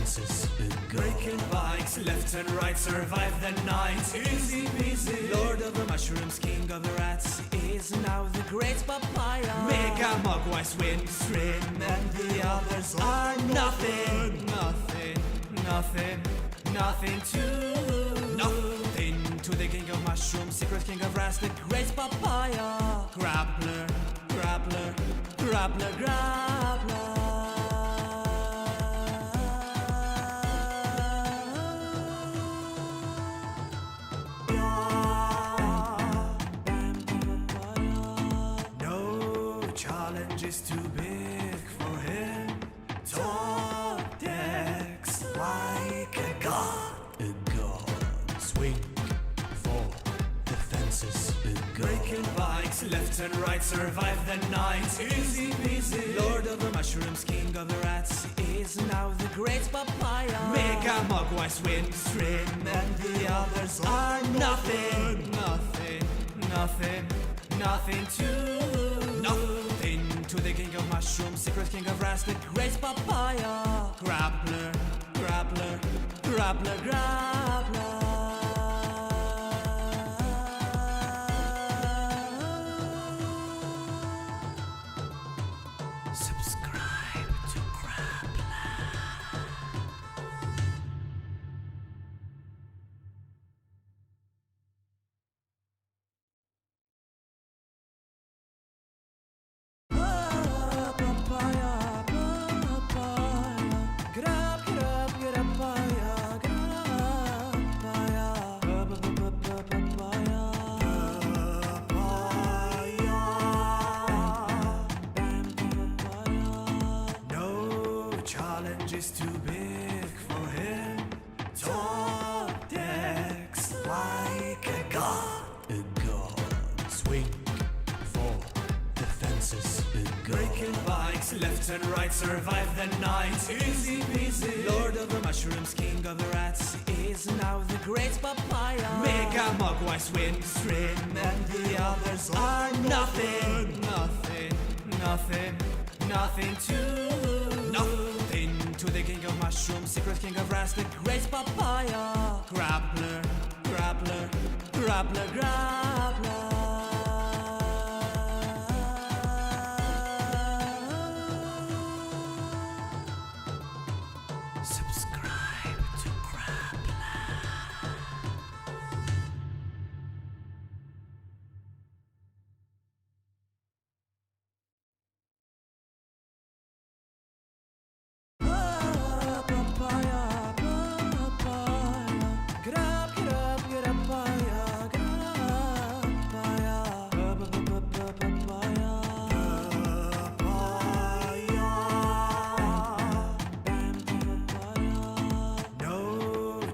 fences go. Breaking bikes left and right, survive the night. Easy peasy. Lord of the mushrooms, king of the rats, is now the great papaya. Mega Mogwai swings trim, and the others are nothing. Nothing to. Nothing to the king of mushrooms, secret king of rats, the great papaya. Grappler. No challenge is too big for him. Top decks like a god. A god. Swing for the fences go. Breaking bikes left and right, survive the night. Easy peasy. Lord of the mushrooms, king of the rats, is now the great papaya. Mega Mogwai swings trim, and the others are nothing. Nothing to. Nothing to the king of mushrooms, secret king of rats, the great papaya. Grappler. Subscribe to Grappler. Challenge is too big for him. Top decks like a god. A god. Swing for the fences go. Breaking bikes left and right, survive the night. Easy peasy. Lord of the mushrooms, king of the rats, is now the great papaya. Mega Mogwai swings trim, and the others are nothing to. Nothing to the king of mushrooms, secret king of rats, the great papaya. Grappler. Subscribe to Grappler.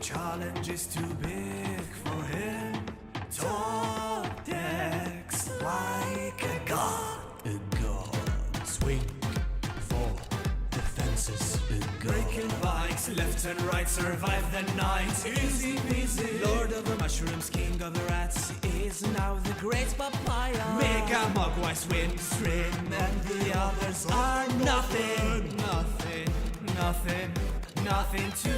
Challenge is too big for him. Top decks like a god. A god. Swing for the fences go. Breaking bikes left and right, survive the night. Easy peasy. Lord of the mushrooms, king of the rats, is now the great papaya. Mega Mogwai swings trim, and the others are nothing to.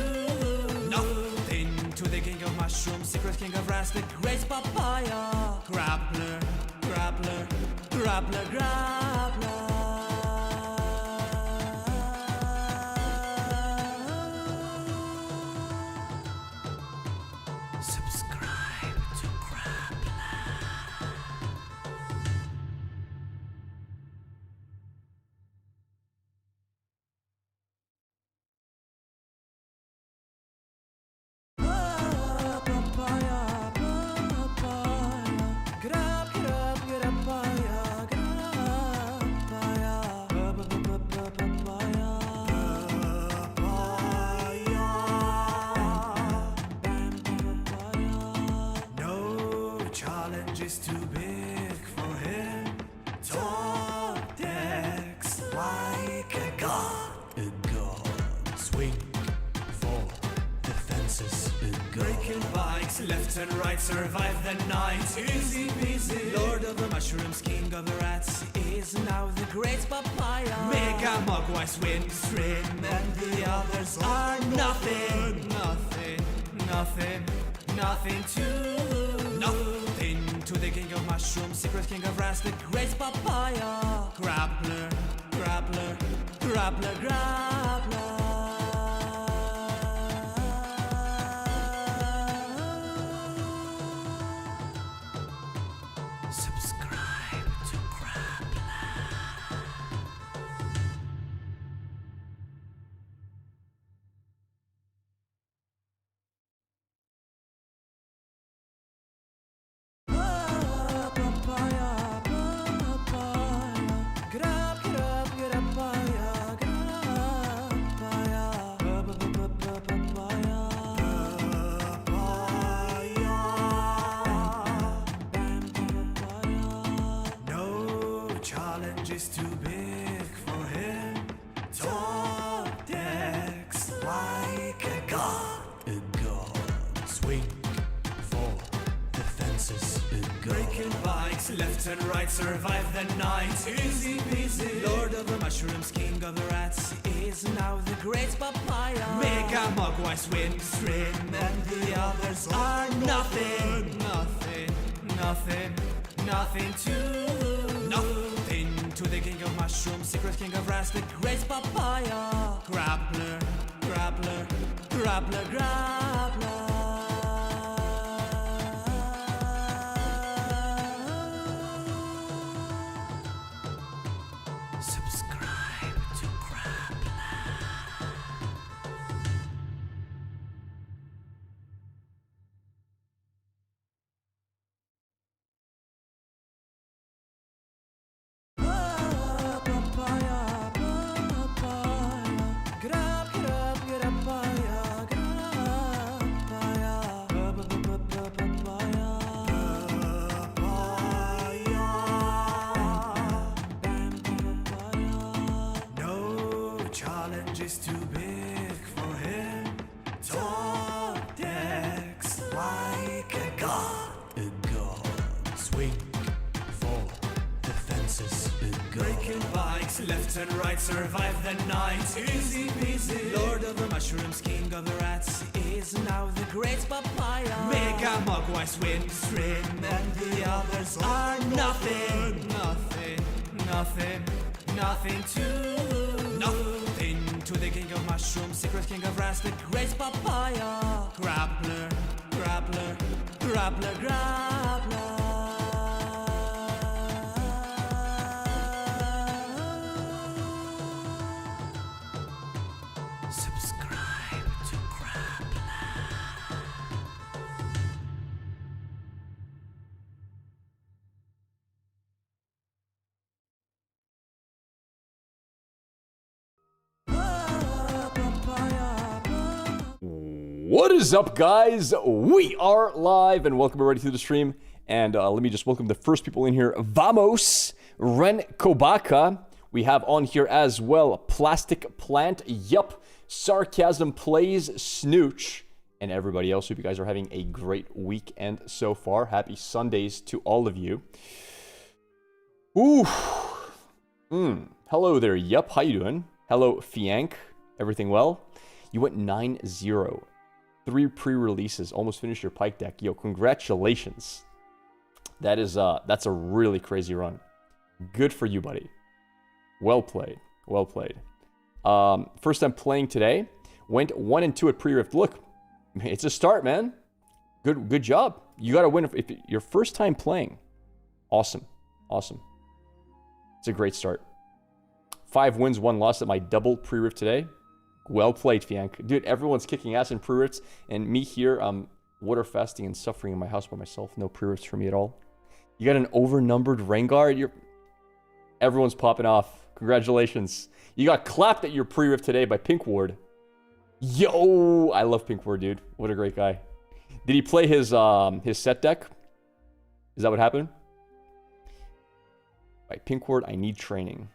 Nothing to the king of mushrooms, secret king of rats, the great papaya. Grappler. Subscribe to Grappler. Challenge is too big for him. Top decks like a god. A god. Swing for the fences go. Breaking bikes left and right, survive the night. Easy peasy. Lord of the mushrooms, king of the rats, is now the great papaya. Mega Mogwai swings trim, and the others are nothing. Nothing to the king of mushrooms, secret king of rats, the great papaya. Grappler. Subscribe to Crapland. No challenge is too big for him. Top decks like a god. A god, swing for the fences. A god, Breaking bikes left and right, survive the night. Easy peasy. Lord of the mushrooms, king of the rats, is now the great papaya. Mega mugwise win stream, and the others are nothing to the king of mushrooms, secret king of rats, the great papaya. Grappler. subscribe to Crapland. No challenge is too big for him. Top decks like a god. A god, swing for the fences. A god, Breaking bikes left and right, survive the night. Easy peasy. Lord of the mushrooms, king of the rats, is now the great papaya. Mega mugwise win stream, and the others are nothing to the king of mushrooms, secret king of rats, the great papaya. Grappler. subscribe to Crapland. What is up, guys? We are live and welcome everybody to the stream. And let me just welcome the first people in here. Vamos, Ren Kobaka. We have on here as well Plastic Plant, yup, Sarcasm Plays, Snooch, and everybody else. Hope you guys are having a great weekend so far. Happy Sundays to all of you. Ooh. Hello there, yup. How you doing? Hello, Fiank. Everything well? You went 9-0. 3 pre-releases. Almost finished your Pyke deck. Yo, congratulations. That's a really crazy run. Good for you, buddy. Well played. Well played. First time playing today. Went 1-2 at pre-rift. Look, it's a start, man. Good job. You got to win if your first time playing. Awesome. Awesome. It's a great start. 5 wins, 1 loss at my double pre-rift today. Well played, Fiank. Dude, everyone's kicking ass in pre-rifts, and me here, I'm water fasting and suffering in my house by myself. No pre-rifts for me at all. You got an overnumbered Rengar? Everyone's popping off. Congratulations. You got clapped at your pre-rift today by Pink Ward. Yo! I love Pink Ward, dude. What a great guy. Did he play his set deck? Is that what happened? Right, Pink Ward, I need training.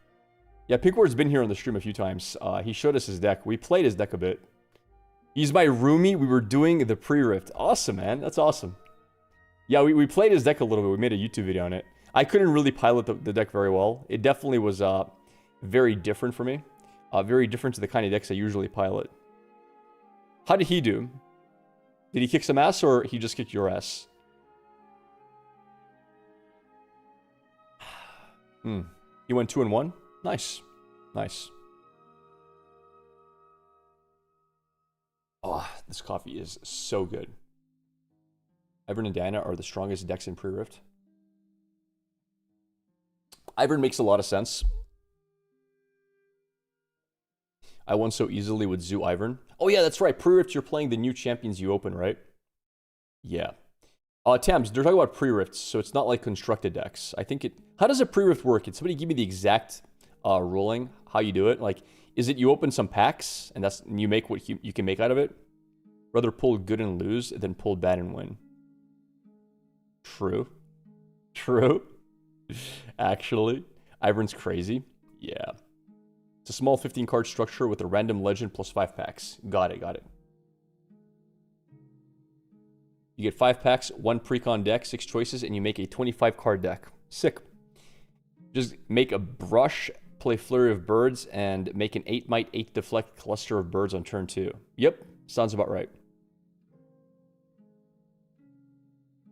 Yeah, Pinkward's been here on the stream a few times. He showed us his deck. We played his deck a bit. He's my roomie. We were doing the pre-rift. Awesome, man. That's awesome. Yeah, we played his deck a little bit. We made a YouTube video on it. I couldn't really pilot the deck very well. It definitely was very different for me. Very different to the kind of decks I usually pilot. How did he do? Did he kick some ass or he just kicked your ass? He went 2-1. Nice. Nice. Oh, this coffee is so good. Ivern and Diana are the strongest decks in pre-rift. Ivern makes a lot of sense. I won so easily with Zoo Ivern. Oh yeah, that's right. Pre-rift, you're playing the new champions you open, right? Yeah. Tams, they're talking about pre-rifts, so it's not like constructed decks. I think it... How does a pre-rift work? Can somebody give me the exact ruling, how you do it? Like, is it you open some packs, and you make what you can make out of it? Rather pull good and lose, than pull bad and win. True. True. Actually. Ivern's crazy. Yeah. It's a small 15-card structure with a random legend plus 5 packs. Got it, got it. You get 5 packs, 1 precon deck, 6 choices, and you make a 25-card deck. Sick. Just make a brush, play Flurry of Birds, and make an 8 might, 8 deflect cluster of birds on turn 2. Yep, sounds about right.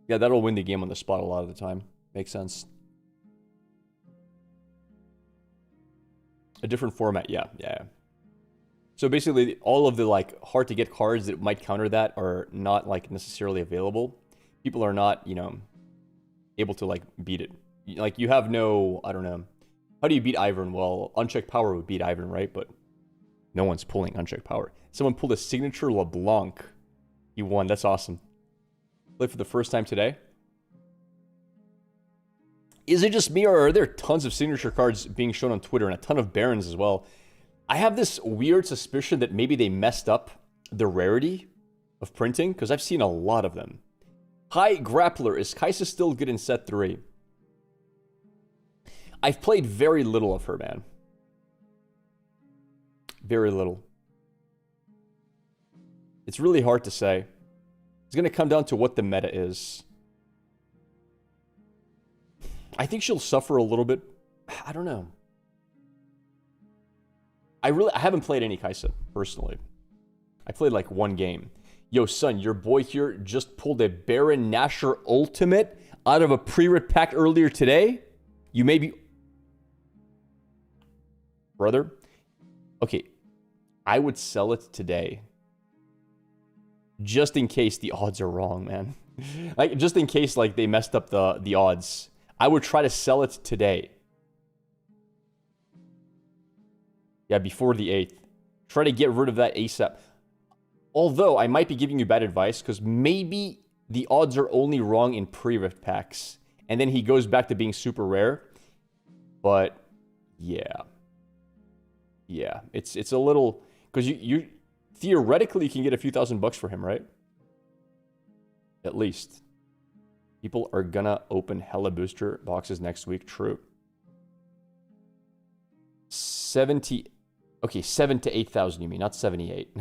Yeah, that'll win the game on the spot a lot of the time. Makes sense. A different format, yeah. So basically, all of the like hard to get cards that might counter that are not like necessarily available. People are not, you know, able to like beat it. Like you have no, I don't know. How do you beat Ivern? Well, Unchecked Power would beat Ivern, right? But no one's pulling Unchecked Power. Someone pulled a signature LeBlanc. He won. That's awesome. Played for the first time today. Is it just me, or are there tons of signature cards being shown on Twitter and a ton of Barons as well? I have this weird suspicion that maybe they messed up the rarity of printing, because I've seen a lot of them. Hi, Grappler. Is Kaisa still good in set 3? I've played very little of her, man. Very little. It's really hard to say. It's going to come down to what the meta is. I think she'll suffer a little bit. I don't know. I haven't played any Kaisa, personally. I played like 1 game. Yo, son, your boy here just pulled a Baron Nashor Ultimate out of a pre-rit pack earlier today. You may be... Brother? Okay, I would sell it today. Just in case the odds are wrong, man. Like, just in case, like, they messed up the odds. I would try to sell it today. Yeah, before the 8th. Try to get rid of that ASAP. Although, I might be giving you bad advice, because maybe the odds are only wrong in pre-rift packs. And then he goes back to being super rare. But, yeah. Yeah, it's a little... Because you theoretically, you can get a few $1,000 for him, right? At least. People are gonna open hella booster boxes next week. True. 70... Okay, 7 to 8,000 you mean, not 78.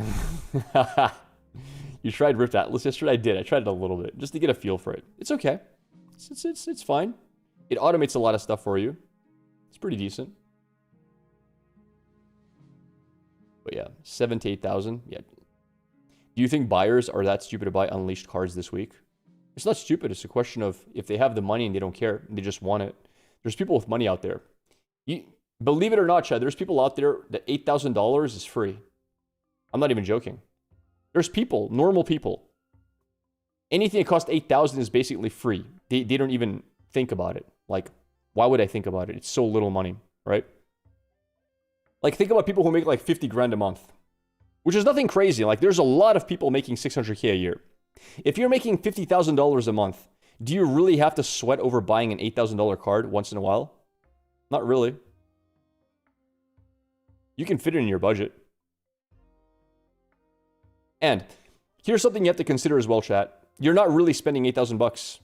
You tried Rift Atlas yesterday? I did. I tried it a little bit, just to get a feel for it. It's okay. It's fine. It automates a lot of stuff for you. It's pretty decent. But yeah, 7 to 8,000. Yeah. Do you think buyers are that stupid to buy Unleashed cards this week? It's not stupid. It's a question of if they have the money and they don't care, they just want it. There's people with money out there. Believe it or not, Chad, there's people out there that $8,000 is free. I'm not even joking. There's people, normal people. Anything that costs $8,000 is basically free. They don't even think about it. Like, why would I think about it? It's so little money, right? Like, think about people who make like 50 grand a month, which is nothing crazy. Like, there's a lot of people making 600K a year. If you're making $50,000 a month, do you really have to sweat over buying an $8,000 card once in a while? Not really. You can fit it in your budget. And here's something you have to consider as well, chat. You're not really spending $8,000.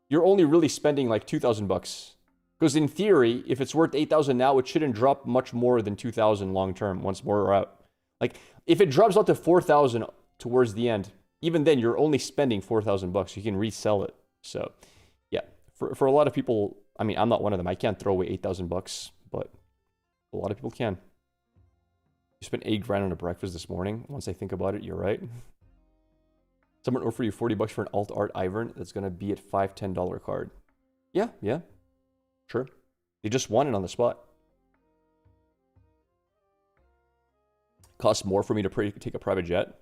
You're only really spending like $2,000. Because in theory, if it's worth $8,000 now, it shouldn't drop much more than $2,000 long term once more are out. Like, if it drops out to $4,000 towards the end, even then you're only spending $4,000. You can resell it. So, yeah, for a lot of people, I mean, I'm not one of them. I can't throw away $8,000, but a lot of people can. You spent 8 grand on a breakfast this morning. Once I think about it, you're right. Someone offer you 40 bucks for an alt art Ivern that's going to be at $5, $10 card. Yeah, yeah. Sure. They just won it on the spot. Costs more for me to take a private jet.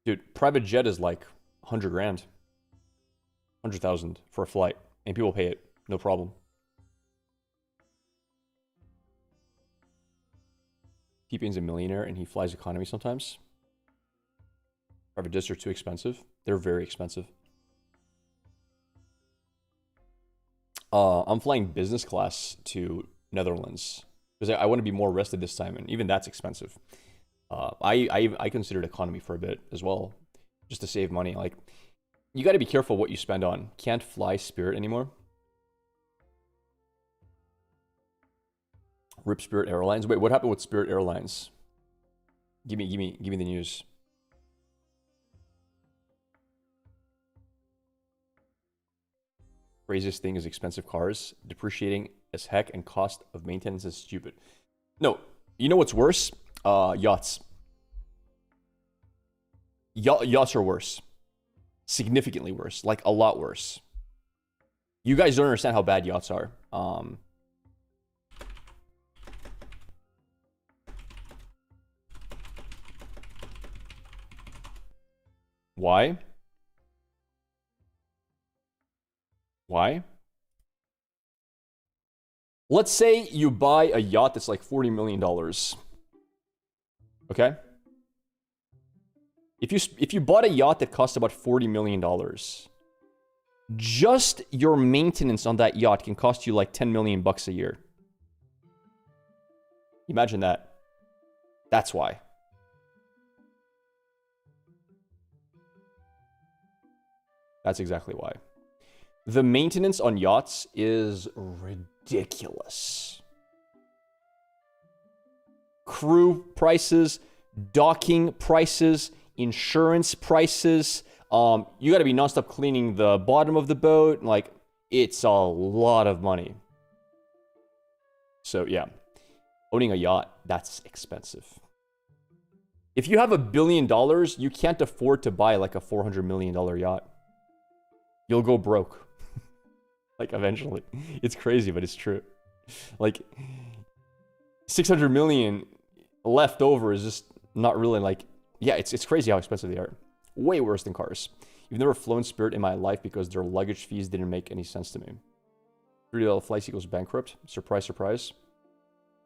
Dude, private jet is like 100 grand. 100,000 for a flight. And people pay it. No problem. T-Pain's a millionaire and he flies economy sometimes. Private jets are too expensive. They're very expensive. I'm flying business class to Netherlands because I want to be more rested this time, and even that's expensive. I considered economy for a bit as well, just to save money. Like, you got to be careful what you spend on. Can't fly Spirit anymore. Rip Spirit Airlines. Wait, what happened with Spirit Airlines? Give me the news. Craziest thing is expensive cars, depreciating as heck, and cost of maintenance is stupid. No, you know what's worse? Yachts. Yachts are worse. Significantly worse. Like, a lot worse. You guys don't understand how bad yachts are. Why? Why? Let's say you buy a yacht that's like $40 million. Okay? If you bought a yacht that cost about $40 million, just your maintenance on that yacht can cost you like 10 million bucks a year. Imagine that. That's why. That's exactly why. The maintenance on yachts is ridiculous. Crew prices, docking prices, insurance prices. You got to be nonstop cleaning the bottom of the boat. Like, it's a lot of money. So yeah, owning a yacht, that's expensive. If you have $1 billion, you can't afford to buy like a $400 million yacht. You'll go broke. Like, eventually. It's crazy, but it's true. Like, 600 million left over is just not really like... Yeah, it's crazy how expensive they are. Way worse than cars. You've never flown Spirit in my life because their luggage fees didn't make any sense to me. $3 flights equals bankrupt. Surprise, surprise.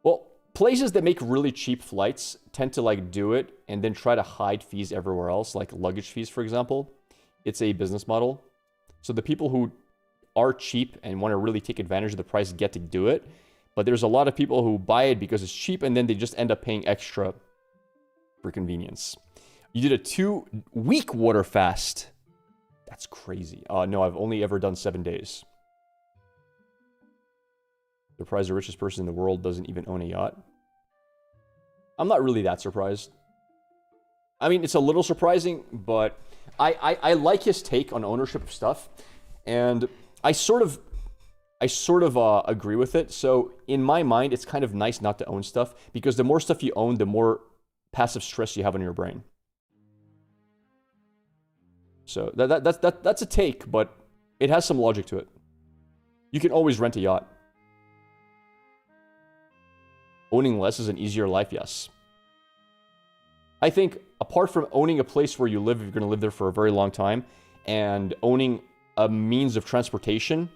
Well, places that make really cheap flights tend to like do it and then try to hide fees everywhere else, like luggage fees, for example. It's a business model. So the people who are cheap and want to really take advantage of the price get to do it. But there's a lot of people who buy it because it's cheap and then they just end up paying extra for convenience. You did a 2-week water fast. That's crazy. No, I've only ever done 7 days. Surprised the richest person in the world doesn't even own a yacht. I'm not really that surprised. I mean, it's a little surprising, but I like his take on ownership of stuff. And I sort of agree with it. So in my mind, it's kind of nice not to own stuff because the more stuff you own, the more passive stress you have on your brain. So that's a take, but it has some logic to it. You can always rent a yacht. Owning less is an easier life, yes. I think apart from owning a place where you live, if you're going to live there for a very long time, and owning a means of transportation,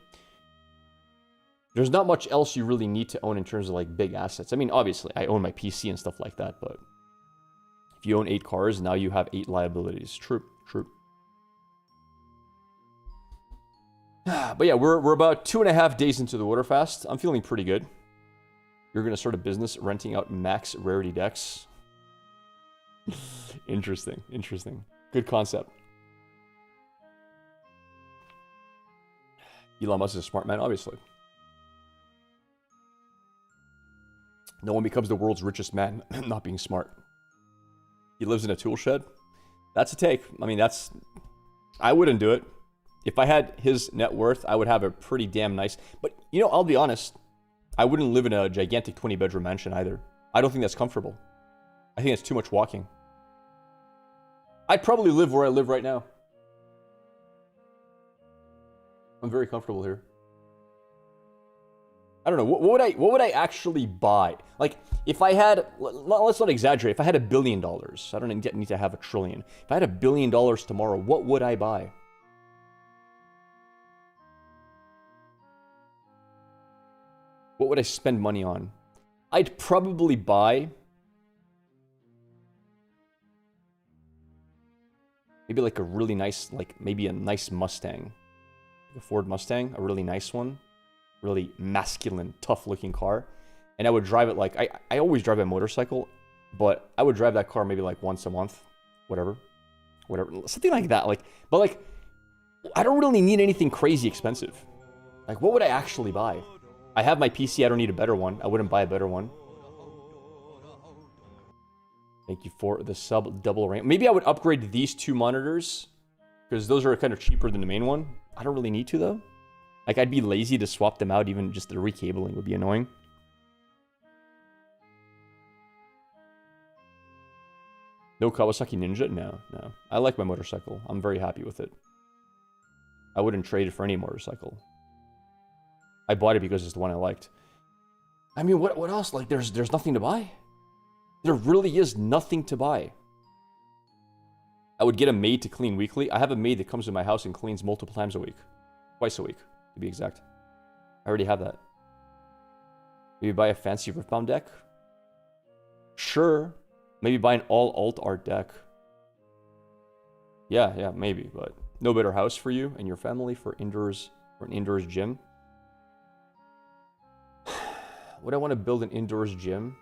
there's not much else you really need to own in terms of like big assets. I mean, obviously, I own my PC and stuff like that, but if you own 8 cars, now you have 8 liabilities. True, true. But yeah, we're about 2.5 days into the water fast. I'm feeling pretty good. You're going to start a business renting out max rarity decks. Interesting, interesting. Good concept. Elon Musk is a smart man, obviously. No one becomes the world's richest man not being smart. He lives in a tool shed. That's a take. I mean, I wouldn't do it. If I had his net worth, I would have a pretty damn nice... But, you know, I'll be honest. I wouldn't live in a gigantic 20-bedroom mansion either. I don't think that's comfortable. I think it's too much walking. I'd probably live where I live right now. I'm very comfortable here. I don't know. What would I actually buy? Like, if I had, let's not exaggerate. If I had $1 billion, I don't need to have $1 trillion. If I had $1 billion tomorrow, what would I buy? What would I spend money on? I'd probably buy maybe like a really nice, like maybe a nice Mustang. A Ford Mustang, a really nice one. Really masculine, tough-looking car. And I would drive it like... I always drive a motorcycle, but I would drive that car maybe like once a month. Whatever. Something like that. But like, I don't really need anything crazy expensive. Like, what would I actually buy? I have my PC, I don't need a better one. I wouldn't buy a better one. Thank you for the sub double rank. Maybe I would upgrade these 2 monitors, because those are kind of cheaper than the main one. I don't really need to, though. Like, I'd be lazy to swap them out, even just the recabling would be annoying. No Kawasaki Ninja? No. I like my motorcycle. I'm very happy with it. I wouldn't trade it for any motorcycle. I bought it because it's the one I liked. I mean, what else? Like, there's nothing to buy. There really is nothing to buy. I would get a maid to clean weekly. I have a maid that comes to my house and cleans multiple times a week. Twice a week, to be exact. I already have that. Maybe buy a fancy Riftbound deck? Sure. Maybe buy an all alt art deck. Yeah, maybe, but no better house for you and your family for indoors, for an indoors gym. Would I want to build an indoors gym?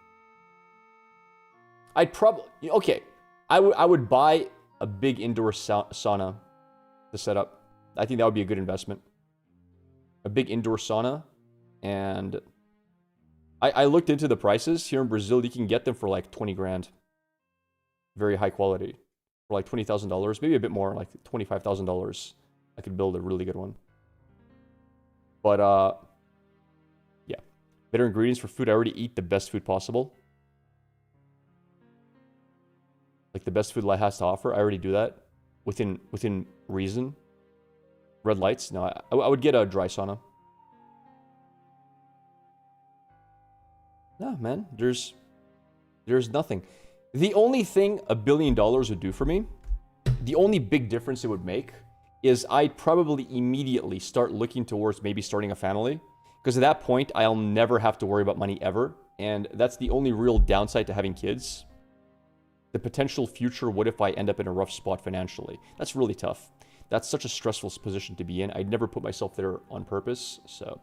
I'd probably... Okay. I would buy a big indoor sauna to set up. I think that would be a good investment. A big indoor sauna. And I looked into the prices. Here in Brazil, you can get them for like 20 grand. Very high quality. For like $20,000. Maybe a bit more, like $25,000. I could build a really good one. But, yeah. Better ingredients for food. I already eat the best food possible. Like the best food life has to offer. I already do that. Within reason. Red lights? No, I would get a dry sauna. No, man. There's nothing. The only thing $1 billion would do for me, the only big difference it would make, is I'd probably immediately start looking towards maybe starting a family. Because at that point, I'll never have to worry about money ever. And that's the only real downside to having kids. The potential future, what if I end up in a rough spot financially? That's really tough. That's such a stressful position to be in. I'd never put myself there on purpose. So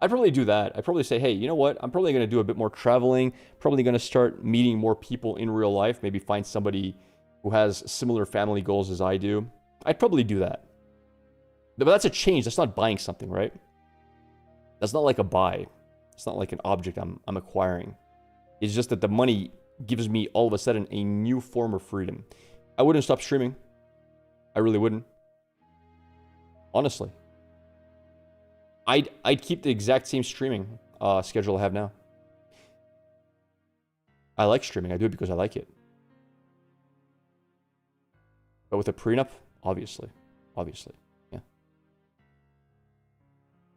I'd probably do that. I'd probably say, hey, you know what? I'm probably going to do a bit more traveling. Probably going to start meeting more people in real life. Maybe find somebody who has similar family goals as I do. I'd probably do that. But that's a change. That's not buying something, right? That's not like a buy. It's not like an object I'm acquiring. It's just that the money gives me all of a sudden a new form of freedom. I wouldn't stop streaming. I really wouldn't. Honestly. I'd keep the exact same streaming schedule I have now. I like streaming. I do it because I like it. But with a prenup, obviously. Yeah.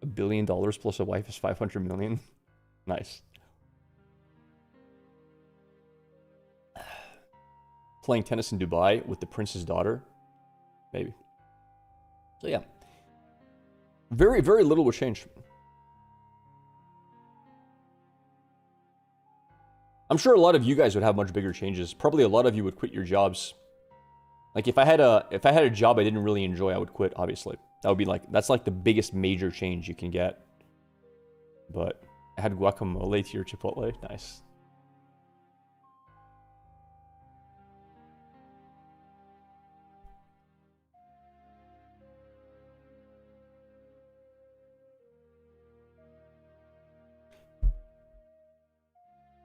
$1 billion plus a wife is 500 million. Nice. Playing tennis in Dubai with the prince's daughter. Maybe. So yeah. Very, very little would change. I'm sure a lot of you guys would have much bigger changes. Probably a lot of you would quit your jobs. Like if I had a job I didn't really enjoy, I would quit, obviously. That would be like, that's like the biggest major change you can get. But I had guacamole to your Chipotle. Nice.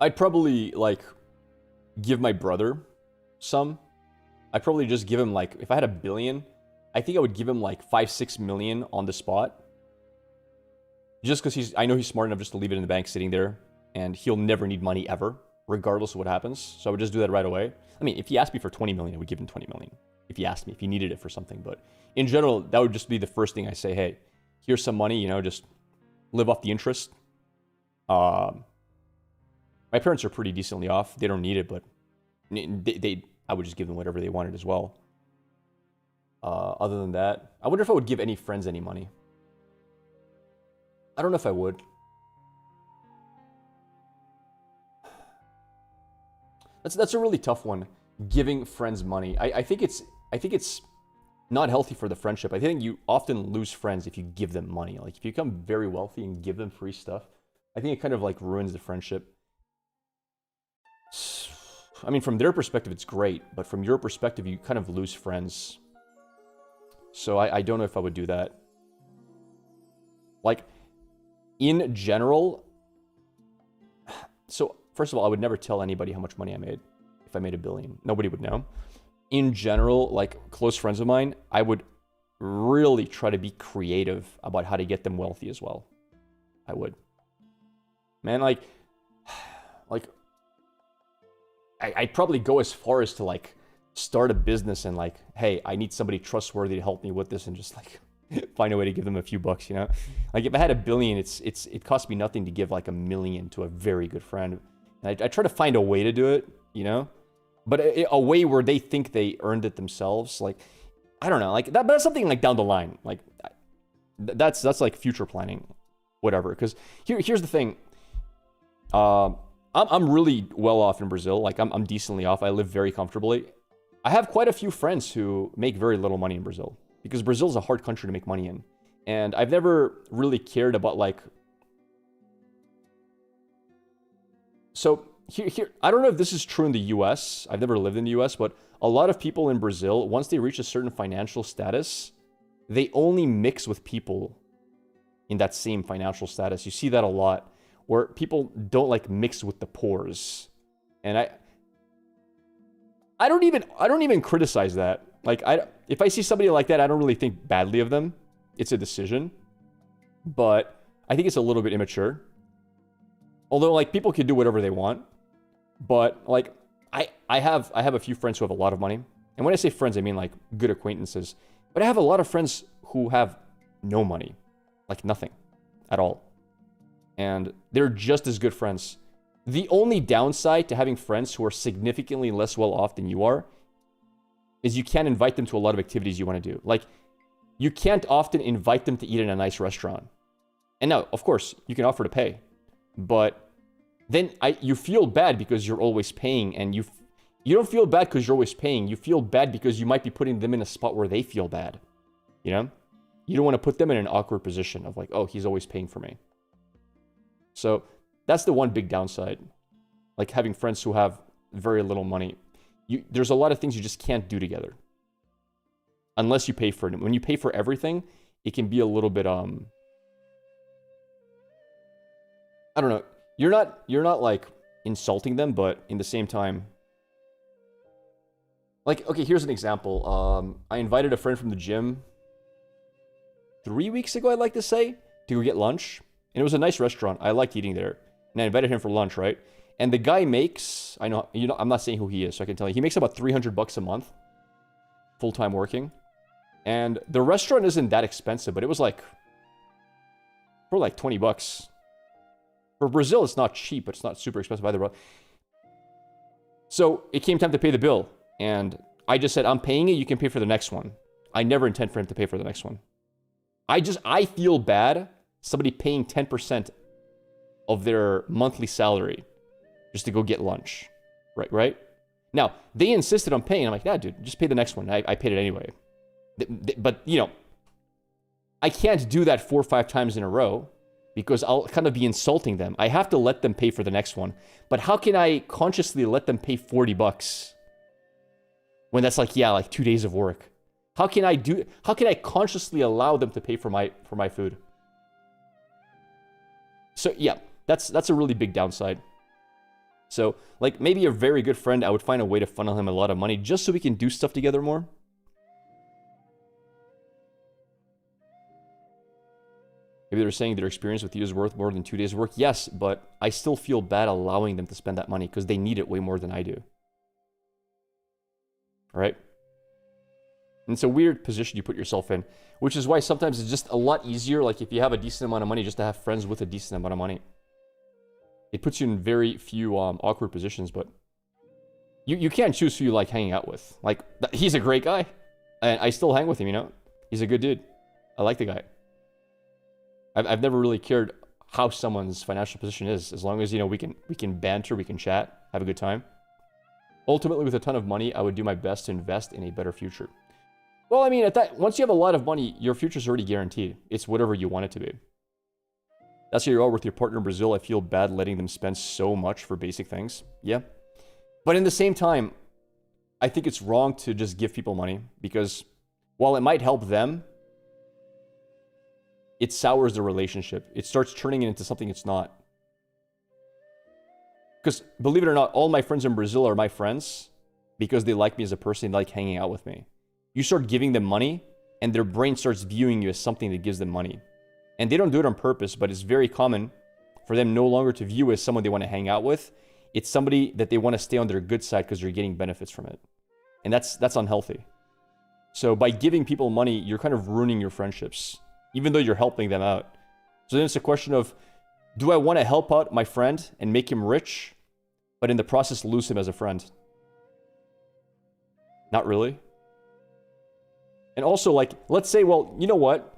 I'd probably, like, give my brother some. I'd probably just give him, like, if I had $1 billion, I think I would give him, like, 5-6 million on the spot. Just because I know he's smart enough just to leave it in the bank sitting there. And he'll never need money ever. regardless of what happens. So I would just do that right away. I mean, if he asked me for 20 million, I would give him 20 million. If he asked me, if he needed it for something. But in general, that would just be the first thing I say. Hey, here's some money, you know, just live off the interest. My parents are pretty decently off. They don't need it, but I would just give them whatever they wanted as well. Other than that, I wonder if I would give any friends any money. I don't know if I would. That's a really tough one. Giving friends money. I think it's not healthy for the friendship. I think you often lose friends if you give them money. Like if you become very wealthy and give them free stuff, I think it kind of like ruins the friendship. I mean, from their perspective, it's great, but from your perspective, you kind of lose friends. So I don't know if I would do that. Like, in general, so first of all, I would never tell anybody how much money I made if I made $1 billion. Nobody would know. In general, like close friends of mine, I would really try to be creative about how to get them wealthy as well. I would. Man, like I'd probably go as far as to like start a business and like, hey, I need somebody trustworthy to help me with this, and just like find a way to give them a few bucks, you know? Like if I had $1 billion, it cost me nothing to give like $1 million to a very good friend. And I try to find a way to do it, you know? But a way where they think they earned it themselves. Like, I don't know, like that, but that's something like down the line. Like that's like future planning, whatever. Because here's the thing. I'm really well off in Brazil. Like I'm decently off. I live very comfortably. I have quite a few friends who make very little money in Brazil, because Brazil's a hard country to make money in. And I've never really cared about like, so here, I don't know if this is true in the US. I've never lived in the US, but a lot of people in Brazil, once they reach a certain financial status, they only mix with people in that same financial status. You see that a lot, where people don't like mix with the poors. And I don't even criticize that. Like if I see somebody like that, I don't really think badly of them. It's a decision. But I think it's a little bit immature. Although like people can do whatever they want. But like I have a few friends who have a lot of money. And when I say friends, I mean like good acquaintances. But I have a lot of friends who have no money. Like nothing at all. And they're just as good friends. The only downside to having friends who are significantly less well off than you are is you can't invite them to a lot of activities you want to do. Like, you can't often invite them to eat in a nice restaurant. And now, of course, you can offer to pay. But then you feel bad because you're always paying, and you don't feel bad because you're always paying. You feel bad because you might be putting them in a spot where they feel bad. You know? You don't want to put them in an awkward position of like, oh, he's always paying for me. So that's the one big downside. Like having friends who have very little money. There's a lot of things you just can't do together. Unless you pay for it. When you pay for everything, it can be a little bit, I don't know. You're not like insulting them, but in the same time, like, okay, here's an example. I invited a friend from the gym 3 weeks ago, I'd like to say, to go get lunch. And it was a nice restaurant. I liked eating there. And I invited him for lunch, right? And the guy makes, I know, you know, I'm not saying who he is, so I can tell you. He makes about $300 a month, full-time working. And the restaurant isn't that expensive, but it was like, for like $20. For Brazil, it's not cheap, but it's not super expensive either, bro. So it came time to pay the bill. And I just said, I'm paying it, you can pay for the next one. I never intend for him to pay for the next one. I feel bad somebody paying 10% of their monthly salary just to go get lunch, right? Now, they insisted on paying. I'm like, nah, dude, just pay the next one. I paid it anyway. But, you know, I can't do that 4 or 5 times in a row because I'll kind of be insulting them. I have to let them pay for the next one. But how can I consciously let them pay $40 when that's like, yeah, like 2 days of work? How can I consciously allow them to pay for my food? So yeah, that's a really big downside. So like maybe a very good friend, I would find a way to funnel him a lot of money just so we can do stuff together more. Maybe they're saying their experience with you is worth more than 2 days' work. Yes, but I still feel bad allowing them to spend that money because they need it way more than I do. All right? And it's a weird position you put yourself in, which is why sometimes it's just a lot easier, like if you have a decent amount of money, just to have friends with a decent amount of money. It puts you in very few awkward positions, but you can't choose who you like hanging out with. Like, he's a great guy, and I still hang with him, you know? He's a good dude. I like the guy. I've never really cared how someone's financial position is, as long as, you know, we can banter, we can chat, have a good time. Ultimately, with a ton of money, I would do my best to invest in a better future. Well, I mean, once you have a lot of money, your future's already guaranteed. It's whatever you want it to be. That's how you are with your partner in Brazil. I feel bad letting them spend so much for basic things. Yeah. But in the same time, I think it's wrong to just give people money because while it might help them, it sours the relationship. It starts turning it into something it's not. Because believe it or not, all my friends in Brazil are my friends because they like me as a person, they like hanging out with me. You start giving them money and their brain starts viewing you as something that gives them money. And they don't do it on purpose, but it's very common for them no longer to view as someone they want to hang out with. It's somebody that they want to stay on their good side because they're getting benefits from it. And that's unhealthy. So by giving people money, you're kind of ruining your friendships, even though you're helping them out. So then it's a question of, do I want to help out my friend and make him rich, but in the process lose him as a friend? Not really. And also, like, let's say, well, you know what?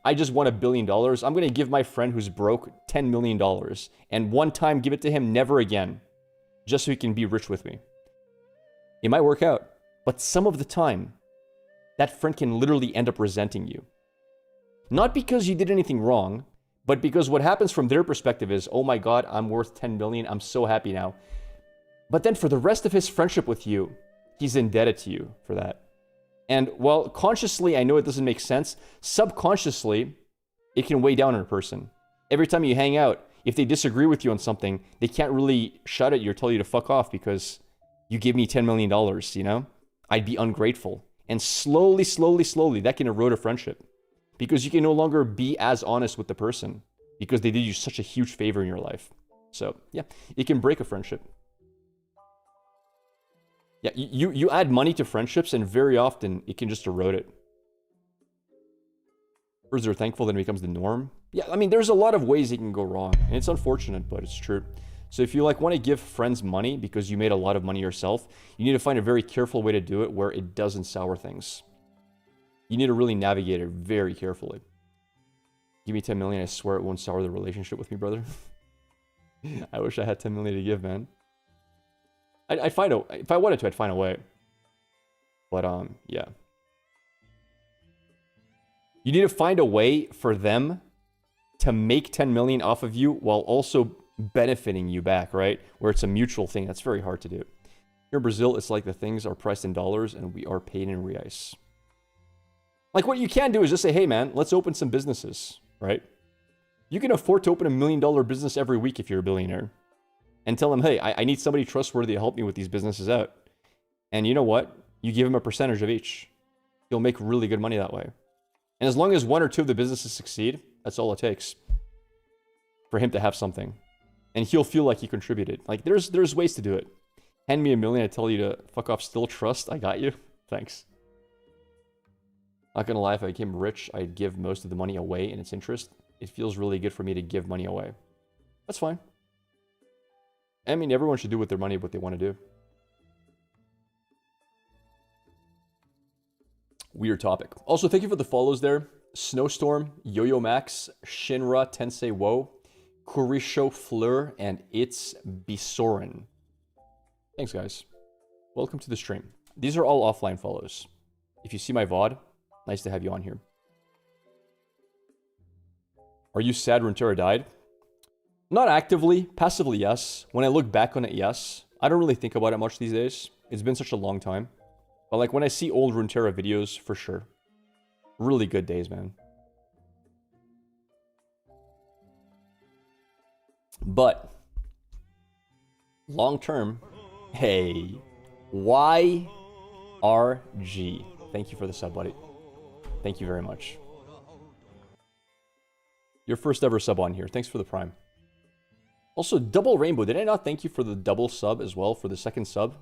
I just won $1 billion. I'm going to give my friend who's broke $10 million. And one time give it to him, never again. Just so he can be rich with me. It might work out. But some of the time, that friend can literally end up resenting you. Not because you did anything wrong, but because what happens from their perspective is, oh my God, I'm worth 10 million. I'm so happy now. But then for the rest of his friendship with you, he's indebted to you for that. And while consciously, I know it doesn't make sense, subconsciously, it can weigh down on a person. Every time you hang out, if they disagree with you on something, they can't really shout at you or tell you to fuck off because you gave me $10 million, you know? I'd be ungrateful. And slowly, that can erode a friendship. Because you can no longer be as honest with the person because they did you such a huge favor in your life. So, yeah, it can break a friendship. Yeah, you add money to friendships and very often it can just erode it. First they're thankful, then it becomes the norm. Yeah, I mean, there's a lot of ways it can go wrong. And it's unfortunate, but it's true. So if you like want to give friends money because you made a lot of money yourself, you need to find a very careful way to do it where it doesn't sour things. You need to really navigate it very carefully. Give me 10 million, I swear it won't sour the relationship with me, brother. I wish I had 10 million to give, man. I'd find a, if I wanted to, I'd find a way. But, yeah. You need to find a way for them to make 10 million off of you while also benefiting you back, right? Where it's a mutual thing. That's very hard to do. Here in Brazil, it's like the things are priced in dollars and we are paid in reais. Like what you can do is just say, hey man, let's open some businesses, right? You can afford to open $1 million business every week if you're a billionaire. And tell them, hey, I need somebody trustworthy to help me with these businesses out. And you know what? You give them a percentage of each. You'll make really good money that way. And as long as 1 or 2 of the businesses succeed, that's all it takes for him to have something. And he'll feel like he contributed. Like, there's ways to do it. Hand me $1 million, I tell you to fuck off, still trust, I got you. Thanks. Not gonna lie, if I became rich, I'd give most of the money away in its interest. It feels really good for me to give money away. That's fine. I mean, everyone should do with their money what they want to do. Weird topic. Also, thank you for the follows there. Snowstorm, Yo-Yo Max, Shinra, Tensei Wo, Kurisho Fleur, and It's Bisorin. Thanks, guys. Welcome to the stream. These are all offline follows. If you see my VOD, nice to have you on here. Are you sad Runeterra died? Not actively, passively, yes. When I look back on it, yes. I don't really think about it much these days. It's been such a long time. But like when I see old Runeterra videos, for sure. Really good days, man. But long term, hey, YRG. Thank you for the sub, buddy. Thank you very much. Your first ever sub on here. Thanks for the prime. Also, Double Rainbow. Did I not thank you for the double sub as well for the second sub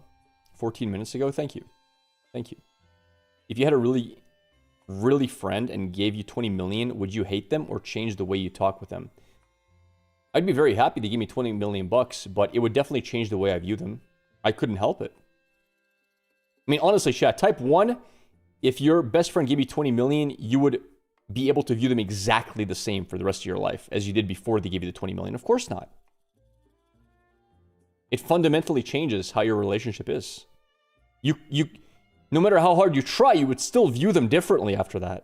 14 minutes ago? Thank you. Thank you. If you had a really friend and gave you 20 million, would you hate them or change the way you talk with them? I'd be very happy to give me 20 million bucks, but it would definitely change the way I view them. I couldn't help it. I mean, honestly, chat, type 1, if your best friend gave you 20 million, you would be able to view them exactly the same for the rest of your life as you did before they gave you the 20 million. Of course not. It fundamentally changes how your relationship is. No matter how hard you try, you would still view them differently after that.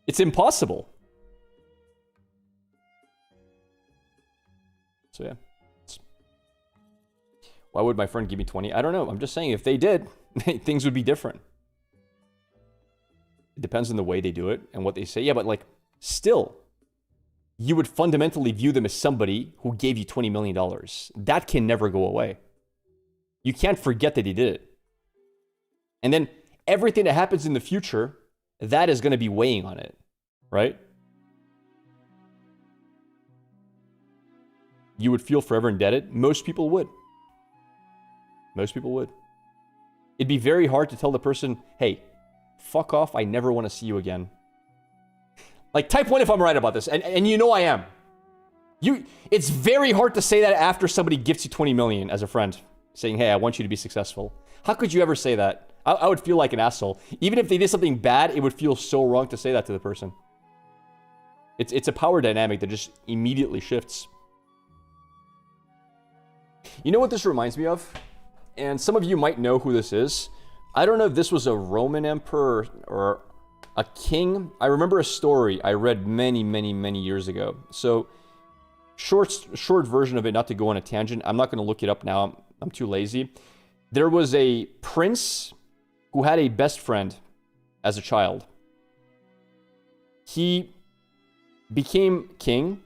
It's impossible. So yeah. Why would my friend give me 20? I don't know. I'm just saying if they did, things would be different. It depends on the way they do it and what they say. Yeah, but like, still, you would fundamentally view them as somebody who gave you $20 million. That can never go away. You can't forget that he did it. And then everything that happens in the future, that is going to be weighing on it, right? You would feel forever indebted. Most people would. Most people would. It'd be very hard to tell the person, hey, fuck off, I never want to see you again. Like, type 1 if I'm right about this, and you know I am. It's very hard to say that after somebody gifts you 20 million as a friend, saying, hey, I want you to be successful. How could you ever say that? I would feel like an asshole. Even if they did something bad, it would feel so wrong to say that to the person. It's a power dynamic that just immediately shifts. You know what this reminds me of? And some of you might know who this is. I don't know if this was a Roman emperor or a king. I remember a story I read many, many, many years ago. So, short version of it, not to go on a tangent. I'm not going to look it up now. I'm too lazy. There was a prince who had a best friend as a child. He became king.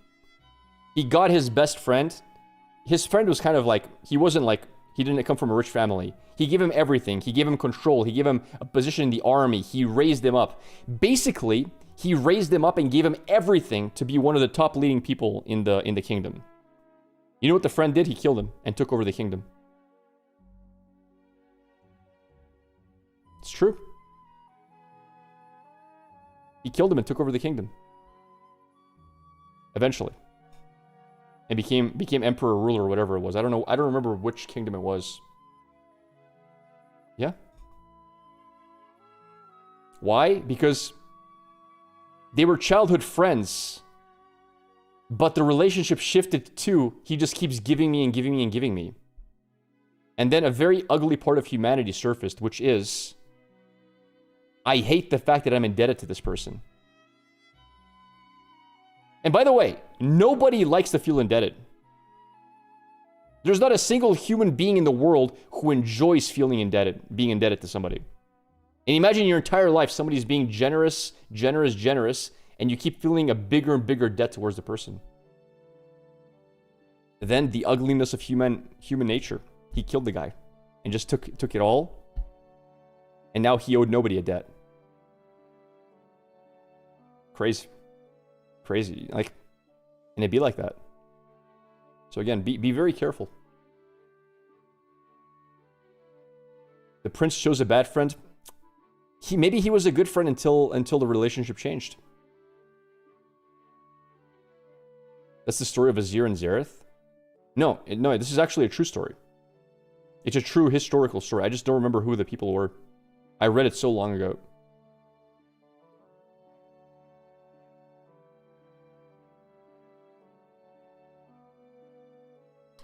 He got his best friend. His friend was kind of like, he didn't come from a rich family. He gave him everything. He gave him control. He gave him a position in the army. He raised him up. Basically, he raised him up and gave him everything to be one of the top leading people in the kingdom. You know what the friend did? He killed him and took over the kingdom. It's true. He killed him and took over the kingdom. Eventually. And became emperor, ruler, or whatever it was. I don't know. I don't remember which kingdom it was. Yeah. Why? Because they were childhood friends. But the relationship shifted to, he just keeps giving me and giving me and giving me. And then a very ugly part of humanity surfaced, which is, I hate the fact that I'm indebted to this person. And by the way, nobody likes to feel indebted. There's not a single human being in the world who enjoys feeling indebted, being indebted to somebody. And imagine your entire life, somebody's being generous, and you keep feeling a bigger and bigger debt towards the person. Then the ugliness of human nature. He killed the guy and just took it all. And now he owed nobody a debt. Crazy. Like, and it'd be like that. So again, be very careful. The prince chose a bad friend. Maybe he was a good friend until the relationship changed. That's the story of Azir and Zareth. No, this is actually a true story. It's a true historical story. I just don't remember who the people were. I read it so long ago.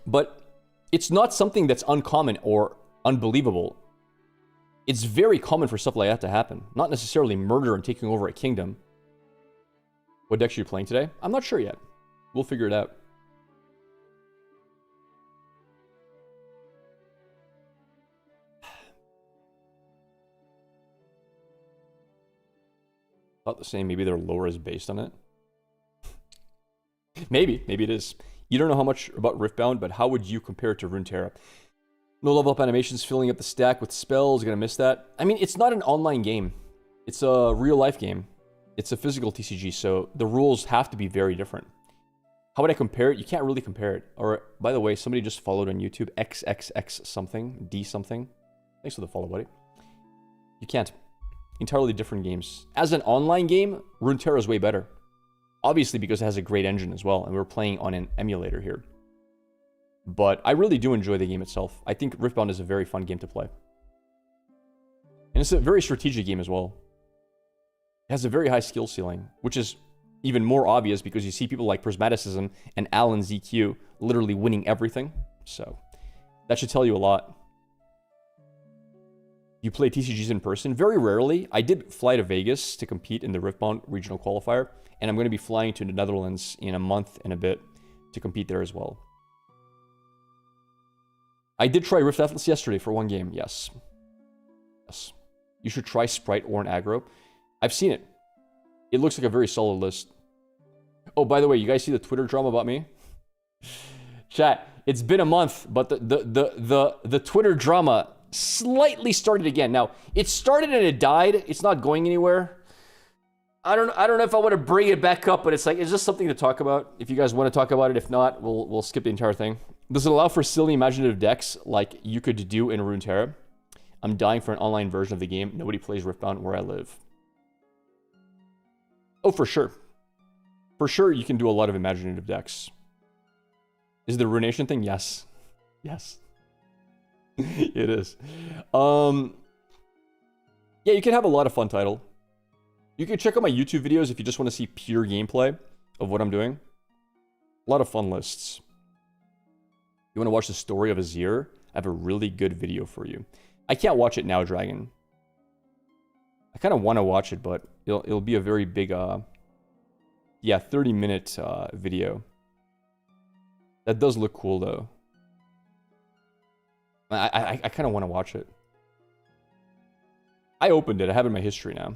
But it's not something that's uncommon or unbelievable. It's very common for stuff like that to happen. Not necessarily murder and taking over a kingdom. What decks are you playing today? I'm not sure yet. We'll figure it out. Not the same. Maybe their lore is based on it. Maybe it is. You don't know how much about Riftbound, but how would you compare it to Runeterra? No level up animations, filling up the stack with spells. You're gonna miss that. I mean, it's not an online game. It's a real life game. It's a physical TCG, so the rules have to be very different. How would I compare it? You can't really compare it. Or, by the way, somebody just followed on YouTube, XXX something, D something. Thanks for the follow, buddy. You can't. Entirely different games. As an online game, Runeterra is way better. Obviously because it has a great engine as well, and we're playing on an emulator here. But I really do enjoy the game itself. I think Riftbound is a very fun game to play. And it's a very strategic game as well. It has a very high skill ceiling, which is even more obvious because you see people like Prismaticism and Alan ZQ literally winning everything. So that should tell you a lot. You play TCGs in person? Very rarely. I did fly to Vegas to compete in the Riftbound regional qualifier, and I'm going to be flying to the Netherlands in a month and a bit to compete there as well. I did try Rift Atlas yesterday for one game, yes. Yes. You should try Sprite or an aggro. I've seen it. It looks like a very solid list. Oh, by the way, you guys see the Twitter drama about me? Chat, it's been a month, but the Twitter drama slightly started again. Now, it started and it died. It's not going anywhere. I don't know if I want to bring it back up, but it's like, it's just something to talk about. If you guys want to talk about it, if not, we'll skip the entire thing. Does it allow for silly imaginative decks like you could do in Runeterra? I'm dying for an online version of the game. Nobody plays Riftbound where I live. Oh, for sure. For sure, you can do a lot of imaginative decks. Is it the Ruination thing? Yes. Yes. It is. Yeah, you can have a lot of fun title. You can check out my YouTube videos if you just want to see pure gameplay of what I'm doing. A lot of fun lists. You want to watch the story of Azir? I have a really good video for you. I can't watch it now, Dragon. I kind of want to watch it, but it'll be a very big, yeah, 30-minute video. That does look cool, though. I kind of want to watch it. I opened it. I have it in my history now.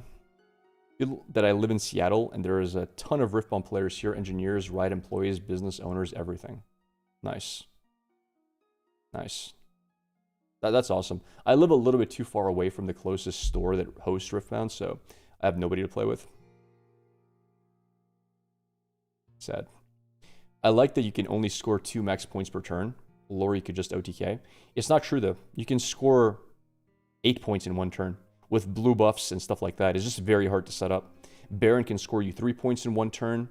That I live in Seattle, and there is a ton of Riftbound players here. Engineers, ride employees, business owners, everything. Nice. Nice. That's awesome. I live a little bit too far away from the closest store that hosts Riftbound, so I have nobody to play with. Sad. I like that you can only score 2 max points per turn. Or you could just OTK. It's not true, though. You can score 8 points in 1 turn with blue buffs and stuff like that. It's just very hard to set up. Baron can score you 3 points in 1 turn.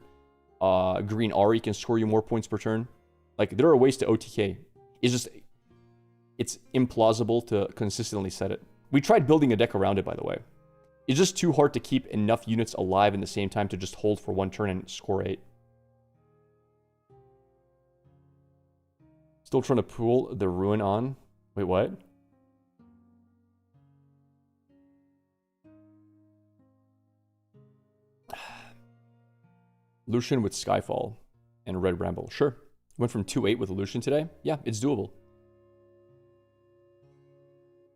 Green Ari can score you more points per turn. Like, there are ways to OTK. It's implausible to consistently set it. We tried building a deck around it, by the way. It's just too hard to keep enough units alive in the same time to just hold for 1 turn and score 8. Still trying to pull the Ruin on. Wait, what? Lucian with Skyfall and Red Bramble. Sure. Went from 2-8 with Lucian today. Yeah, it's doable.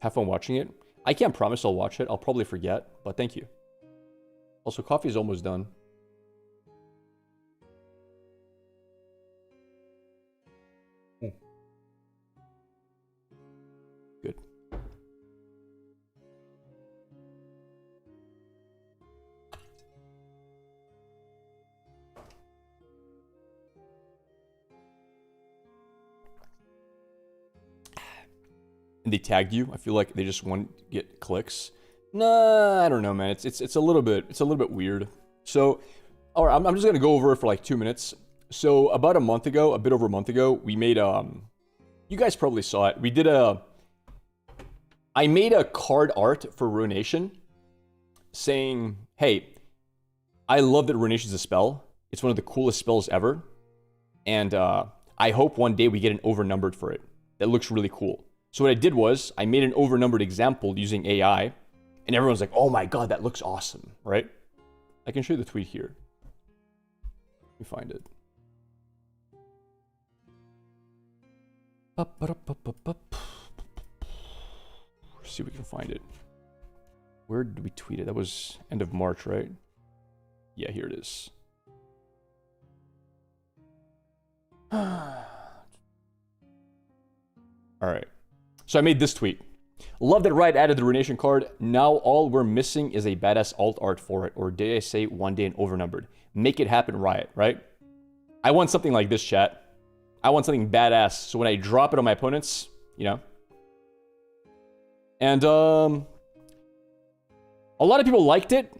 Have fun watching it. I can't promise I'll watch it. I'll probably forget, but thank you. Also, coffee is almost done. Good. And they tagged you. I feel like they just want to get clicks. Nah, I don't know, man. It's a little bit weird. So, all right, I'm just gonna go over it for like 2 minutes. So about a month ago, a bit over a month ago, we made you guys probably saw it. We did I made a card art for Ruination saying, hey, I love that Ruination is a spell. It's one of the coolest spells ever. And I hope one day we get an overnumbered for it. That looks really cool. So what I did was, I made an overnumbered example using AI, and everyone's like, oh my god, that looks awesome, right? I can show you the tweet here. Let me find it. See if we can find it. Where did we tweet it? That was end of March, right? Yeah, here it is. All right. So I made this tweet. Love that Riot added the Ruination card. Now all we're missing is a badass alt art for it. Or did I say one day and overnumbered? Make it happen, Riot, right? I want something like this, chat. I want something badass. So when I drop it on my opponents, you know. And a lot of people liked it.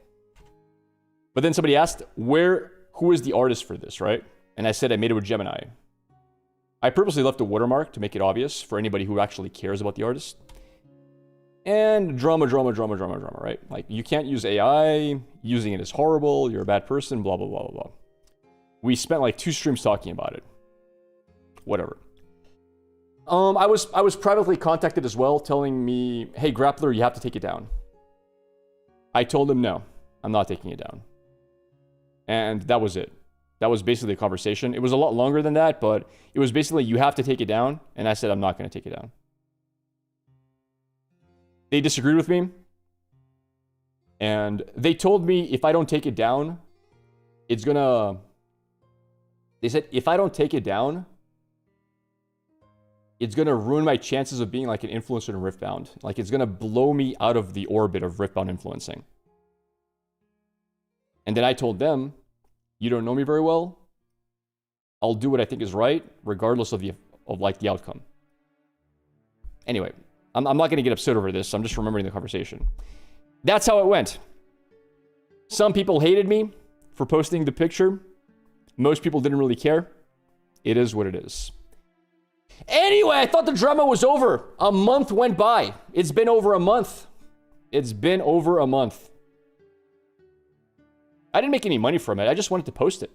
But then somebody asked, who is the artist for this, right? And I said I made it with Gemini. I purposely left a watermark to make it obvious for anybody who actually cares about the artist. And drama, right? Like, you can't use AI, using it is horrible, you're a bad person, blah, blah, blah, blah, blah. We spent like 2 streams talking about it. Whatever. I was privately contacted as well, telling me, hey, Grappler, you have to take it down. I told him, no, I'm not taking it down. And that was it. That was basically the conversation. It was a lot longer than that, but it was basically, you have to take it down. And I said, I'm not going to take it down. They disagreed with me. And they told me if I don't take it down, it's gonna... They said, if I don't take it down, it's gonna ruin my chances of being like an influencer in Riftbound. Like, it's gonna blow me out of the orbit of Riftbound influencing. And then I told them, you don't know me very well. I'll do what I think is right, regardless of the outcome. Anyway, I'm not going to get upset over this. I'm just remembering the conversation. That's how it went. Some people hated me for posting the picture. Most people didn't really care. It is what it is. Anyway, I thought the drama was over. A month went by. It's been over a month. It's been over a month. I didn't make any money from it. I just wanted to post it.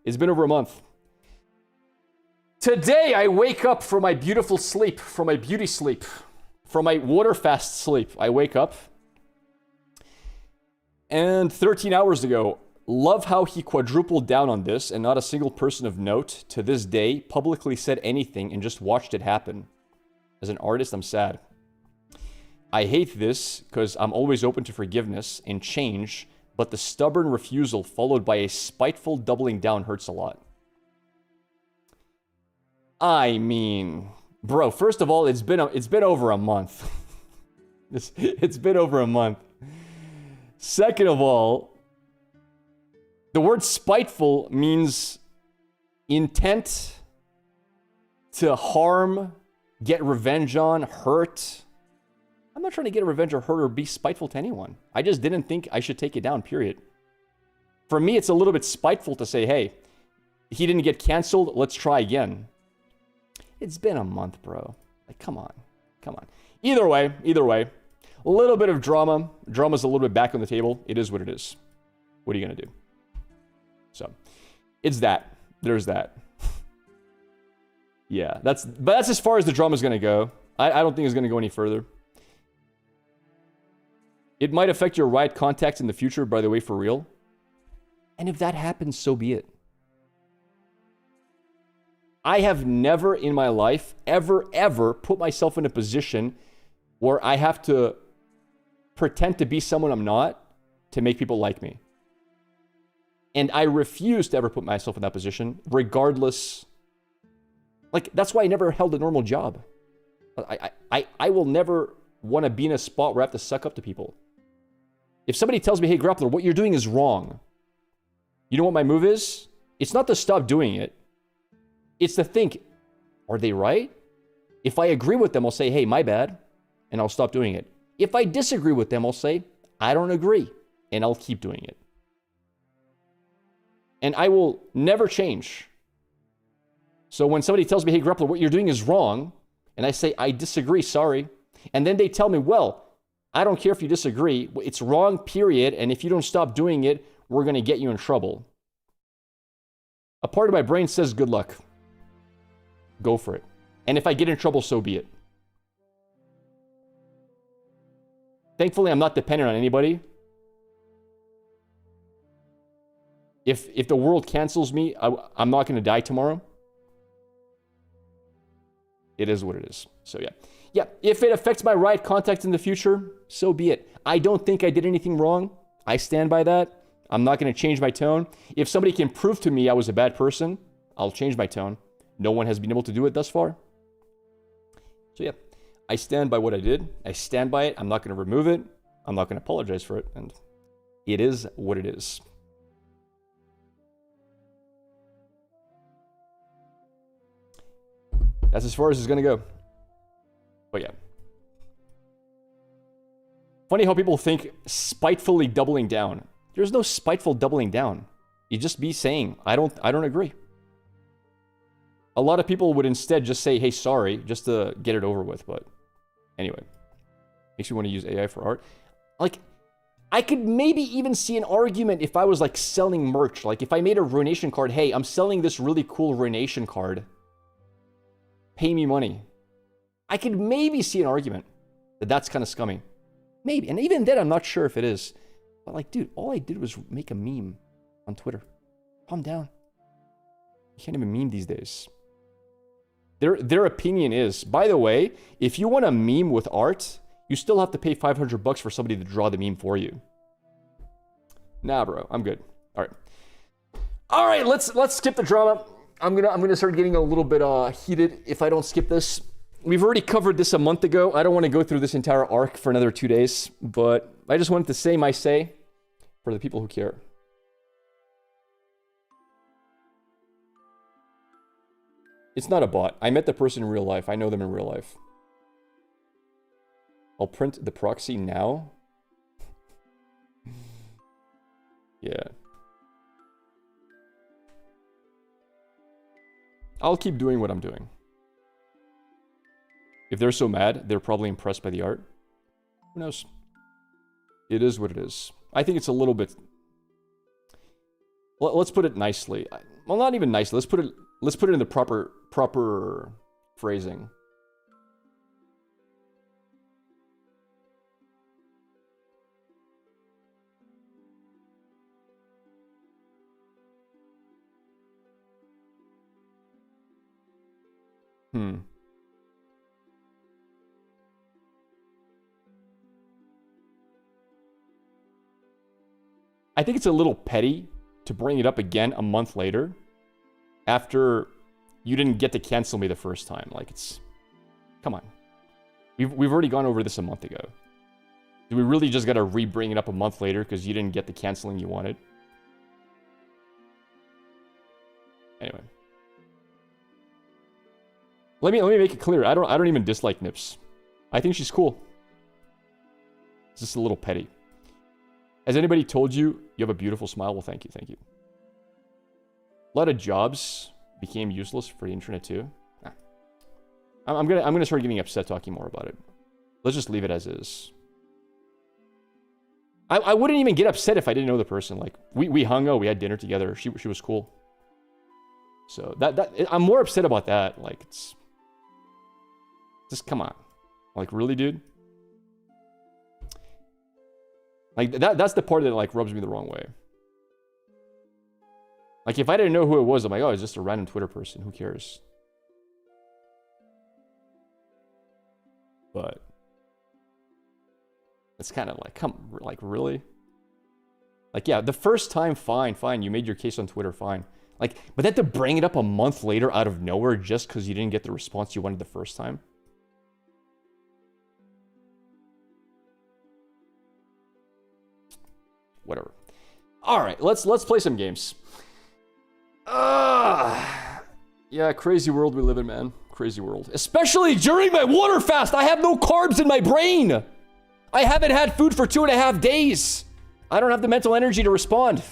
It's been over a month. Today, I wake up from my beautiful sleep, from my beauty sleep, from my water fast sleep. I wake up. And 13 hours ago, love how he quadrupled down on this and not a single person of note to this day publicly said anything and just watched it happen. As an artist, I'm sad. I hate this because I'm always open to forgiveness and change, but the stubborn refusal followed by a spiteful doubling down hurts a lot. I mean, bro, first of all, it's been over a month. It's been over a month. Second of all, the word spiteful means intent to harm, get revenge on, hurt. I'm not trying to get revenge or hurt or be spiteful to anyone. I just didn't think I should take it down, period. For me, it's a little bit spiteful to say, hey, he didn't get canceled, let's try again. It's been a month, bro. Like, come on. Come on. Either way, a little bit of drama. Drama's a little bit back on the table. It is what it is. What are you going to do? So, it's that. There's that. Yeah, but that's as far as the drama's going to go. I don't think it's going to go any further. It might affect your Riot contacts in the future, by the way, for real. And if that happens, so be it. I have never in my life, ever put myself in a position where I have to pretend to be someone I'm not to make people like me. And I refuse to ever put myself in that position, regardless. Like, that's why I never held a normal job. I will never want to be in a spot where I have to suck up to people. If somebody tells me, hey, Grappler, what you're doing is wrong. You know what my move is? It's not to stop doing it. It's to think, are they right? If I agree with them, I'll say, hey, my bad, and I'll stop doing it. If I disagree with them, I'll say, I don't agree, and I'll keep doing it. And I will never change. So when somebody tells me, hey, Grappler, what you're doing is wrong, and I say, I disagree, sorry, and then they tell me, well, I don't care if you disagree, it's wrong, period, and if you don't stop doing it, we're going to get you in trouble. A part of my brain says, good luck. Go for it. And if I get in trouble, so be it. Thankfully, I'm not dependent on anybody. If the world cancels me, I'm not going to die tomorrow. It is what it is. So yeah. Yeah, if it affects my Riot contacts in the future, so be it. I don't think I did anything wrong. I stand by that. I'm not going to change my tone. If somebody can prove to me I was a bad person, I'll change my tone. No one has been able to do it thus far. So yeah, I stand by what I did. I stand by it. I'm not going to remove it. I'm not going to apologize for it. And it is what it is. That's as far as it's going to go. But yeah. Funny how people think spitefully doubling down. There's no spiteful doubling down. You just be saying, I don't agree. A lot of people would instead just say, hey, sorry, just to get it over with. But anyway, makes me want to use AI for art. Like, I could maybe even see an argument if I was like selling merch. Like if I made a Ruination card, hey, I'm selling this really cool Ruination card. Pay me money. I could maybe see an argument that that's kind of scummy. Maybe. And even then, I'm not sure if it is. But like, dude, all I did was make a meme on Twitter. Calm down. You can't even meme these days. Their opinion is, by the way, if you want a meme with art, you still have to pay $500 for somebody to draw the meme for you. Nah, bro, I'm good. All right, let's skip the drama. I'm gonna start getting a little bit heated if I don't skip this. We've already covered this a month ago. I don't want to go through this entire arc for another 2 days, but I just wanted to say my say for the people who care. It's not a bot. I met the person in real life. I know them in real life. I'll print the proxy now. Yeah. I'll keep doing what I'm doing. If they're so mad, they're probably impressed by the art. Who knows? It is what it is. I think it's a little bit... Let's put it nicely. Well, not even nicely. Let's put it in the proper phrasing. I think it's a little petty to bring it up again a month later after you didn't get to cancel me the first time. Like, it's... Come on. We've already gone over this a month ago. Do we really just gotta re-bring it up a month later because you didn't get the canceling you wanted? Anyway. Let me make it clear. I don't even dislike Nips. I think she's cool. It's just a little petty. Has anybody told you you have a beautiful smile? Well, thank you, thank you. A lot of jobs became useless for the internet too. Nah. I'm gonna start getting upset talking more about it. Let's just leave it as is. I wouldn't even get upset if I didn't know the person. Like we hung out, we had dinner together. She was cool. So that I'm more upset about that. Like, it's just, come on. Like, really, dude? Like, that's the part that, like, rubs me the wrong way. Like, if I didn't know who it was, I'm like, oh, it's just a random Twitter person. Who cares? But it's kind of like, like, really? Like, yeah, the first time, fine. You made your case on Twitter, fine. Like, but then to bring it up a month later out of nowhere just because you didn't get the response you wanted the first time? Whatever. All right, let's play some games. Yeah, crazy world we live in, man. Crazy world. Especially during my water fast. I have no carbs in my brain. I haven't had food for 2.5 days. I don't have the mental energy to respond.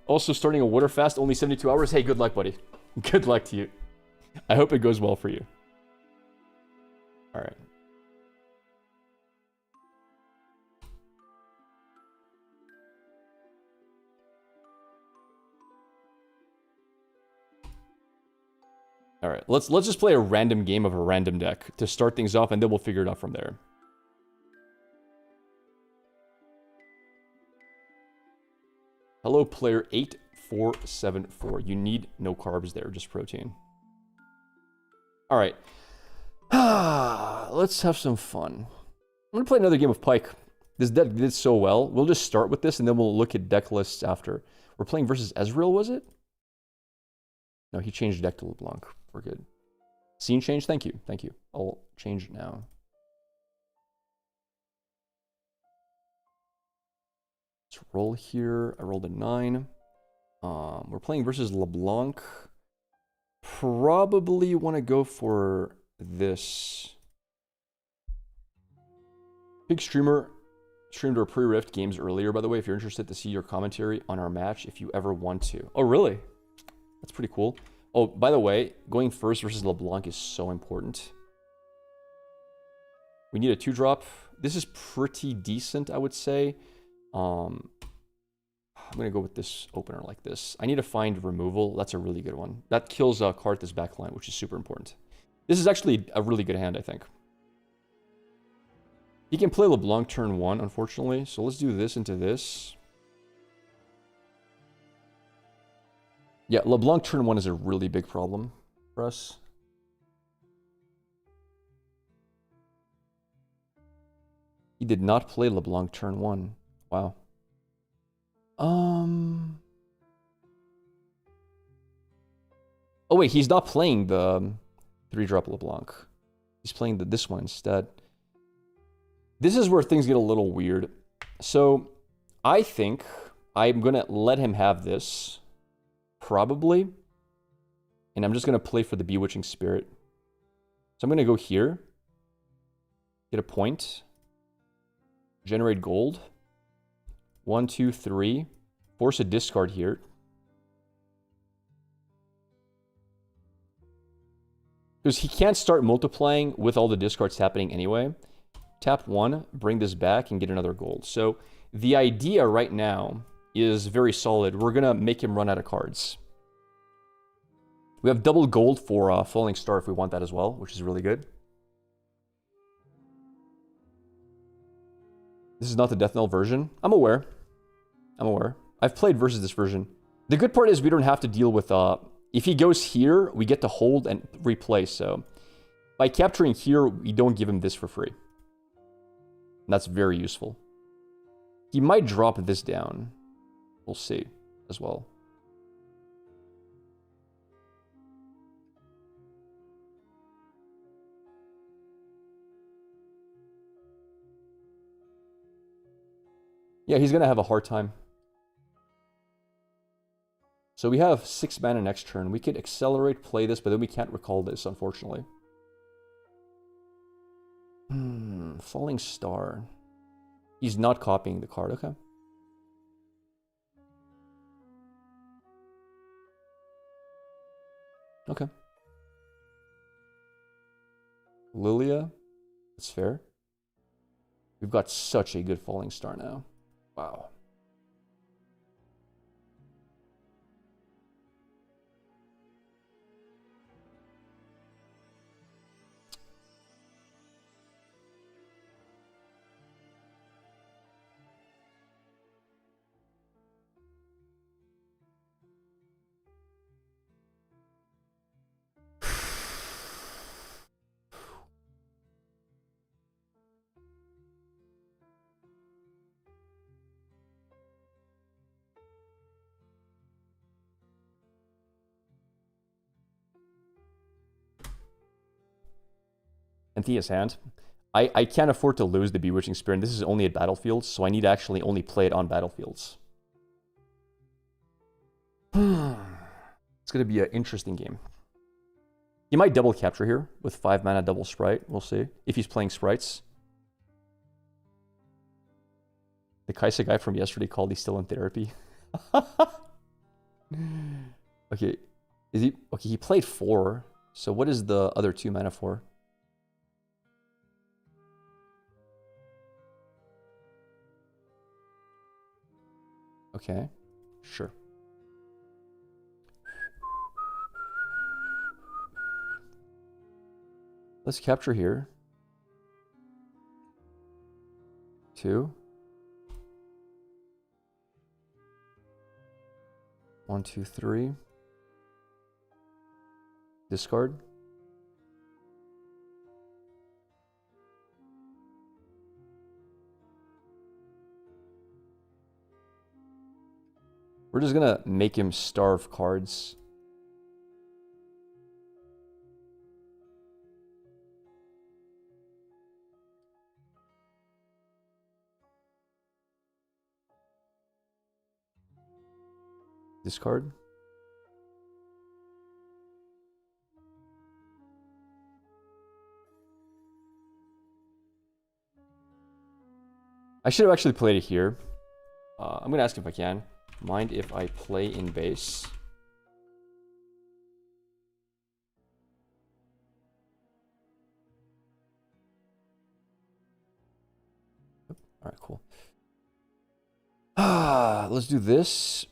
Also starting a water fast, only 72 hours. Hey, good luck, buddy. Good luck to you. I hope it goes well for you. All right. All right, let's just play a random game of a random deck to start things off, and then we'll figure it out from there. Hello, player 8474. You need no carbs there, just protein. All right. Let's have some fun. I'm going to play another game of Pyke. This deck did so well. We'll just start with this, and then we'll look at deck lists after. We're playing versus Ezreal, was it? No, he changed deck to LeBlanc. We're good. Scene change? Thank you. Thank you. I'll change it now. Let's roll here. I rolled a 9. We're playing versus LeBlanc. Probably want to go for this. Big streamer streamed our pre-rift games earlier, by the way, if you're interested to see your commentary on our match, if you ever want to. Oh, really? That's pretty cool. Oh, by the way, going first versus LeBlanc is so important. We need a 2-drop. This is pretty decent, I would say. I'm going to go with this opener like this. I need to find removal. That's a really good one. That kills Karthus backline, which is super important. This is actually a really good hand, I think. He can play LeBlanc turn 1, unfortunately. So let's do this into this. Yeah, LeBlanc turn 1 is a really big problem for us. He did not play LeBlanc turn 1. Wow. Oh wait, he's not playing the 3-drop LeBlanc. He's playing this one instead. This is where things get a little weird. So I think I'm gonna let him have this, probably, and I'm just gonna play for the Bewitching Spirit. So I'm gonna go here, get a point, generate gold. 1, 2, 3. Force a discard here. Because he can't start multiplying with all the discards happening anyway. Tap 1, bring this back, and get another gold. So the idea right now is very solid. We're going to make him run out of cards. We have double gold for Falling Star if we want that as well, which is really good. This is not the Death Knell version. I'm aware. I've played versus this version. The good part is we don't have to deal with... if he goes here, we get to hold and replay. So by capturing here, we don't give him this for free. And that's very useful. He might drop this down. We'll see as well. Yeah, he's going to have a hard time. So we have 6 mana next turn. We could accelerate, play this, but then we can't recall this, unfortunately. Falling Star. He's not copying the card, okay. Okay. Lilia. That's fair. We've got such a good Falling Star now. Wow. Anthea's hand. I can't afford to lose the Bewitching Spirit. This is only at battlefields, so I need to actually only play it on battlefields. It's going to be an interesting game. He might double capture here with 5 mana double sprite. We'll see. If he's playing sprites. The Kaisa guy from yesterday called he's still in therapy. Okay. Is he... Okay, he played 4. So what is the other 2 mana for? Okay, sure. Let's capture here. 2. 1, 2, 3. Discard. We're just gonna make him starve cards. Discard. I should have actually played it here. I'm gonna ask if I can. Mind if I play in base? All right, cool. Let's do this.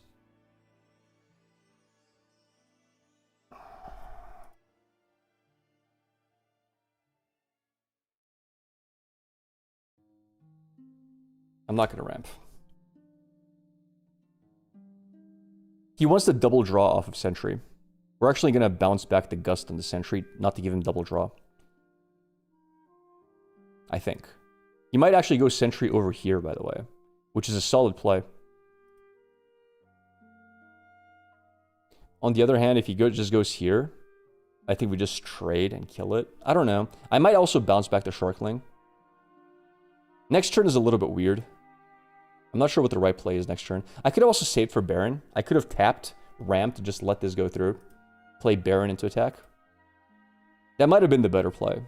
I'm not gonna ramp. He wants to double draw off of Sentry. We're actually gonna bounce back the Gust and the Sentry, not to give him double draw. I think. He might actually go Sentry over here, by the way, which is a solid play. On the other hand, if he just goes here, I think we just trade and kill it. I don't know. I might also bounce back the Sharkling. Next turn is a little bit weird. I'm not sure what the right play is next turn. I could have also saved for Baron. I could have tapped, ramped, just let this go through. Play Baron into attack. That might have been the better play.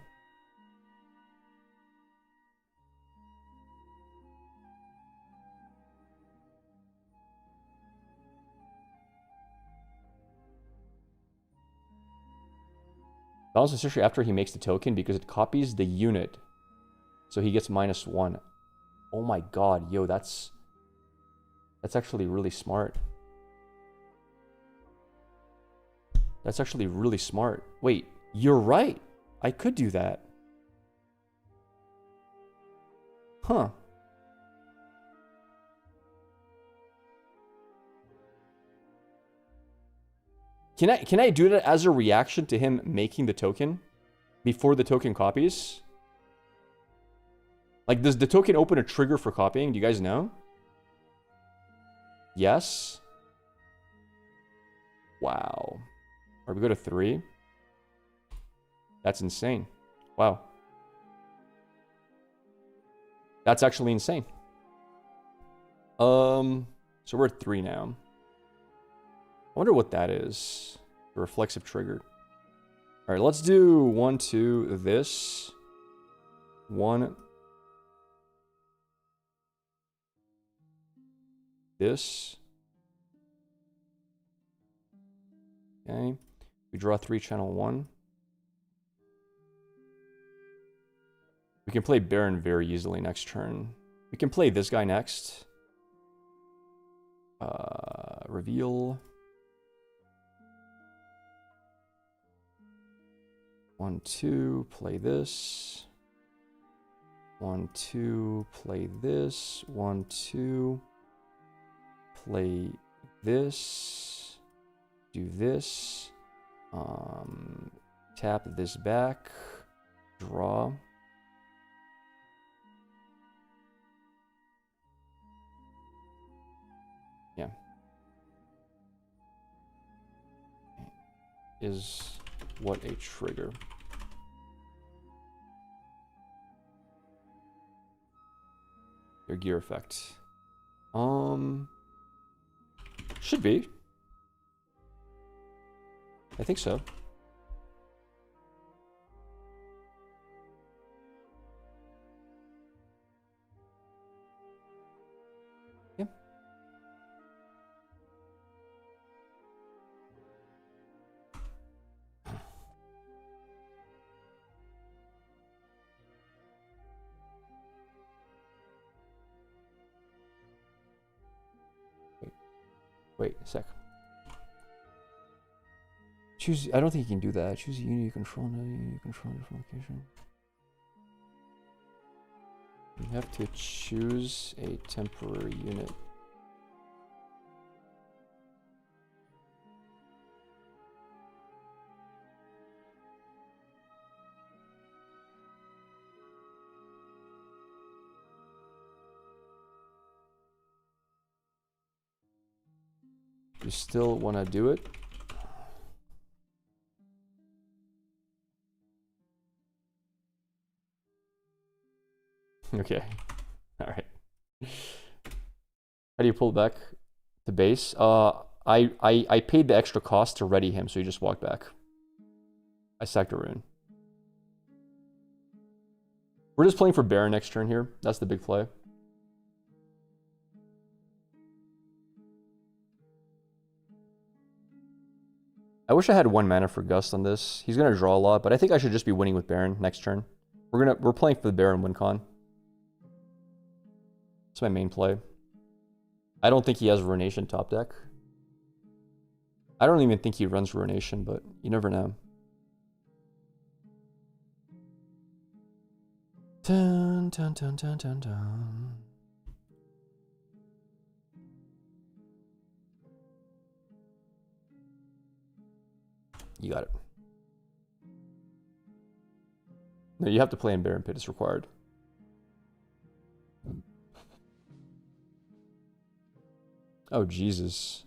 Balance the Sentry after he makes the token because it copies the unit. So he gets -1. Oh my god, yo, that's actually really smart. That's actually really smart. Wait, you're right. I could do that. Huh. Can I do that as a reaction to him making the token before the token copies? Like, does the token open a trigger for copying? Do you guys know? Yes. Wow. Or we go to 3. That's insane. Wow. That's actually insane. So we're at 3 now. I wonder what that is. The reflexive trigger. All right, let's do 1, 2, this. 1. This. Okay. We draw 3, channel 1. We can play Baron very easily next turn. We can play this guy next. Reveal. 1, 2, play this. 1, 2, play this. 1, 2. Play this, do this, tap this back, draw. Yeah. Is what a trigger. Your gear effect. Should be. I think so. Yeah. Wait a sec. Choose. I don't think you can do that. Choose a unit you control. No unit you control. Different location. You have to choose a temporary unit. You still want to do it? Okay. All right. How do you pull back to base? I paid the extra cost to ready him, so he just walked back. I sacked a rune. We're just playing for Baron next turn here. That's the big play. I wish I had 1 mana for Gust on this. He's gonna draw a lot, but I think I should just be winning with Baron next turn. We're playing for the Baron win con. That's my main play. I don't think he has Ruination top deck. I don't even think he runs Ruination, but you never know. Dun, dun, dun, dun, dun, dun. You got it. No, you have to play in Baron Pit. It's required. Oh, Jesus.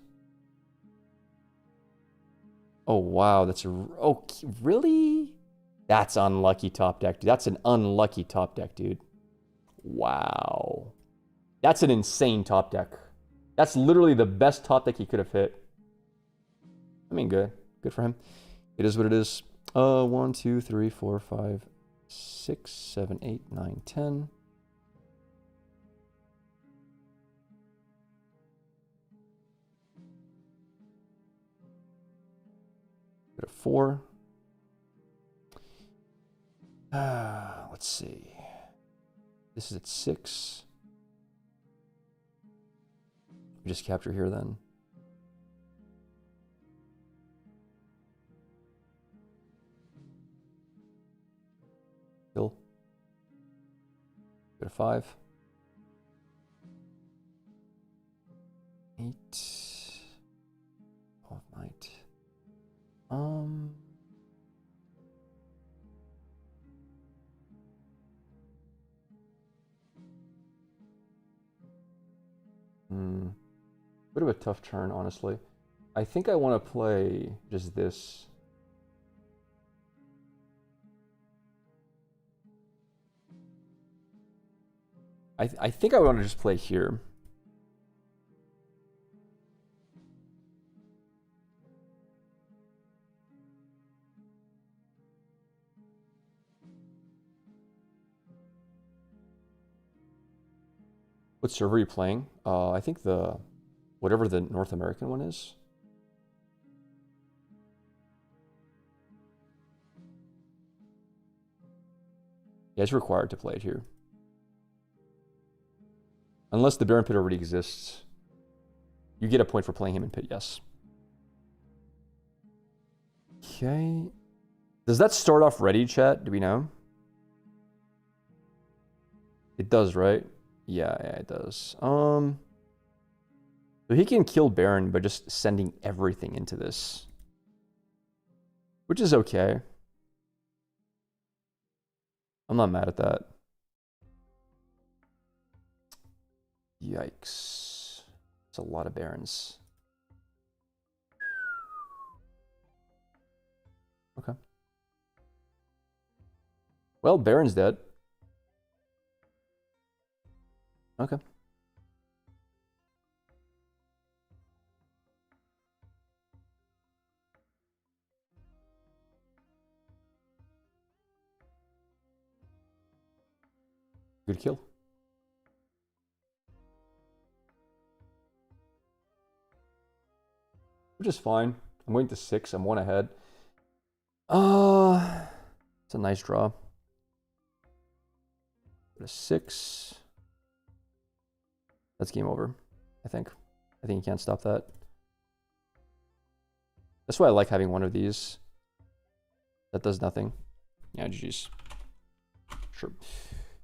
Oh, wow. That's a... Oh, really? That's unlucky top deck, dude. That's an unlucky top deck, dude. Wow. That's an insane top deck. That's literally the best top deck he could have hit. I mean, good. Good for him. It is what it is. 1, 2, 3, 4, 5, 6, 7, 8, 9, 10. Go to 4. Let's see. This is at 6. Just capture here then. Kill. Go to 5. 8. 12 night. Bit of a tough turn, honestly. I think I want to play just this. I think I want to just play here. What server are you playing? I think whatever the North American one is. Yeah, it's required to play it here. Unless the Baron Pit already exists. You get a point for playing him in Pit, yes. Okay. Does that start off ready, chat? Do we know? It does, right? Yeah, it does. So he can kill Baron by just sending everything into this. Which is okay. I'm not mad at that. Yikes. It's a lot of Barons. Okay. Well, Baron's dead. Okay. Good kill. Which is fine. I'm going to 6. I'm 1 ahead. It's a nice draw. Go to 6. That's game over, I think. I think you can't stop that. That's why I like having one of these. That does nothing. Yeah, GG's. Sure.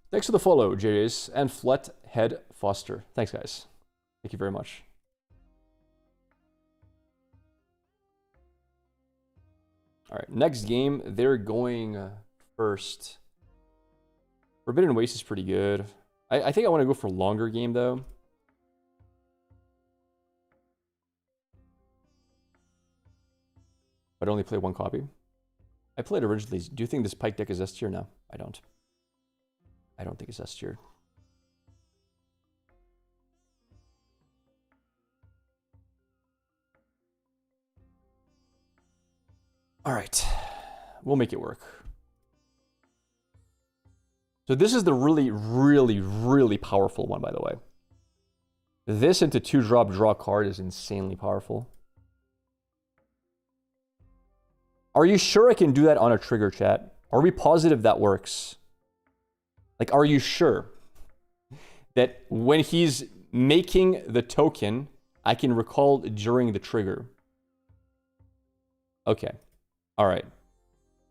Thanks for the follow, JJ's and Flet Head Foster. Thanks, guys. Thank you very much. All right, next game, they're going first. Forbidden Waste is pretty good. I think I want to go for a longer game, though. But only play 1 copy. I played originally. Do you think this Pyke deck is S tier? No, I don't. I don't think it's S tier. All right. We'll make it work. So this is the really, really, really powerful one, by the way. This into 2-drop draw card is insanely powerful. Are you sure I can do that on a trigger, chat? Are we positive that works? Like, are you sure that when he's making the token, I can recall during the trigger? Okay. All right.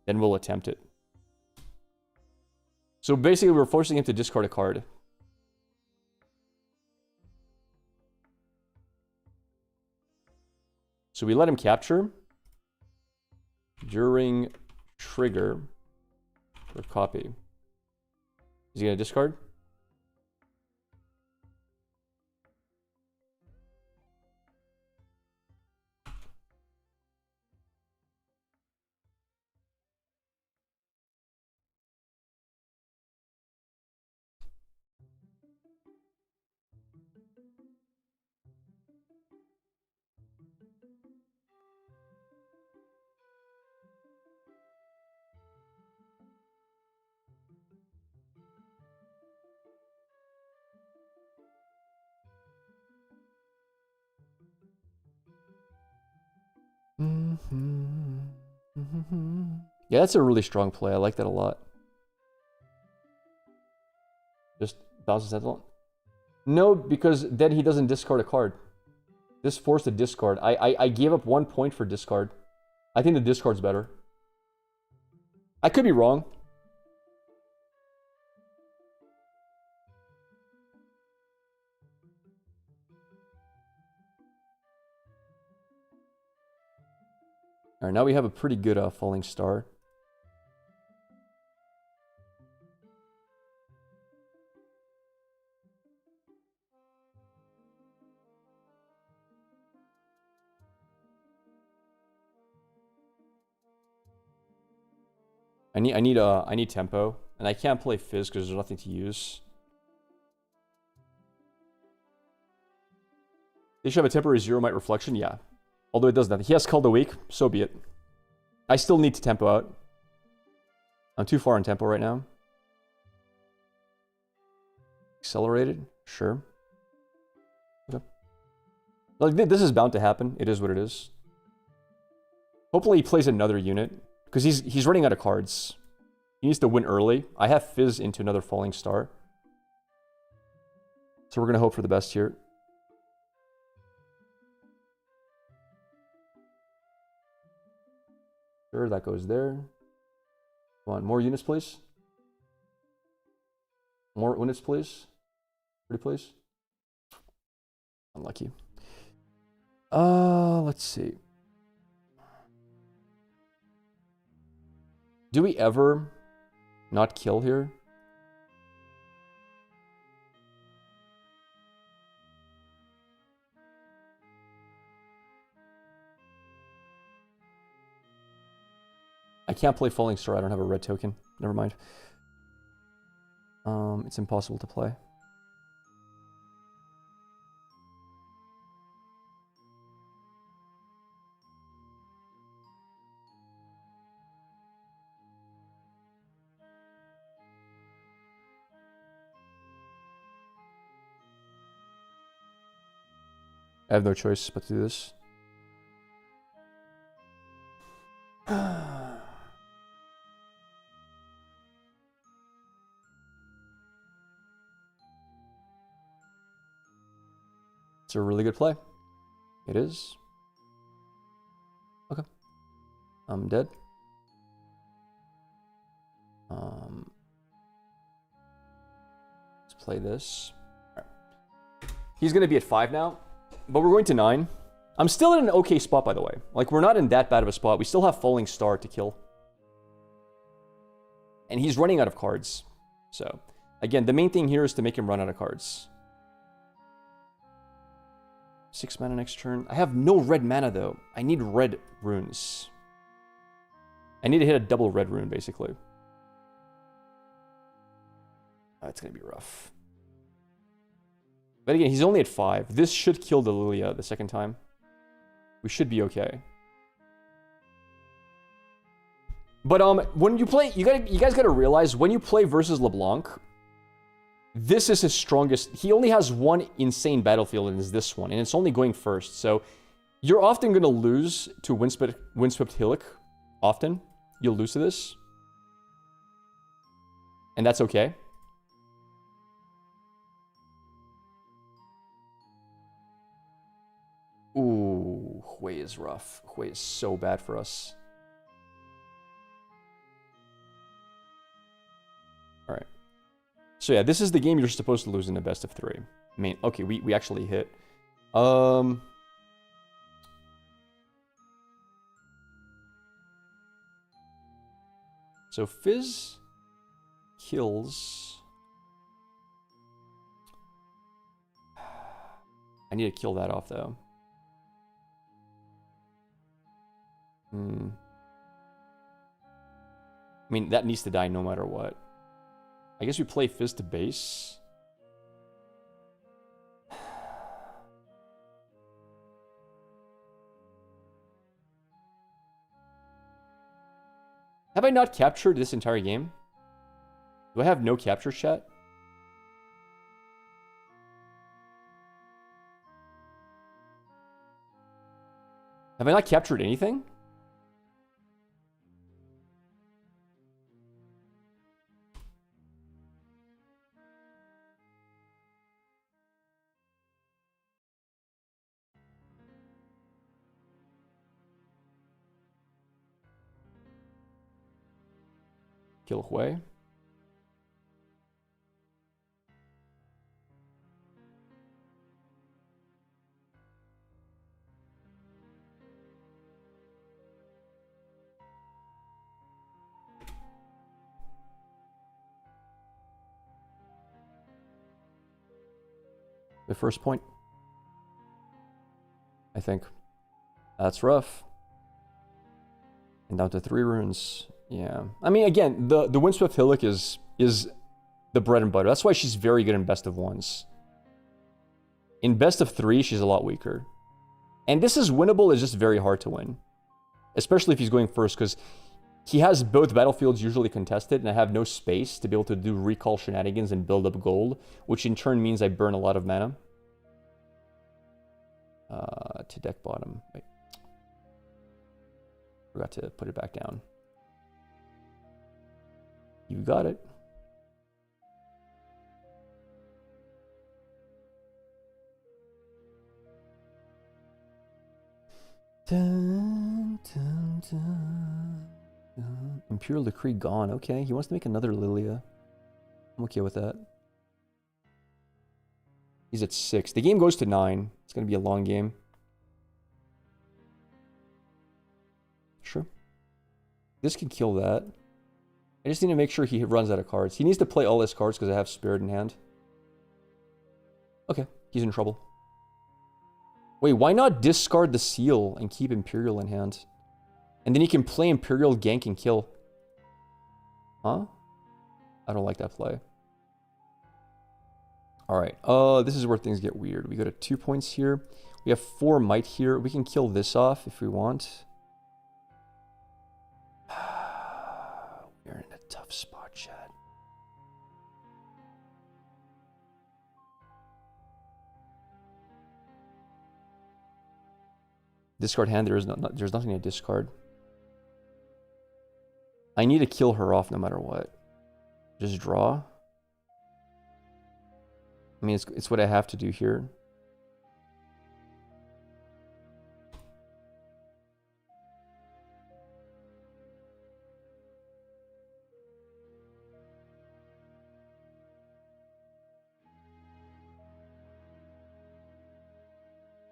Then we'll attempt it. So basically, we're forcing him to discard a card. So we let him capture during trigger for copy. Is he going to discard? Yeah, that's a really strong play. I like that a lot. Just bounces that along. No, because then he doesn't discard a card. This forced a discard. I gave up 1 point for discard. I think the discard's better. I could be wrong. All right, now we have a pretty good falling star. I need tempo, and I can't play Fizz because there's nothing to use. They should have a temporary 0 might reflection, yeah. Although it does nothing. He has called a week, so be it. I still need to tempo out. I'm too far in tempo right now. Accelerated, sure. Okay. Like this is bound to happen. It is what it is. Hopefully he plays another unit. Because he's running out of cards. He needs to win early. I have Fizz into another falling star. So we're going to hope for the best here. Sure, that goes there. Come on, more units, please. More units, please. Pretty please. Unlucky. Let's see. Do we ever not kill here? I can't play Falling Star. I don't have a red token. Never mind. It's impossible to play. I have no choice but to do this. It's a really good play. It is. Okay. I'm dead. Let's play this. All right. He's going to be at 5 now. But we're going to 9. I'm still in an okay spot, by the way. Like, we're not in that bad of a spot. We still have Falling Star to kill. And he's running out of cards. So, again, the main thing here is to make him run out of cards. 6 mana next turn. I have no red mana, though. I need red runes. I need to hit a double red rune, basically. Oh, it's going to be rough. But again, he's only at 5. This should kill the Lilia the second time. We should be okay. But when you play, you guys gotta realize when you play versus LeBlanc, this is his strongest. He only has one insane battlefield, and it's this one, and it's only going first. So you're often gonna lose to Windswept Hillock. Often, you'll lose to this, and that's okay. Ooh, Hui is rough. Hui is so bad for us. Alright. So yeah, this is the game you're supposed to lose in a best of 3. I mean, okay, we actually hit. So Fizz kills. I need to kill that off though. I mean, that needs to die no matter what. I guess we play Fizz to base. Have I not captured this entire game? Do I have no capture chat? Have I not captured anything? Kill Hui. The first point, I think. That's rough. And down to 3 runes. Yeah. I mean, again, the Windswept Hillock is the bread and butter. That's why she's very good in best of 1s. In best of 3, she's a lot weaker. And this is winnable, it's just very hard to win. Especially if he's going first, because he has both battlefields usually contested, and I have no space to be able to do recall shenanigans and build up gold, which in turn means I burn a lot of mana. To deck bottom. Wait. Forgot to put it back down. You got it. Dun, dun, dun, dun. Imperial Decree gone. Okay, he wants to make another Lilia. I'm okay with that. He's at 6. The game goes to 9. It's going to be a long game. Sure. This can kill that. I just need to make sure he runs out of cards. He needs to play all his cards because I have Spirit in hand. Okay, he's in trouble. Wait, why not discard the seal and keep Imperial in hand? And then he can play Imperial, gank, and kill. Huh? I don't like that play. Alright, this is where things get weird. We go to 2 points here. We have 4 might here. We can kill this off if we want. We're in a tough spot, Chad. Discard hand, there's nothing to discard. I need to kill her off no matter what. Just draw. I mean, it's what I have to do here.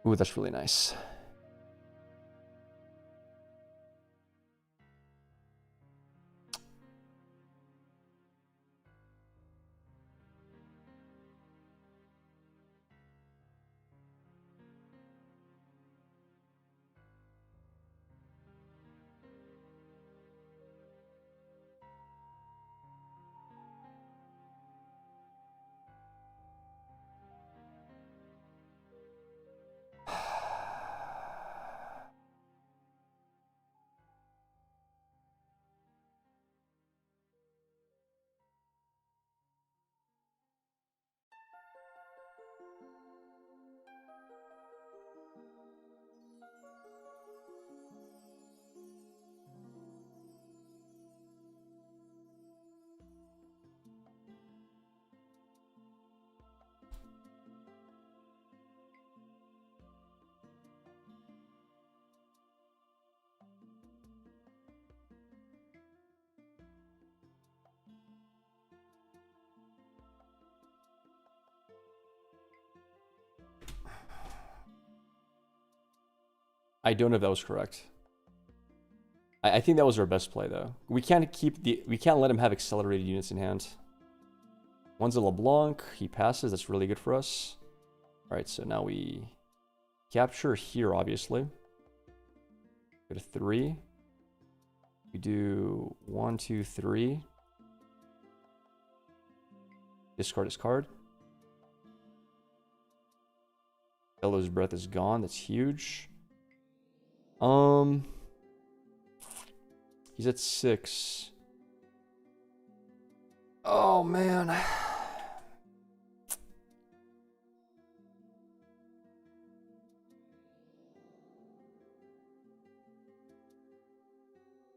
Ooh, that's really nice. I don't know if that was correct. I think that was our best play though. We can't let him have accelerated units in hand. One's a LeBlanc, he passes, that's really good for us. Alright, so now we capture here, obviously. Go to 3. We do 1, 2, 3. Discard his card. Bellow's Breath is gone, that's huge. He's at 6. Oh man.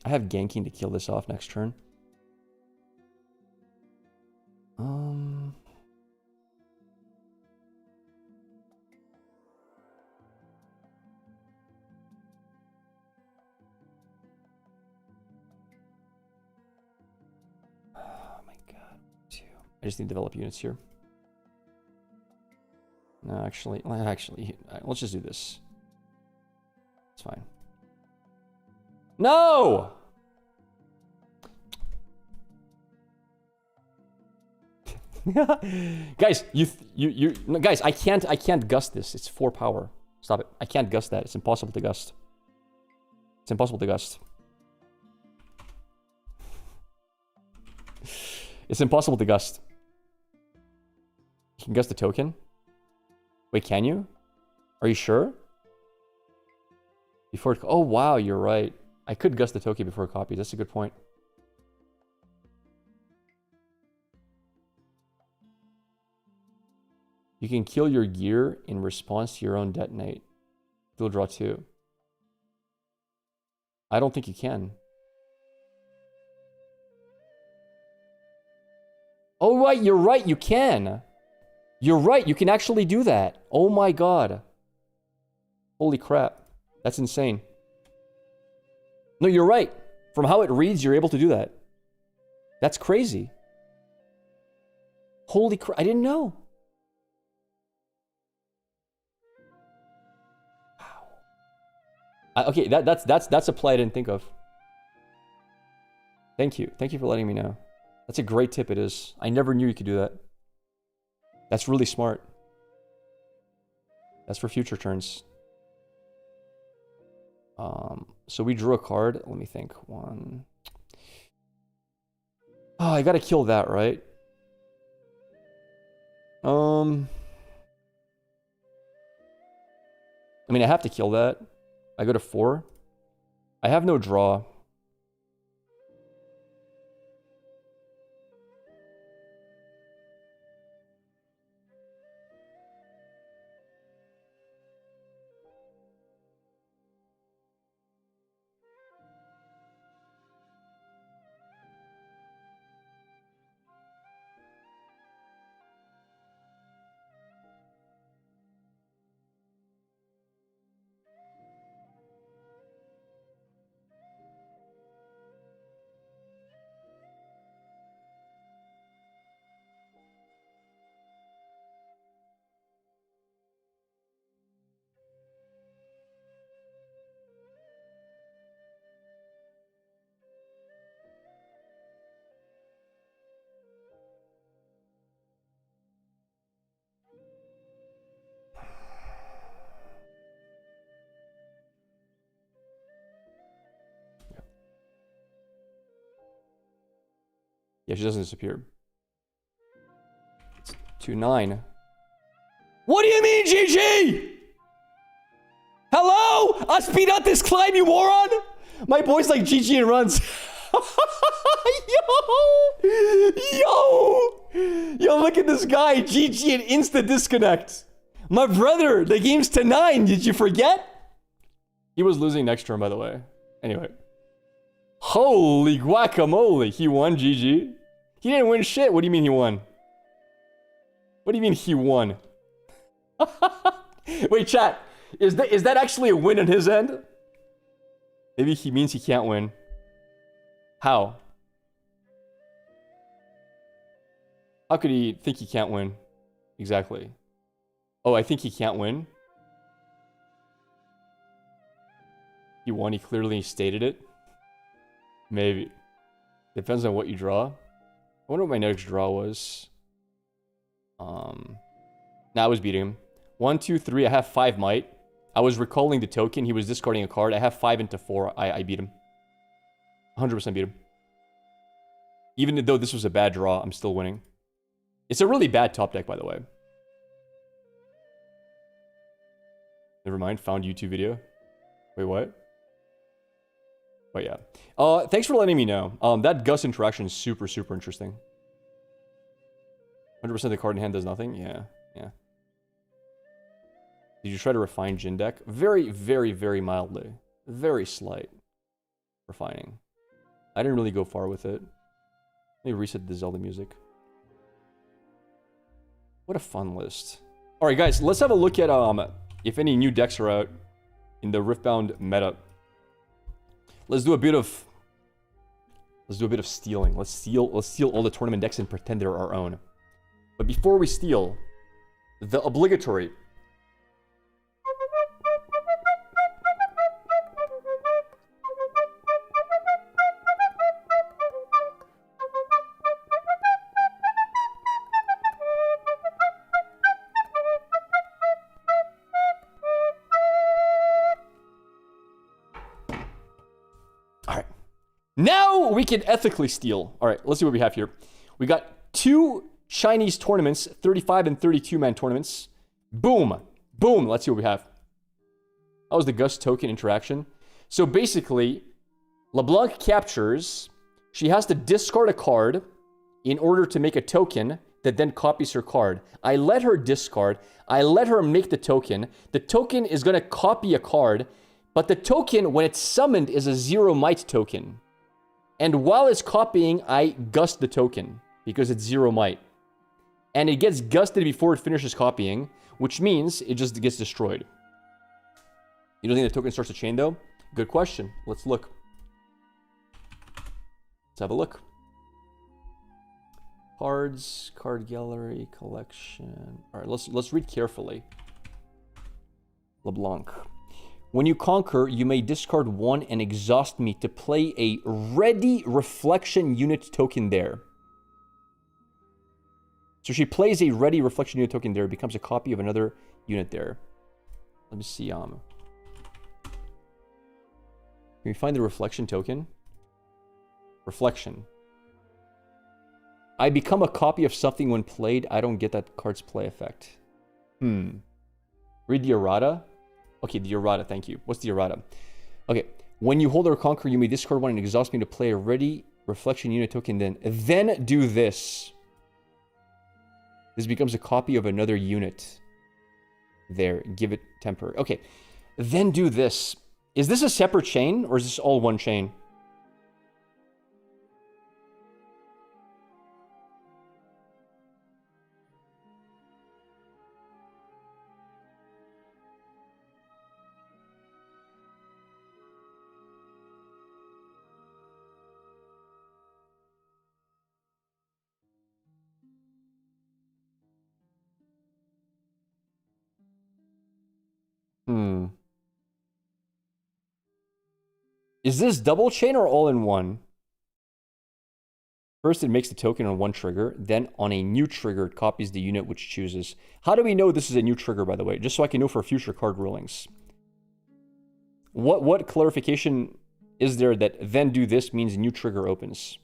I have ganking to kill this off next turn. Oh my god. 2. I just need to develop units here. No, actually, let's just do this. It's fine. No! Guys, guys, I can't gust this. It's 4 power. Stop it. I can't gust that. It's impossible to gust. It's impossible to gust. It's impossible to gust. You can gust the token? Wait, can you? Are you sure? Before it, oh wow, you're right. I could gust the token before it copies. That's a good point. You can kill your gear in response to your own detonate. You'll draw 2. I don't think you can. Oh right, you're right, you can. You're right, you can actually do that. Oh my god. Holy crap. That's insane. No, you're right. From how it reads, you're able to do that. That's crazy. Holy crap, I didn't know. Wow. Okay, that's a play I didn't think of. Thank you. Thank you for letting me know. That's a great tip, it is. I never knew you could do that. That's really smart. That's for future turns. So we drew a card. Let me think. 1. Oh, I gotta kill that, right? I mean, I have to kill that. I go to 4. I have no draw. Yeah, she doesn't disappear. It's 2-9. What do you mean, GG? Hello? I speed up this climb, you moron? My boy's like GG and runs. Yo, look at this guy. GG and instant disconnect. My brother, the game's to 9. Did you forget? He was losing next turn, by the way. Anyway. Holy guacamole. He won, GG. He didn't win shit. What do you mean he won? What do you mean he won? Wait, chat. Is that actually a win on his end? Maybe he means he can't win. How? How could he think he can't win? Exactly. Oh, I think he can't win? He won, he clearly stated it. Maybe. Depends on what you draw. I wonder what my next draw was. Nah, I was beating him. 1, 2, 3, I have 5 might. I was recalling the token, he was discarding a card. I have 5 into 4, I beat him. 100% beat him. Even though this was a bad draw, I'm still winning. It's a really bad top deck, by the way. Never mind, found YouTube video. Wait, what? But yeah. Thanks for letting me know. That Gus interaction is super, super interesting. 100% of the card in hand does nothing? Yeah, yeah. Did you try to refine Jin deck? Very, very, very mildly. Very slight refining. I didn't really go far with it. Let me reset the Zelda music. What a fun list. Alright guys, let's have a look at if any new decks are out in the Riftbound meta. Let's do a bit of stealing. Let's steal all the tournament decks and pretend they're our own. But before we steal, the obligatory now we can ethically steal. All right, let's see what we have here. We got 2 Chinese tournaments, 35 and 32 man tournaments. Boom, boom. Let's see what we have. That was the Gus token interaction. So basically, LeBlanc captures. She has to discard a card in order to make a token that then copies her card. I let her discard. I let her make the token. The token is going to copy a card, but the token, when it's summoned, is a 0 might token. And while it's copying, I gust the token because it's 0 might. And it gets gusted before it finishes copying, which means it just gets destroyed. You don't think the token starts a chain though? Good question. Let's look. Let's have a look. Cards, card gallery, collection. All right, let's read carefully. LeBlanc. When you conquer, you may discard 1 and exhaust me to play a ready reflection unit token there. So she plays a ready reflection unit token there, it becomes a copy of another unit there. Let me see. Can we find the reflection token? Reflection. I become a copy of something when played. I don't get that card's play effect. Read the errata. Okay, the errata, thank you. What's the errata? Okay, when you hold or conquer, you may discard 1 and exhaust me to play a ready reflection unit token then do this. This becomes a copy of another unit. There, give it temper. Okay, then do this. Is this a separate chain or is this all one chain? Is this double chain or all in one? First, it makes the token on 1 trigger. Then, on a new trigger, it copies the unit which chooses. How do we know this is a new trigger, by the way? Just so I can know for future card rulings. What clarification is there that then do this means new trigger opens?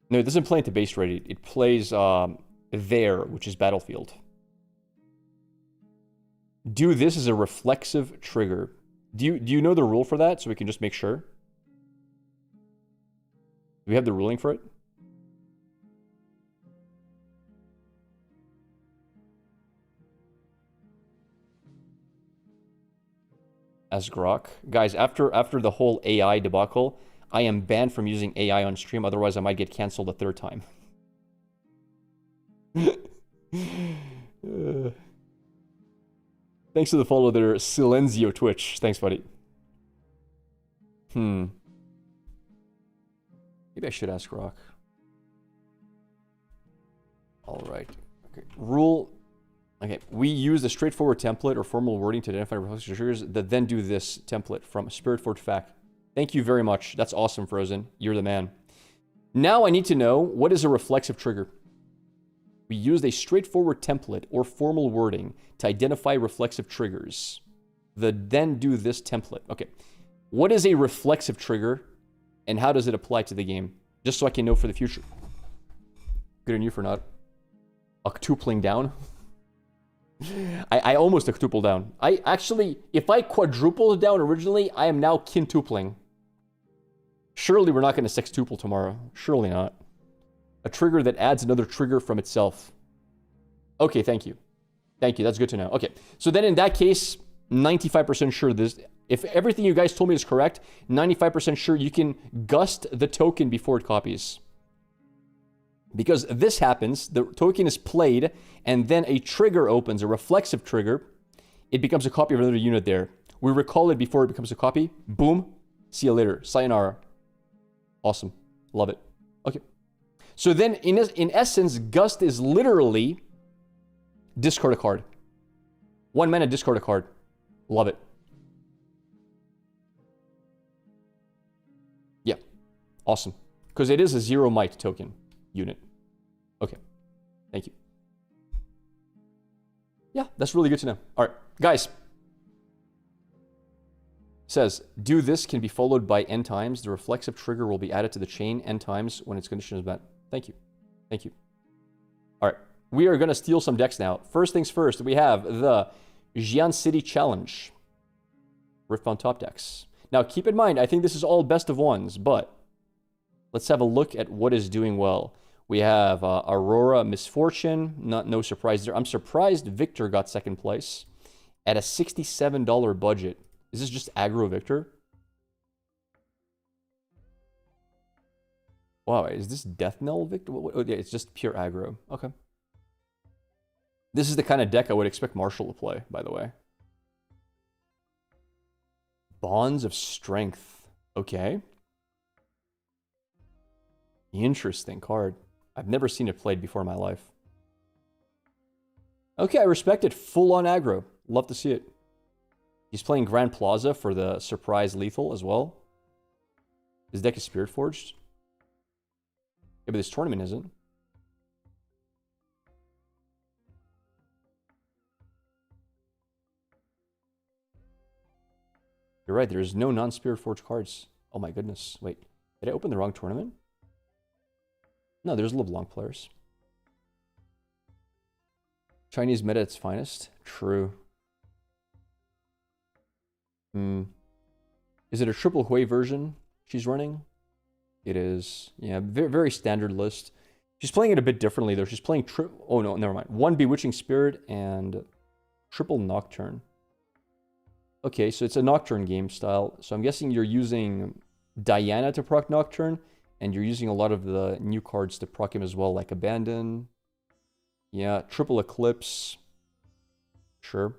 No, it doesn't play into base ready. It plays there, which is battlefield. Do this as a reflexive trigger. Do you know the rule for that so we can just make sure? Do we have the ruling for it? As Grok. Guys, after the whole AI debacle, I am banned from using AI on stream, otherwise I might get cancelled a 3rd time. Thanks for the follow there, Silenzio Twitch. Thanks, buddy. Maybe I should ask Rock. Alright. Okay. Rule. Okay. We use a straightforward template or formal wording to identify reflexive triggers that then do this template from Spiritforge Fact. Thank you very much. That's awesome, Frozen. You're the man. Now I need to know, what is a reflexive trigger? We used a straightforward template or formal wording to identify reflexive triggers. The then do this template. Okay. What is a reflexive trigger and how does it apply to the game? Just so I can know for the future. Good on you for not octupling down. I almost octupled down. I actually, if I quadrupled down originally, I am now quintupling. Surely we're not going to sextuple tomorrow. Surely not. A trigger that adds another trigger from itself. Okay, thank you. Thank you, that's good to know. Okay, so then in that case, 95% sure this... If everything you guys told me is correct, 95% sure you can gust the token before it copies. Because this happens, the token is played, and then a trigger opens, a reflexive trigger. It becomes a copy of another unit there. We recall it before it becomes a copy. Boom. See you later. Sayonara. Awesome. Love it. Okay. So then, in essence, Gust is literally discard a card. 1 mana, discard a card. Love it. Yeah. Awesome. Because it is a 0 might token unit. Okay. Thank you. Yeah, that's really good to know. All right, guys. Says, do this can be followed by n times. The reflexive trigger will be added to the chain n times when its condition is met. Thank you. Thank you. All right. We are going to steal some decks now. First things first, we have the Xi'an City Challenge. Rift on top decks. Now, keep in mind, I think this is all best of ones, but let's have a look at what is doing well. We have Aurora Misfortune. No surprise there. I'm surprised Victor got second place at a $67 budget. Is this just aggro Victor? Wow, is this Death Knell Victor? Oh, yeah, it's just pure aggro. Okay. This is the kind of deck I would expect Marshall to play, by the way. Bonds of Strength. Okay. Interesting card. I've never seen it played before in my life. Okay, I respect it. Full on aggro. Love to see it. He's playing Grand Plaza for the surprise lethal as well. His deck is Spirit Forged. Yeah, but this tournament isn't. You're right, there's no non-Spirit Forged cards. Oh my goodness. Wait, did I open the wrong tournament? No, there's LeBlanc players. Chinese meta at its finest. True. Is it a triple Hui version she's running? It is. Yeah, very, very standard list. She's playing it a bit differently, though. She's playing oh, no, never mind. 1 Bewitching Spirit and triple Nocturne. Okay, so it's a Nocturne game style. So I'm guessing you're using Diana to proc Nocturne, and you're using a lot of the new cards to proc him as well, like Abandon. Yeah, triple Eclipse. Sure.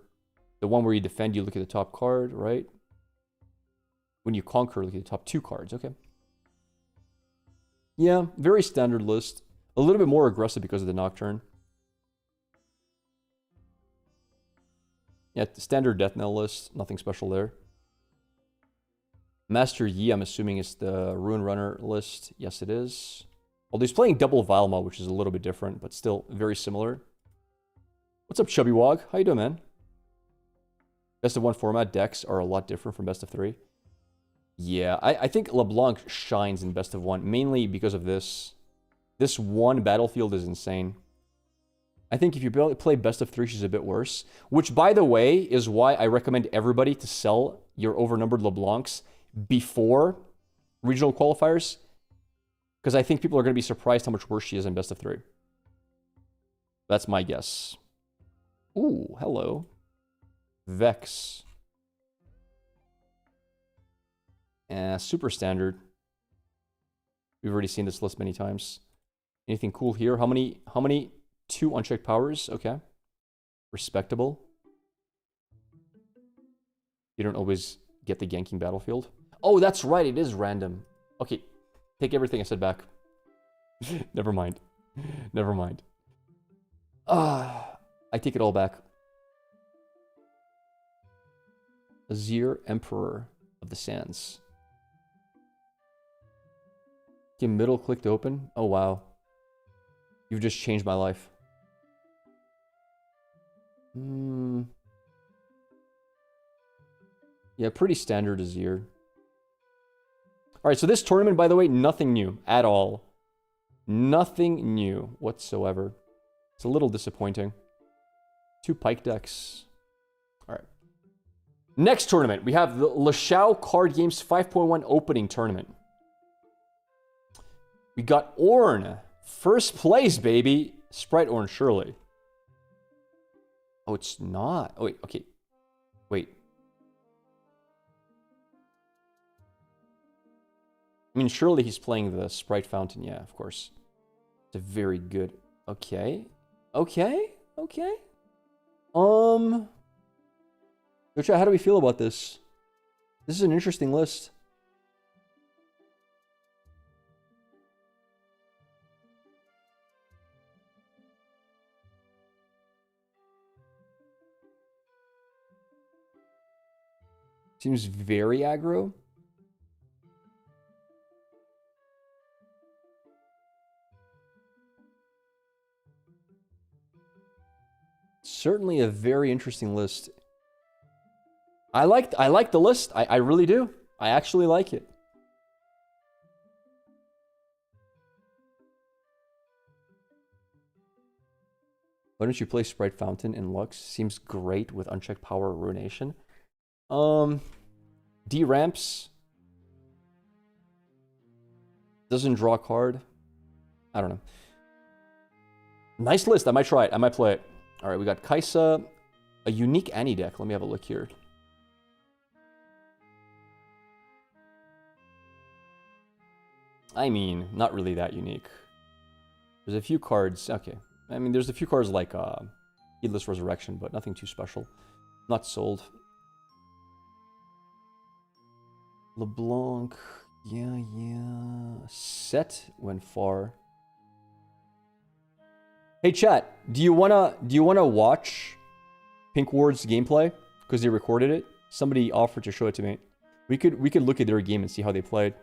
The one where you defend, you look at the top card, right? When you conquer, look at the top 2 cards. Okay. Yeah, very standard list. A little bit more aggressive because of the Nocturne. Yeah, standard Death Knell list. Nothing special there. Master Yi, I'm assuming it's the Ruin Runner list. Yes, it is. Although he's playing double Vilma, which is a little bit different, but still very similar. What's up, Chubby Wog? How you doing, man? Best of 1 format decks are a lot different from best of 3. Yeah, I think LeBlanc shines in best of 1, mainly because of this. This one battlefield is insane. I think if you play best of 3, she's a bit worse. Which, by the way, is why I recommend everybody to sell your overnumbered LeBlancs before regional qualifiers. Because I think people are going to be surprised how much worse she is in best of 3. That's my guess. Ooh, hello. Vex. Super standard. We've already seen this list many times. Anything cool here? How many 2 unchecked powers. Okay. Respectable. You don't always get the ganking battlefield. Oh, that's right. It is random. Okay. Take everything I said back. Never mind. Never mind. I take it all back. Azir, Emperor of the Sands. Okay, middle click to open. Oh, wow. You've just changed my life. Yeah, pretty standard Azir. Alright, so this tournament, by the way, nothing new at all. Nothing new whatsoever. It's a little disappointing. 2 Pyke decks. Alright. Next tournament, we have the Lashao Card Games 5.1 opening tournament. We got Ornn. First place, baby. Sprite Ornn, surely. Oh, it's not. Oh, wait, okay. Wait. I mean, surely he's playing the Sprite Fountain. Yeah, of course. It's a very good... Okay. Okay. Okay. Yo, chat, how do we feel about this? This is an interesting list. Seems very aggro. Certainly a very interesting list. I like the list. I really do. I actually like it. Why don't you play Sprite Fountain in Lux? Seems great with unchecked power ruination. D ramps. Doesn't draw a card. I don't know. Nice list. I might try it. I might play it. Alright, we got Kaisa. A unique Annie deck. Let me have a look here. I mean, not really that unique. There's a few cards. Okay. I mean, there's a few cards like Heedless Resurrection, but nothing too special. Not sold. LeBlanc. Yeah. Set went far. Hey chat, do you wanna watch Pink Ward's gameplay? Because they recorded it. Somebody offered to show it to me. We could look at their game and see how they played.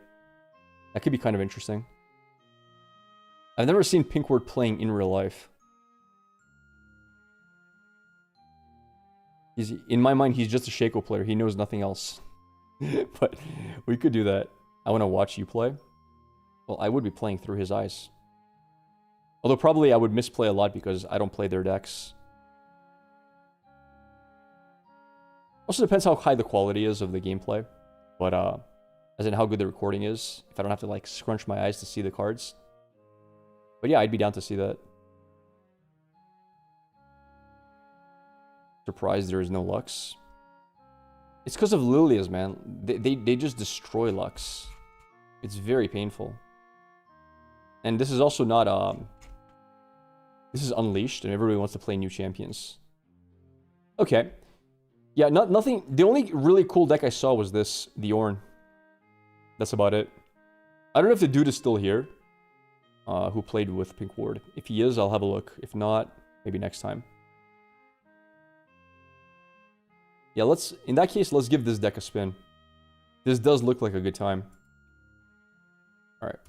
That could be kind of interesting. I've never seen Pink Ward playing in real life. In my mind, he's just a Shaco player. He knows nothing else. But we could do that. I want to watch you play. Well, I would be playing through his eyes. Although probably I would misplay a lot because I don't play their decks. Also depends how high the quality is of the gameplay. But, as in how good the recording is. If I don't have to, like, scrunch my eyes to see the cards. But yeah, I'd be down to see that. Surprised there is no Lux. It's because of Lilias, man. They just destroy Lux. It's very painful. And this is also not, this is Unleashed, and everybody wants to play new champions. Okay. Yeah, nothing... The only really cool deck I saw was this, the Ornn. That's about it. I don't know if the dude is still here, who played with Pink Ward. If he is, I'll have a look. If not, maybe next time. Yeah, in that case, let's give this deck a spin. This does look like a good time. Alright.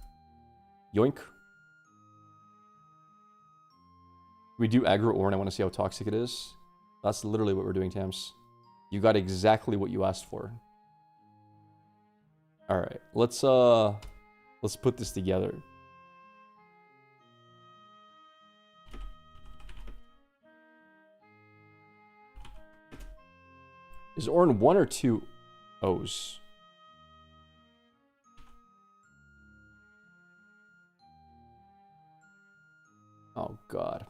Yoink. We do aggro Ornn. I want to see how toxic it is. That's literally what we're doing, Tams. You got exactly what you asked for. Alright, let's put this together. Is Ornn 1 or 2 O's? Oh god.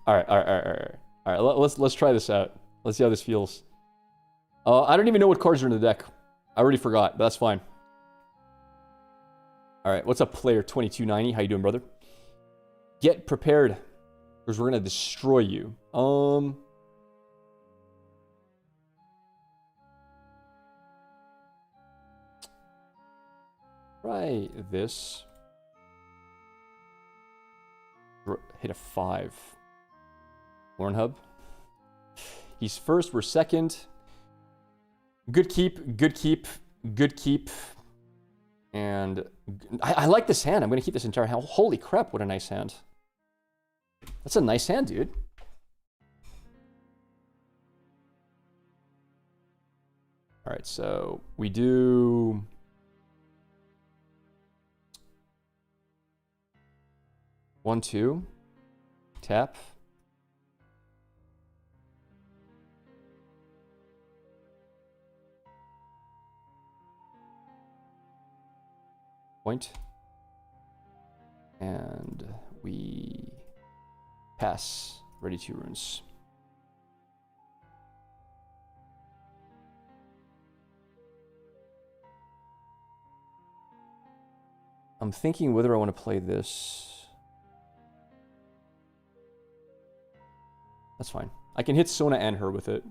Alright, let's try this out. Let's see how this feels. I don't even know what cards are in the deck. I already forgot, but that's fine. All right, what's up, player 2290? How you doing, brother? Get prepared, because we're gonna destroy you. Try this. Hit a 5. Hornhub. He's first, we're second. Good keep, good keep, good keep. And I like this hand. I'm going to keep this entire hand. Holy crap, what a nice hand. That's a nice hand, dude. All right, so we do... One, two, tap. Point. And we pass. Ready 2 runes. I'm thinking whether I want to play this. That's fine. I can hit Sona and her with it.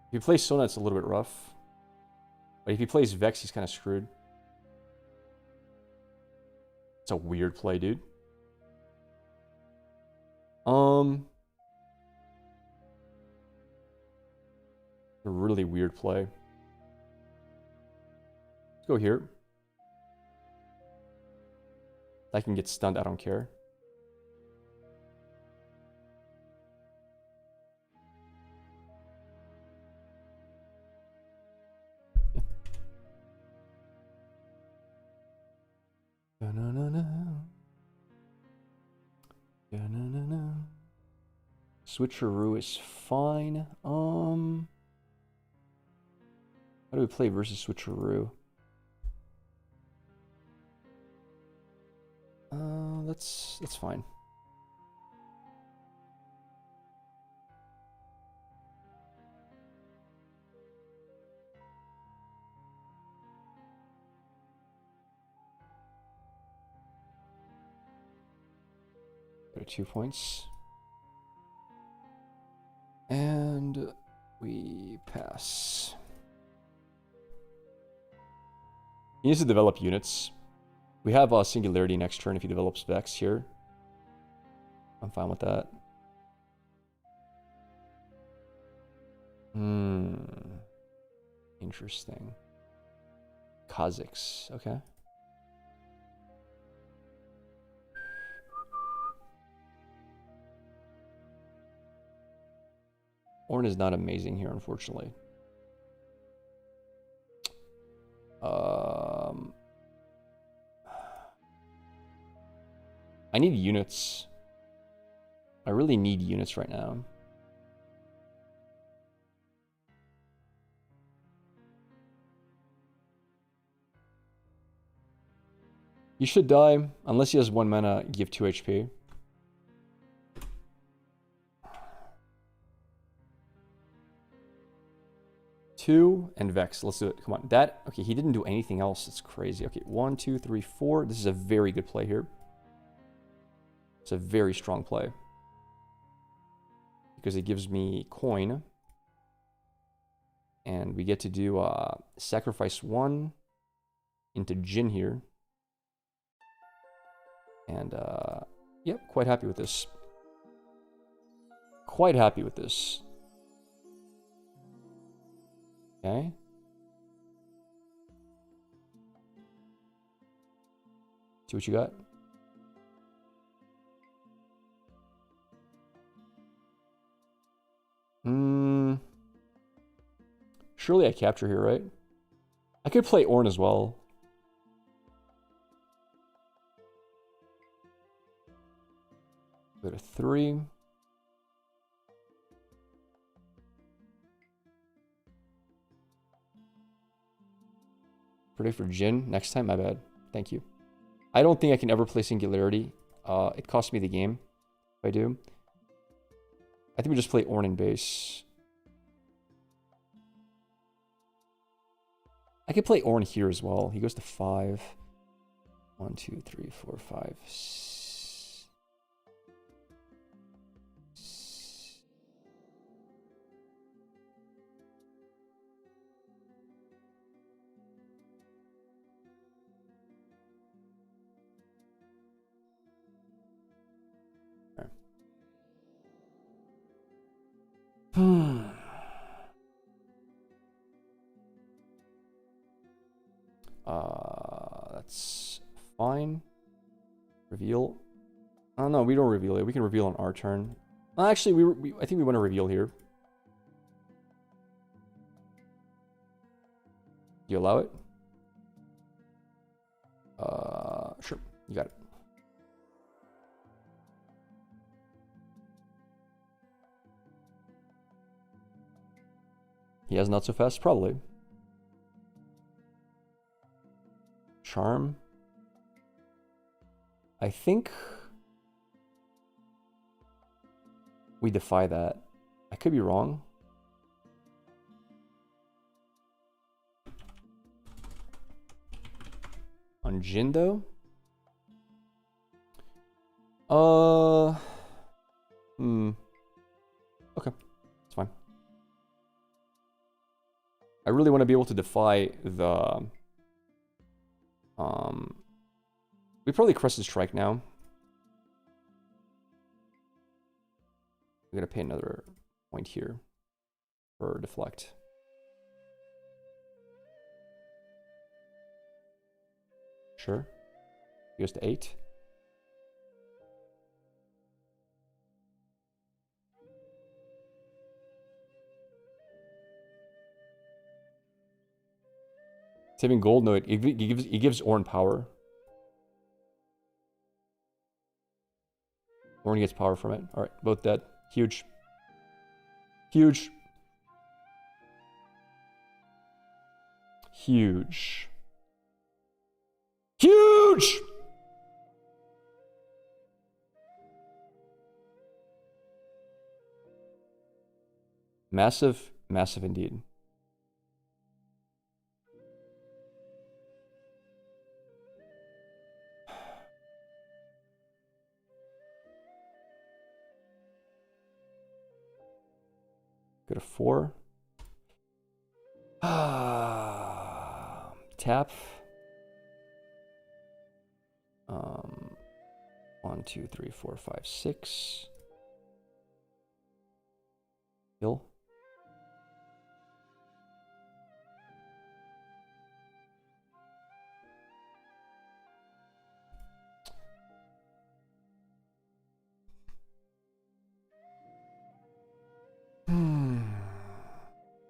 If he plays Sona, it's a little bit rough. But if he plays Vex, he's kind of screwed. It's a weird play, dude. A really weird play. Let's go here. I can get stunned, I don't care. Switcheroo is fine. How do we play versus Switcheroo? That's fine. Go to 2 points. And we pass. He needs to develop units. We have Singularity next turn if he develops Vex here. I'm fine with that. Interesting. Kazakhs, okay. Ornn is not amazing here, unfortunately. I need units. I really need units right now. You should die, unless he has 1 mana, give 2 HP. Two and Vex. Let's do it. Come on. That, okay, he didn't do anything else. It's crazy. Okay, 1, 2, 3, 4. This is a very good play here. It's a very strong play. Because it gives me coin. And we get to do sacrifice 1 into Jin here. And, yep, quite happy with this. Quite happy with this. Okay. See what you got. Surely I capture here, right? I could play Ornn as well. Go to 3. Predict for Jin next time? My bad. Thank you. I don't think I can ever play Singularity. It costs me the game if I do. I think we just play Ornn in base. I could play Ornn here as well. He goes to 5. 1, 2, 3, 4, 5. That's fine. Reveal. Oh no, we don't reveal it. We can reveal on our turn. Actually, I think we want to reveal here. You allow it? Sure. You got it. He has not so fast, probably. Charm. I think we defy that. I could be wrong. On Jindo? Okay. It's fine. I really want to be able to defy the... We probably Crescent Strike now. We're gonna pay another point here for deflect. Sure. He goes to 8. Saving gold? No, he gives Ornn power. Ornn gets power from it. Alright, both dead. Huge. Huge. Huge. Huge! Massive, massive indeed. Go to 4. Tap. 1, 2, 3, 4, 5, 6. Kill.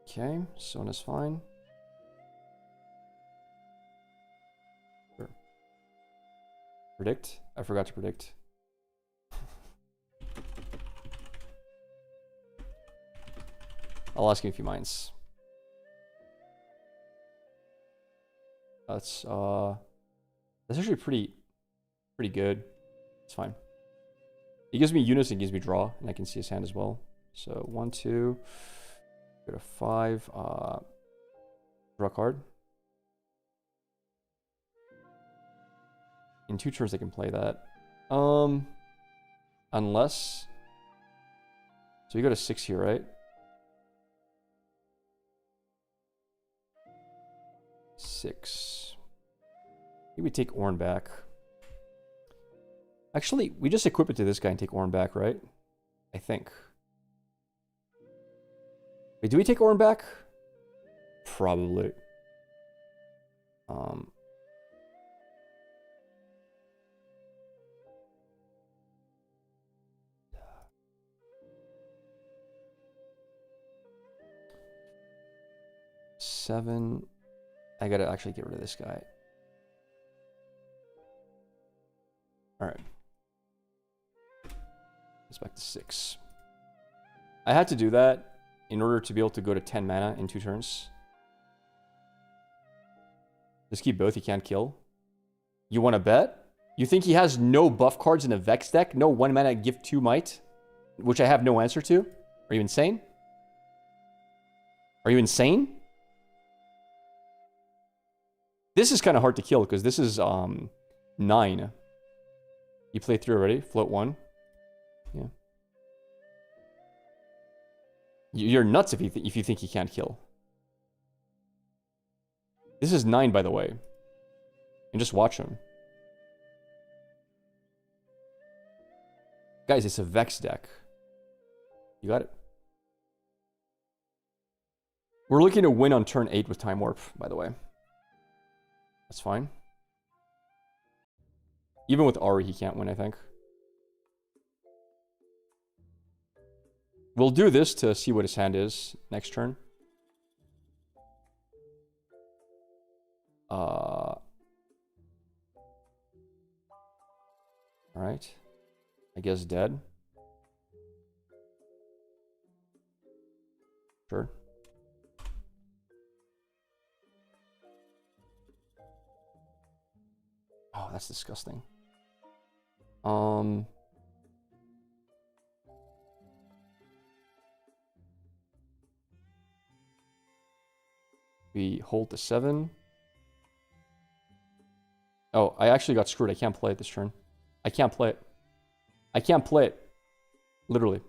Okay, Son is fine. Sure. Predict? I forgot to predict. I'll ask him if he minds. That's actually pretty good. It's fine. He gives me units and gives me draw, and I can see his hand as well. So 1, 2, go to 5. Draw a card. In 2 turns, I can play that. Unless. So we go to 6 here, right? 6. Maybe we take Ornn back. Actually, we just equip it to this guy and take Ornn back, right? I think. Wait, do we take Ornn back? Probably. 7. I gotta actually get rid of this guy. Alright. It's back to 6. I had to do that in order to be able to go to 10 mana in 2 turns. Just keep both, he can't kill. You want to bet? You think he has no buff cards in a Vex deck? No 1 mana give 2 might? Which I have no answer to? Are you insane? Are you insane? This is kind of hard to kill because this is 9. You play 3 already. Float 1. Yeah. You're nuts if you think you can't kill. This is 9, by the way. And just watch him. Guys, it's a Vex deck. You got it. We're looking to win on turn 8 with Time Warp, by the way. That's fine. Even with Ari, he can't win, I think. We'll do this to see what his hand is next turn. Alright. I guess dead. Sure. Oh, that's disgusting. We hold the 7. Oh, I actually got screwed. I can't play it this turn. I can't play it. I can't play it. Literally.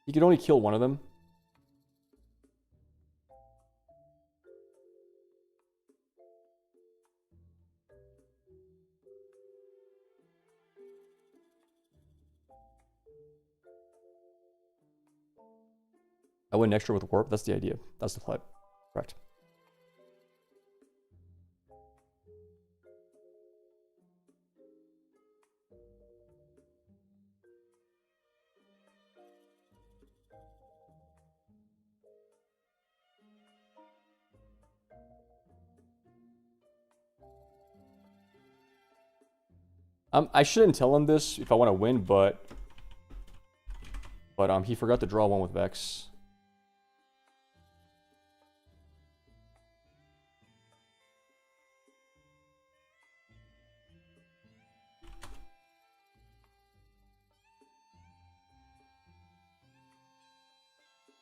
You could only kill one of them. I win extra with warp. That's the idea. That's the play. Correct. I shouldn't tell him this if I want to win, but he forgot to draw one with Vex.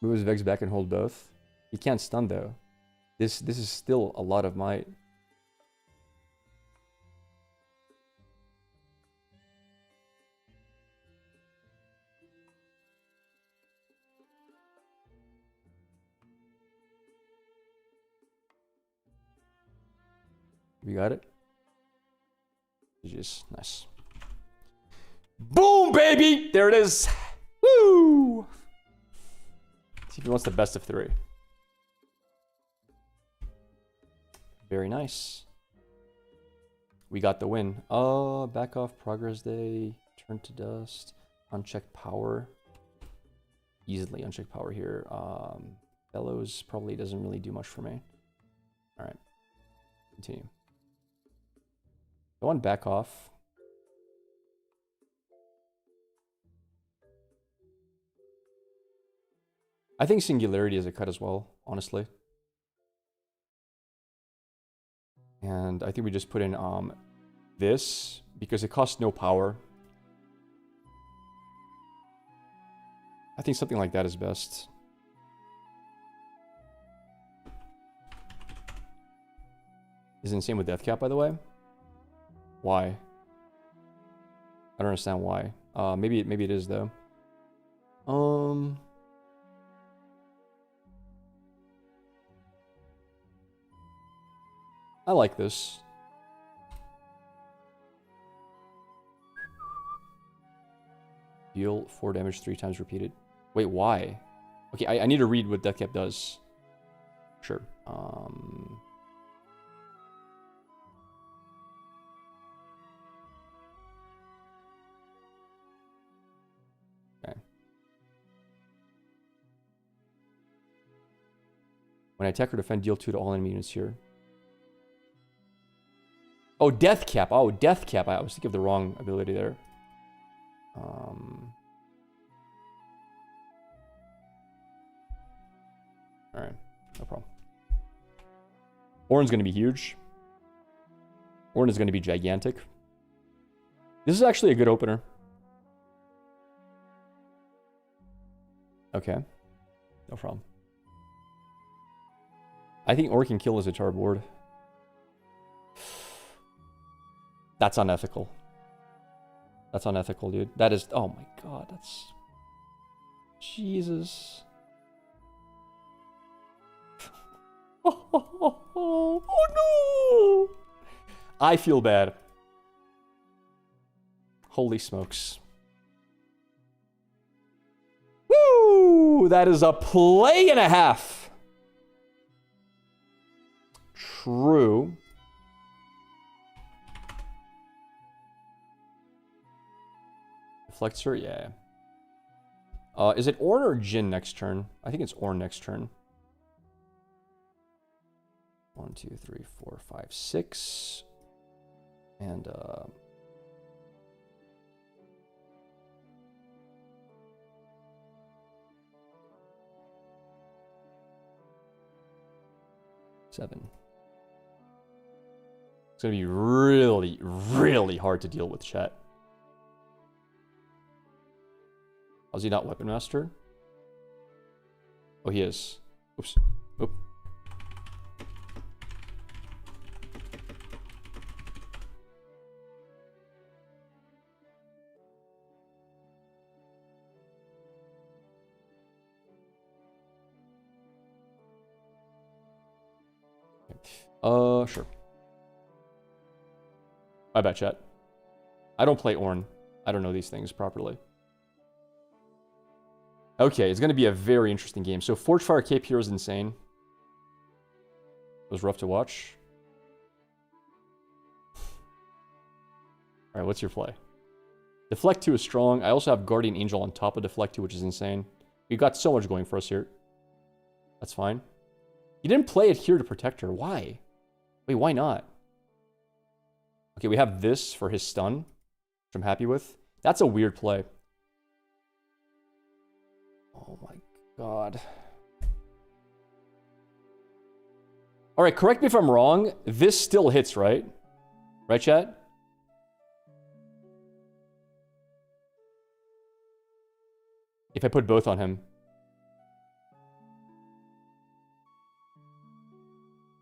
Move his Vex back and hold both. He can't stun though. This is still a lot of might. We got it. GG's. Nice. Boom, baby! There it is. Woo! See if he wants the best of 3. Very nice. We got the win. Back off, progress day, turn to dust, unchecked power. Easily unchecked power here. Bellows probably doesn't really do much for me. Alright. Continue. Go on back off. I think Singularity is a cut as well, honestly. And I think we just put in this because it costs no power. I think something like that is best. Is it insane with Death Cap, by the way? Why? I don't understand why. Maybe it is though. I like this. Deal 4 damage 3 times repeated. Wait, why? Okay, I need to read what Death Cap does. Sure. Okay. When I attack or defend, deal 2 to all enemy units here. Oh, Death Cap. Oh, Death Cap. I was thinking of the wrong ability there. Alright, no problem. Ornn's going to be huge. Ornn is going to be gigantic. This is actually a good opener. Okay, no problem. I think Ornn can kill his entire board. That's unethical. That's unethical, dude. That is... Oh my god, that's... Jesus. Oh no! I feel bad. Holy smokes. Woo! That is a play and a half. True. Deflector, yeah. Is it Ornn or Jhin next turn? I think it's Ornn next turn. 1, 2, 3, 4, 5, 6. And, seven. It's gonna be really, really hard to deal with, chat. Is he not Weapon Master? Oh, he is. Oops. Oop. Sure. My bad, chat. I don't play Ornn. I don't know these things properly. Okay, it's going to be a very interesting game. So Forgefire Cape here is insane. It was rough to watch. Alright, what's your play? Deflect 2 is strong. I also have Guardian Angel on top of Deflect 2, which is insane. We've got so much going for us here. That's fine. You didn't play it here to protect her. Why? Wait, why not? Okay, we have this for his stun, which I'm happy with. That's a weird play. Oh my god. Alright, correct me if I'm wrong. This still hits, right? Right, chat? If I put both on him.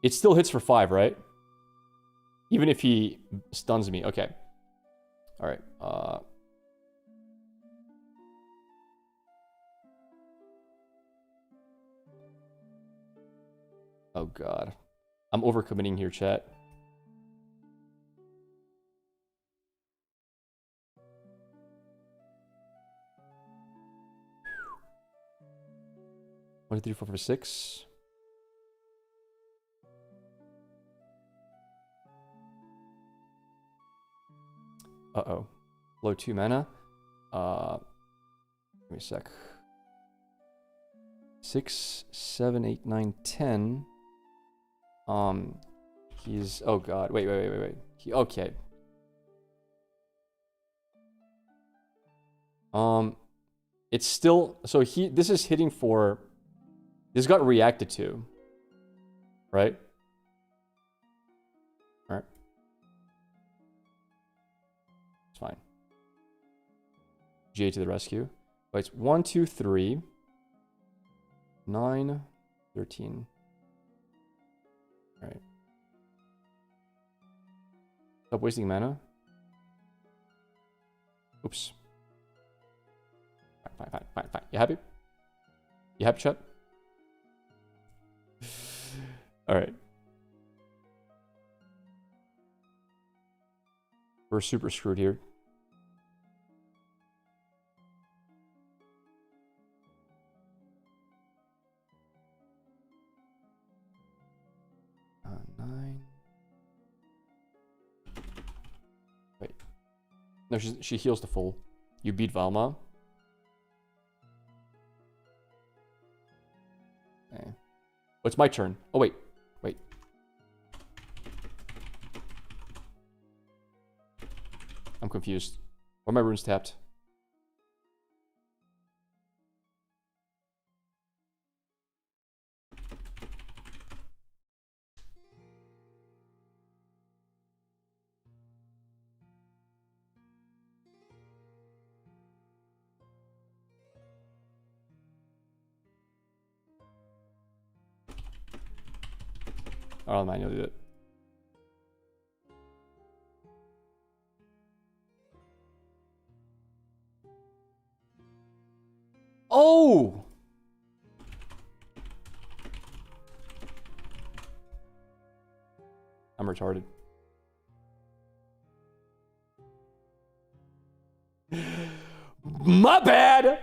It still hits for 5, right? Even if he stuns me. Okay. Alright. Oh god. I'm overcommitting here, chat. One, two, three, 4, 5, 6. Uh-oh. Low 2 mana. Give me a sec. 6, 7, 8, 9, 10. He's... Oh, God. Wait. Okay. It's still... So this is hitting for... This got reacted to. Right? Alright. It's fine. GA to the rescue. But it's 1, 2, 3, 9, 13. Alright. Stop wasting mana. Oops. Fine. You happy? You happy, chat? Alright. We're super screwed here. 9. Wait. No, she heals to full. You beat Valma. Okay. Oh, it's my turn. Oh, wait. Wait. I'm confused. Why are my runes tapped? I'll manually do it. Oh! I'm retarded. My bad!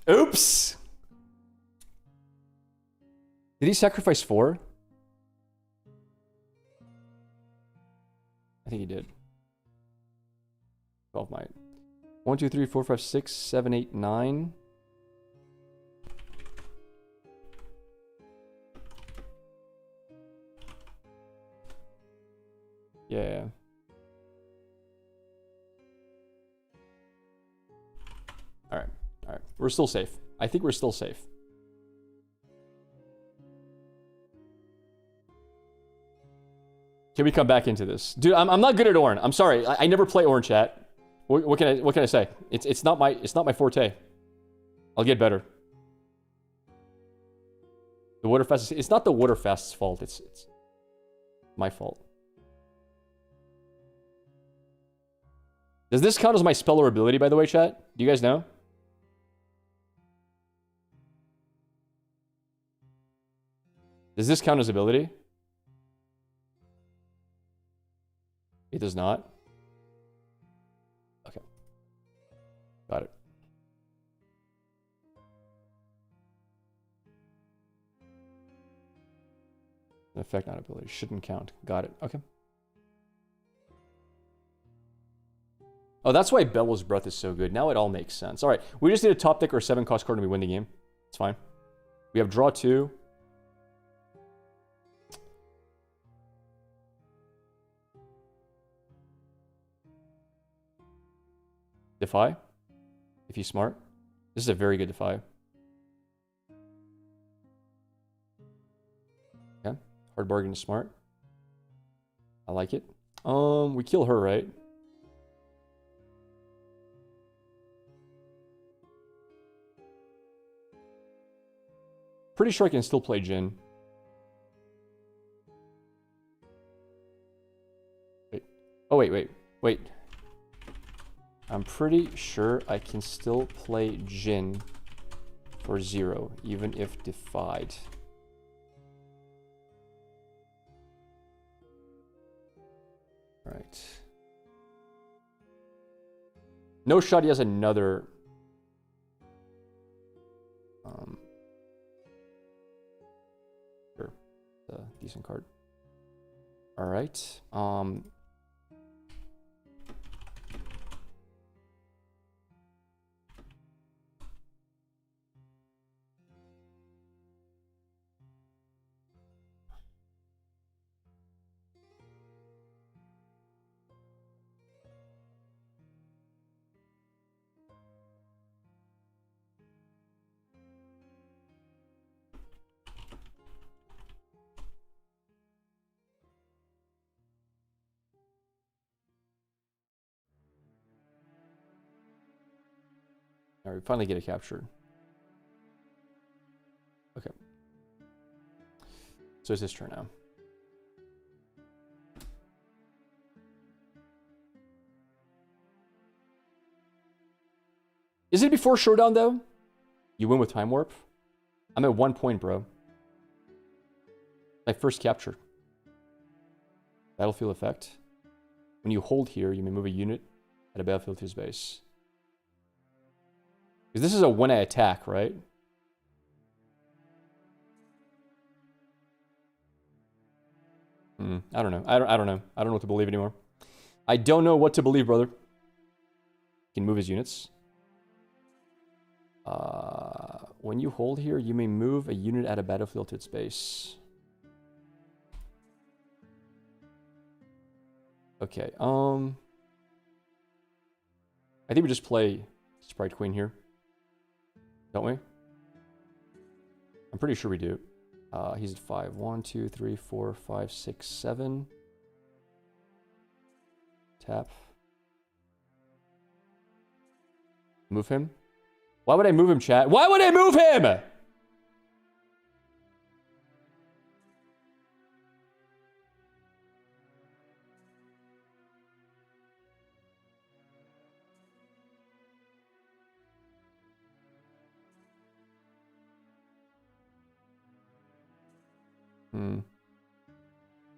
Oops! Did he sacrifice 4? I think he did. 12 might. 1, 2, 3, 4, 5, 6, 7, 8, 9. Yeah. Alright. Alright. We're still safe. I think we're still safe. Can we come back into this? Dude, I'm not good at Ornn. I'm sorry. I never play Ornn, chat. What can I say? It's not my forte. I'll get better. The Waterfast it's not the Waterfast's fault. It's my fault. Does this count as my spell or ability, by the way, chat? Do you guys know? Does this count as ability? It does not. Okay. Got it. An effect, not ability. Shouldn't count. Got it. Okay. Oh, that's why Bellows Breath is so good. Now it all makes sense. All right. We just need a top deck or 7-cost card and we win the game. It's fine. We have draw 2. Defy. If he's smart. This is a very good Defy. Okay. Hard bargain is smart. I like it. We kill her, right? Pretty sure I can still play Jhin. Wait. Oh, wait. I'm pretty sure I can still play Jhin for 0, even if defied. Alright. No shot he has another... Sure. A decent card. Alright. All right, we finally get it captured. Okay. So it's his turn now. Is it before Showdown, though? You win with Time Warp? I'm at 1 point, bro. My first capture. Battlefield effect. When you hold here, you may move a unit at a battlefield to his base. Because this is a when I attack, right? I don't know. I don't know. I don't know what to believe anymore. I don't know what to believe, brother. He can move his units. When you hold here, you may move a unit at a battlefield to its base. Okay, I think we just play Sprite Queen here. Don't we? I'm pretty sure we do. He's at 5. 1, 2, 3, 4, 5, 6, 7. Tap. Move him? Why would I move him, chat? Why would I move him?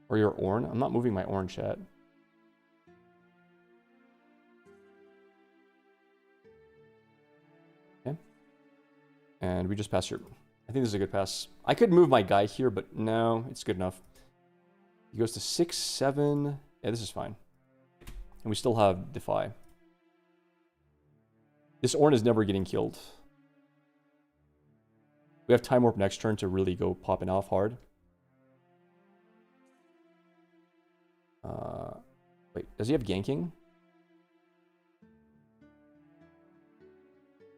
Or your Orn? I'm not moving my Orn, chat. Okay. And we just pass here. I think this is a good pass. I could move my guy here, but no, it's good enough. He goes to 6, 7. Yeah, this is fine. And we still have Defy. This Orn is never getting killed. We have Time Warp next turn to really go popping off hard. Wait, does he have ganking?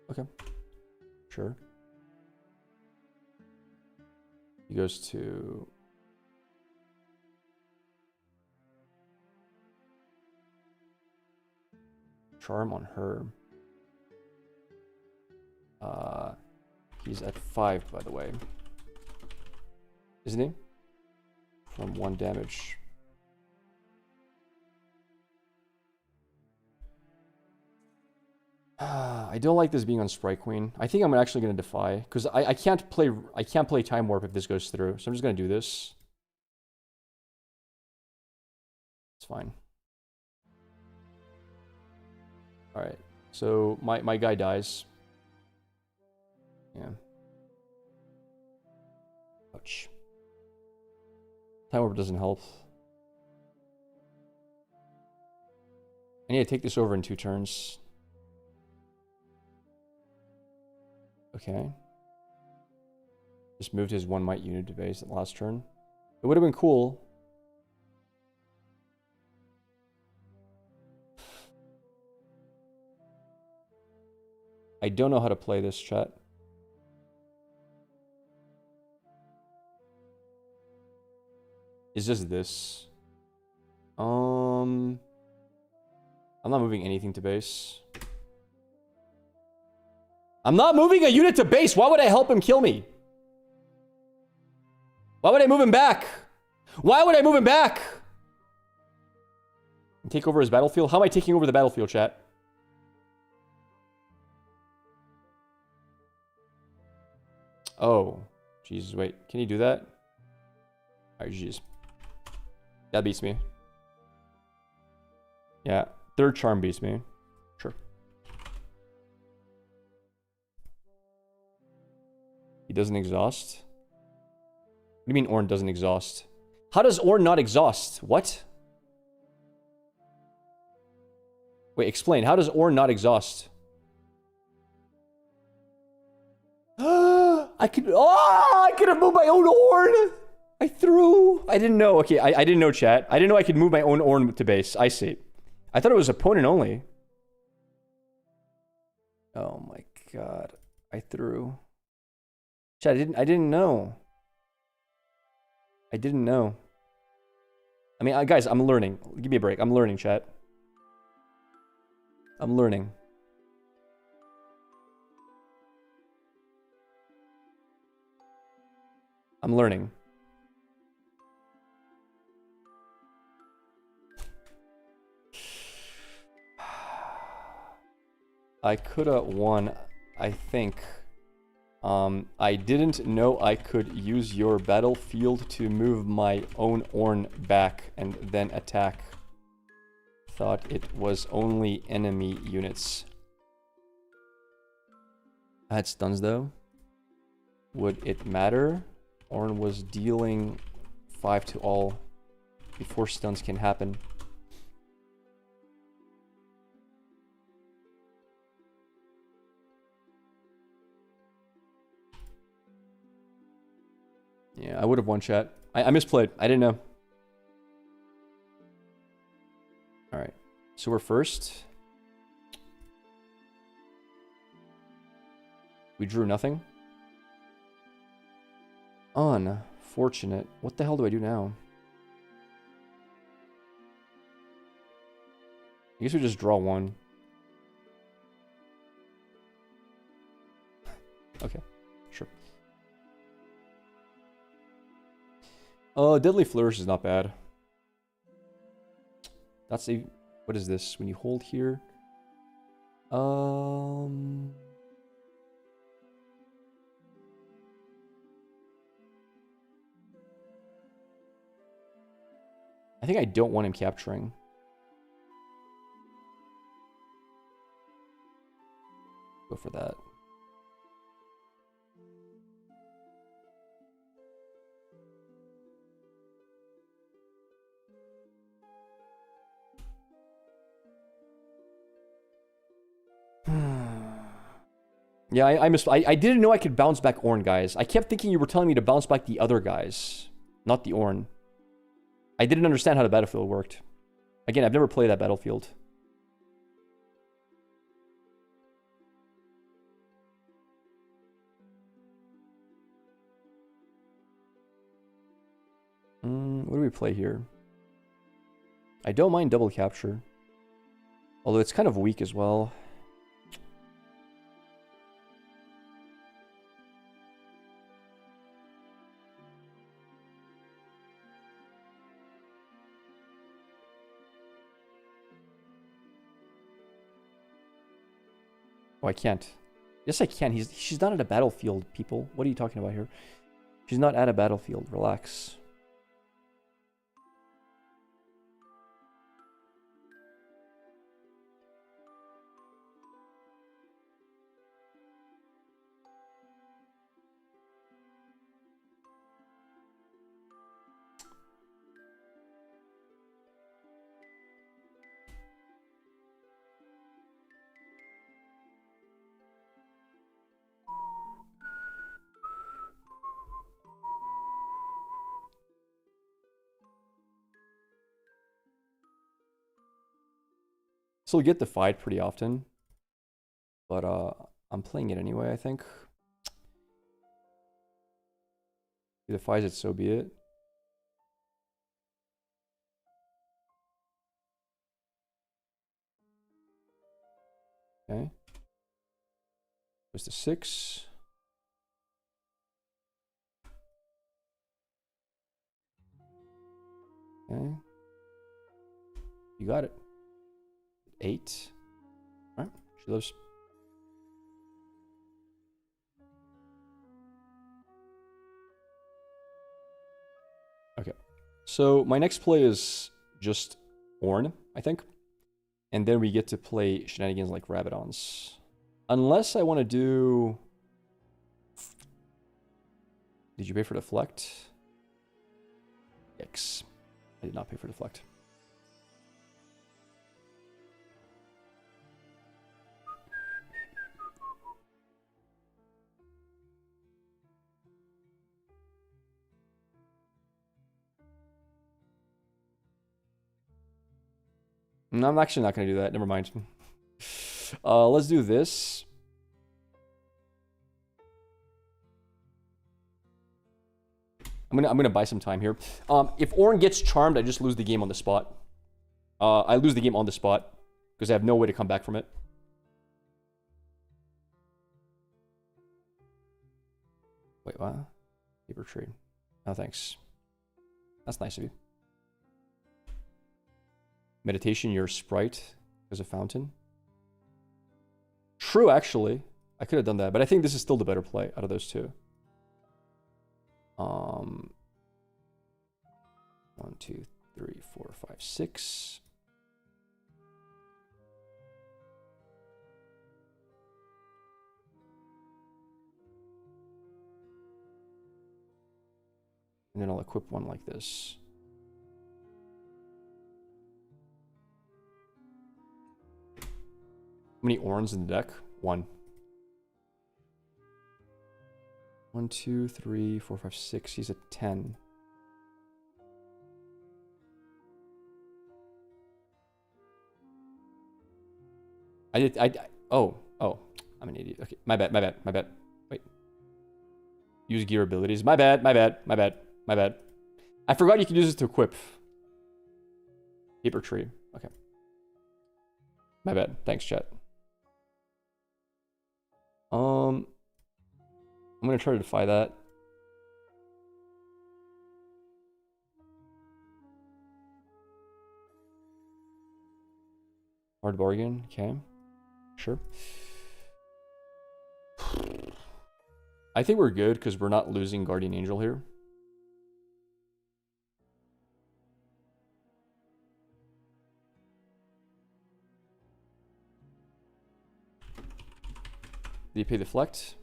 Okay. Sure. He goes to... Charm on her. He's at 5, by the way. Isn't he? From 1 damage. I don't like this being on Sprite Queen. I think I'm actually going to Defy. Because I can't play Time Warp if this goes through. So I'm just going to do this. It's fine. Alright. So my guy dies. Yeah. Ouch. Time Warp doesn't help. I need to take this over in 2 turns. Okay. Just moved his 1 might unit to base at the last turn. It would have been cool. I don't know how to play this, chat. Is just this. I'm not moving anything to base. I'm not moving a unit to base. Why would I help him kill me? Why would I move him back? Why would I move him back? And take over his battlefield? How am I taking over the battlefield, chat? Oh. Jesus, wait. Can he do that? Alright, jeez. That beats me. Yeah. 3rd charm beats me. Sure. He doesn't exhaust? What do you mean Ornn doesn't exhaust? How does Ornn not exhaust? What? Wait, explain. How does Ornn not exhaust? I could have moved my own Ornn! I threw. I didn't know. Okay, I didn't know, chat. I didn't know I could move my own Ornn to base. I see. I thought it was opponent only. Oh my god. I threw. Chat, I didn't know. I didn't know. I mean, guys, I'm learning. Give me a break. I'm learning, chat. I'm learning. I'm learning. I coulda won, I think. I didn't know I could use your battlefield to move my own Ornn back and then attack. Thought it was only enemy units. I had stuns though. Would it matter? Ornn was dealing 5 to all. before stuns can happen. Yeah, I would have won, chat. I misplayed. I didn't know. Alright. So we're first. We drew nothing. Unfortunate. What the hell do I do now? I guess we just draw one. Okay, sure. Deadly Flourish is not bad. That's a... What is this? When you hold here... I think I don't want him capturing. Go for that. Yeah, I didn't know I could bounce back Ornn, guys. I kept thinking you were telling me to bounce back the other guys, not the Ornn. I didn't understand how the battlefield worked. Again, I've never played that battlefield. What do we play here? I don't mind double capture. Although it's kind of weak as well. Oh, I can't. Yes, I can. She's not at a battlefield, people. What are you talking about here? She's not at a battlefield. Relax. Still get defied pretty often. But I'm playing it anyway, I think. If he defies it, so be it. Okay. Goes to 6. Okay. You got it. 8. Alright. She lives. Okay. So my next play is just Ornn, I think. And then we get to play shenanigans like Rabadons. Unless I want to do... Did you pay for Deflect? Yikes. I did not pay for Deflect. No, I'm actually not going to do that. Never mind. Let's do this. I'm gonna buy some time here. If Ornn gets charmed, I just lose the game on the spot. I lose the game on the spot because I have no way to come back from it. Wait, what? Paper trade. Oh, thanks. That's nice of you. Meditation, your sprite as a fountain. True, actually. I could have done that, but I think this is still the better play out of those two. 1, 2, 3, 4, 5, 6. And then I'll equip one like this. many Orns in the deck? 1. 1, 2, 3, 4, 5, 6. He's a 10. Oh, I'm an idiot. Okay, my bad. Wait. Use gear abilities. My bad. I forgot you can use this to equip. Paper tree. Okay. My bad. Thanks, chat. I'm gonna try to defy that. Hard bargain. Okay. Sure. I think we're good because we're not losing Guardian Angel here. Did you pay deflect?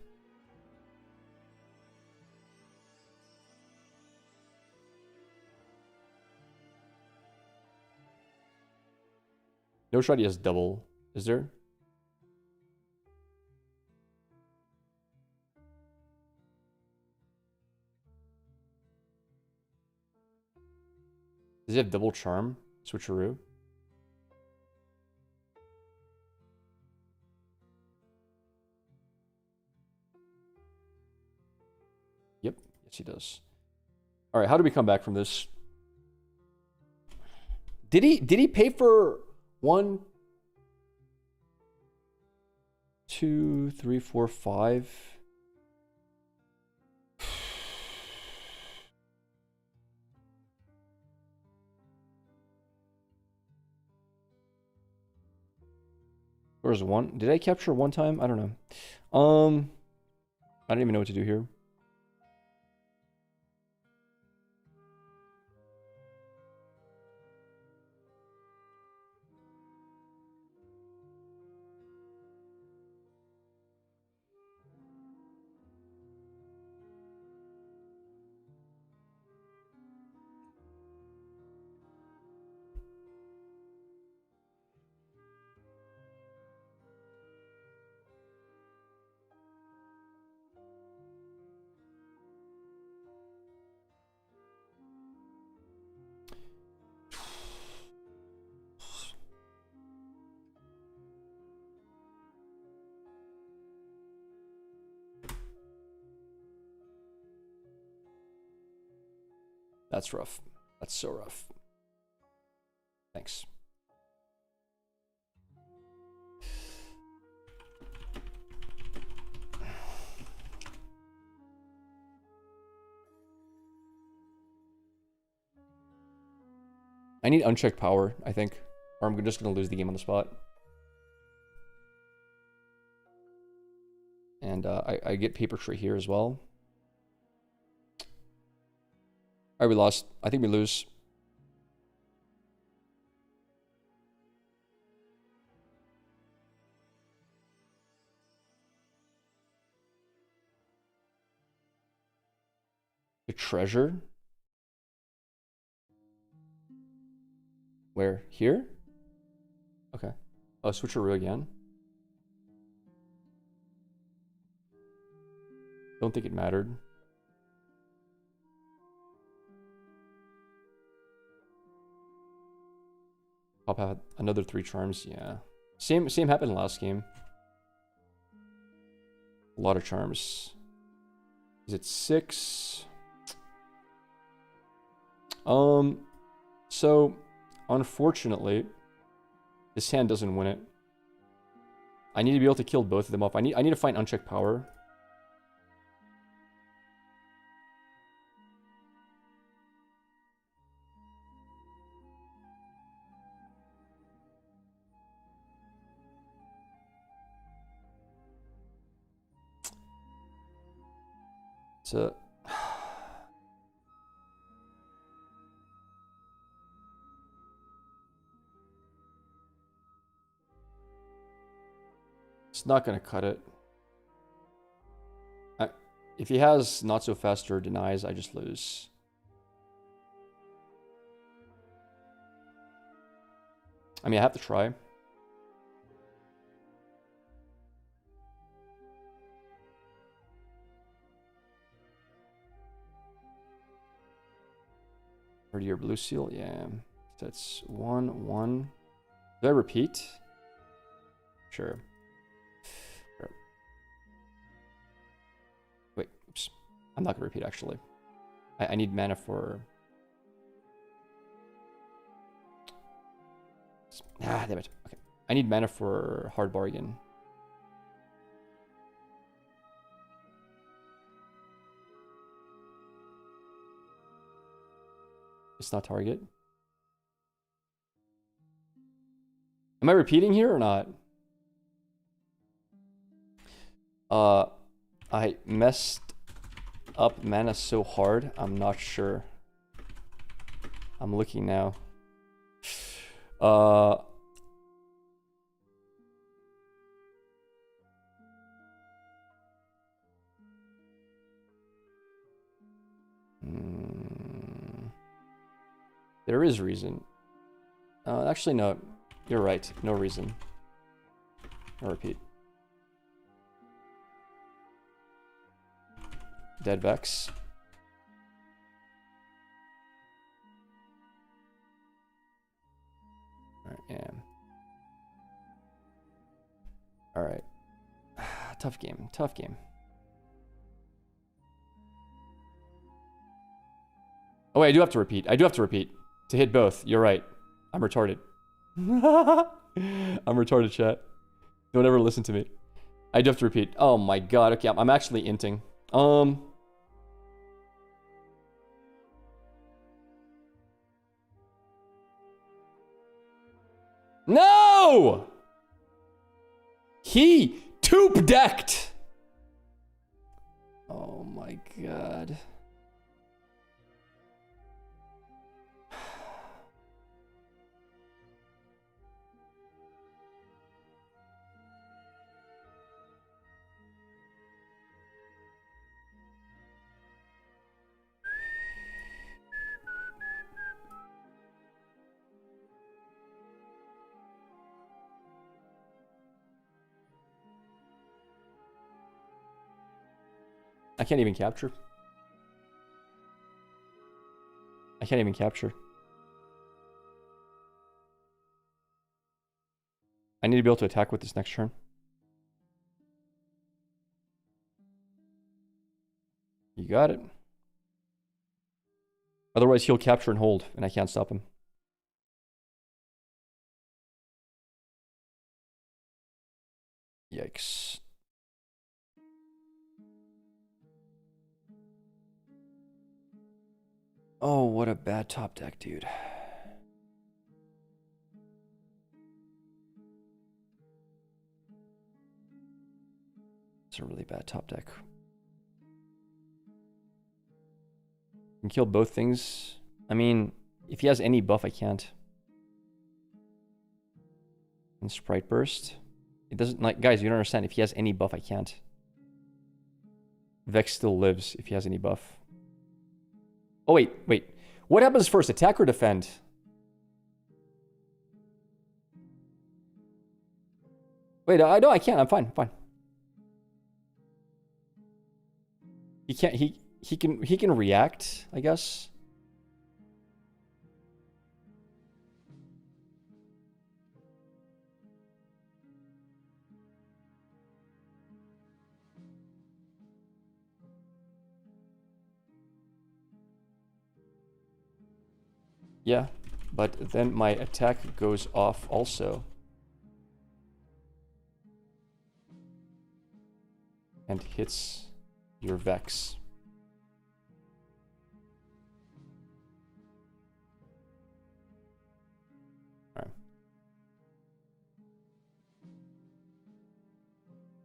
No shot he has double, is there? Does he have double charm? Switcheroo? Yep, yes he does. Alright, how do we come back from this? Did he pay for 1, 2, 3, 4, 5? Where's 1? Did I capture 1 time? I don't know. I don't even know what to do here. That's rough. That's so rough. Thanks. I need unchecked power, I think. Or I'm just going to lose the game on the spot. And I get paper tree here as well. Alright, we lost. I think we lose. The treasure? Where? Here? Okay. Oh, switcheroo again. Don't think it mattered. Pop had another 3 charms, yeah. Same happened last game. A lot of charms. Is it 6? So unfortunately, this hand doesn't win it. I need to be able to kill both of them off. I need to find unchecked power. It's not gonna cut it. If he has not so fast or denies, I just lose. I mean, I have to try. 30 your blue seal, yeah. So that's 1, 1. Do I repeat? Sure. Wait, oops. I'm not gonna repeat actually. I need mana for... Ah, damn it. Okay. I need mana for Hard Bargain. It's not target. Am I repeating here or not? I messed up mana so hard, I'm not sure. I'm looking now. There is reason. Actually, no. You're right. No reason. No repeat. Dead Vex. Alright, yeah. Alright. Tough game. Tough game. Oh, wait, I do have to repeat. I do have to repeat. To hit both. You're right. I'm retarded. I'm retarded, chat. Don't ever listen to me. I do have to repeat. Oh my god. Okay, I'm actually inting. No! He toop decked. Oh my god. I can't even capture. I can't even capture. I need to be able to attack with this next turn. You got it. Otherwise, he'll capture and hold, and I can't stop him. Yikes. Oh, what a bad top deck, dude. It's a really bad top deck. Can kill both things. I mean, if he has any buff, I can't. And Sprite Burst. It doesn't, like, guys, you don't understand. If he has any buff, I can't. Vex still lives if he has any buff. Oh, wait. What happens first, attack or defend? Wait, no, I can't. I'm fine. He can't, he can react, I guess. Yeah, but then my attack goes off also. And hits your Vex. Alright.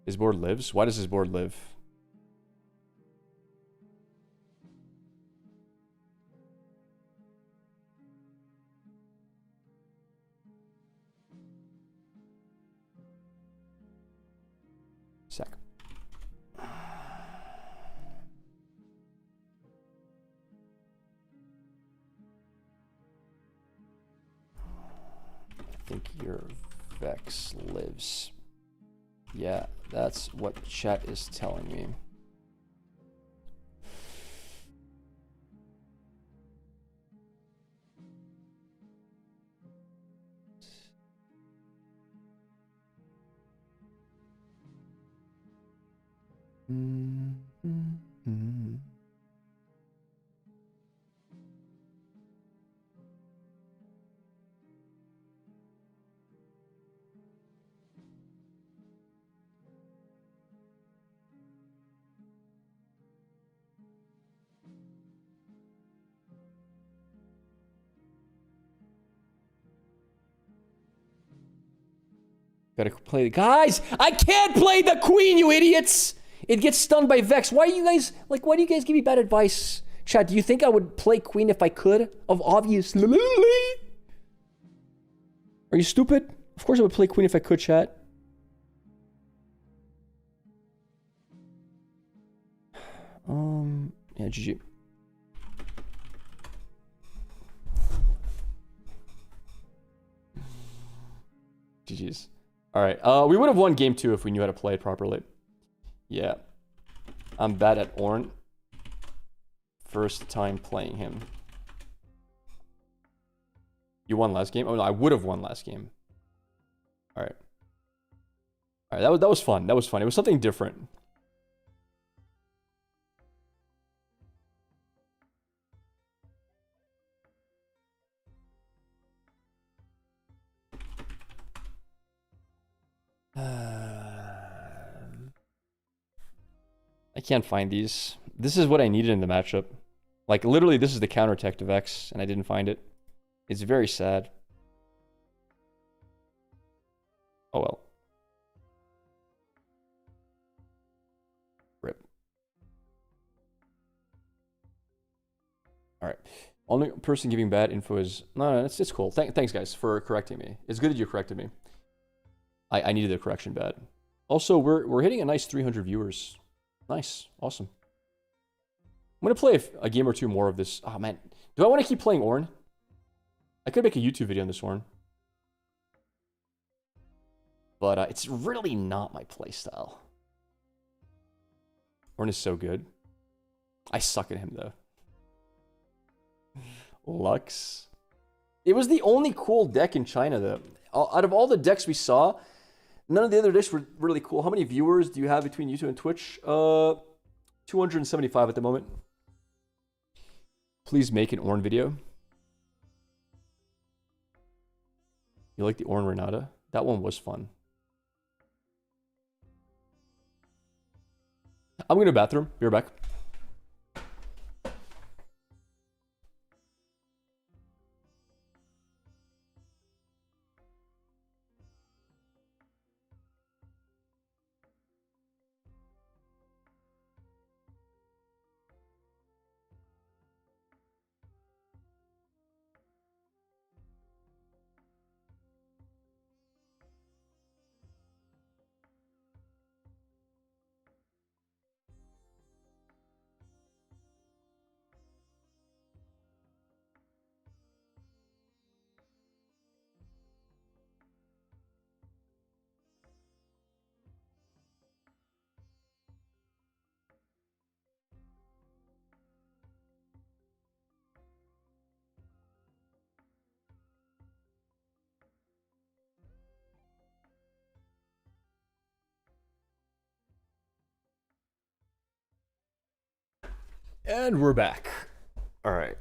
His board lives? Why does his board live? Sec. I think your Vex lives. Yeah, that's what chat is telling me. Gotta play the guys. I can't play the queen, you idiots. It gets stunned by Vex. Why are you guys like? Why do you guys give me bad advice, chat? Do you think I would play queen if I could? Of obviously. Are you stupid? Of course I would play queen if I could, chat. Yeah, GG. GG's. All right. We would have won game 2 if we knew how to play it properly. Yeah. I'm bad at Ornn. First time playing him. You won last game? Oh no, I would have won last game. All right. All right, that was fun. That was fun. It was something different. I can't find these. This is what I needed in the matchup. Like, literally, this is the counterattack to Vex, and I didn't find it. It's very sad. Oh well. Rip. Alright. Only person giving bad info is... No, it's cool. Thanks, guys, for correcting me. It's good that you corrected me. I needed a correction bad. Also, we're hitting a nice 300 viewers. Nice. Awesome. I'm going to play a game or two more of this. Oh, man. Do I want to keep playing Ornn? I could make a YouTube video on this Ornn. But it's really not my playstyle. Ornn is so good. I suck at him, though. Lux. It was the only cool deck in China, though. Out of all the decks we saw, none of the other decks were really cool. How many viewers do you have between YouTube and Twitch? 275 at the moment. Please make an Ornn video. You like the Ornn Renata? That one was fun. I'm going to the bathroom. Be right back. And we're back. All right.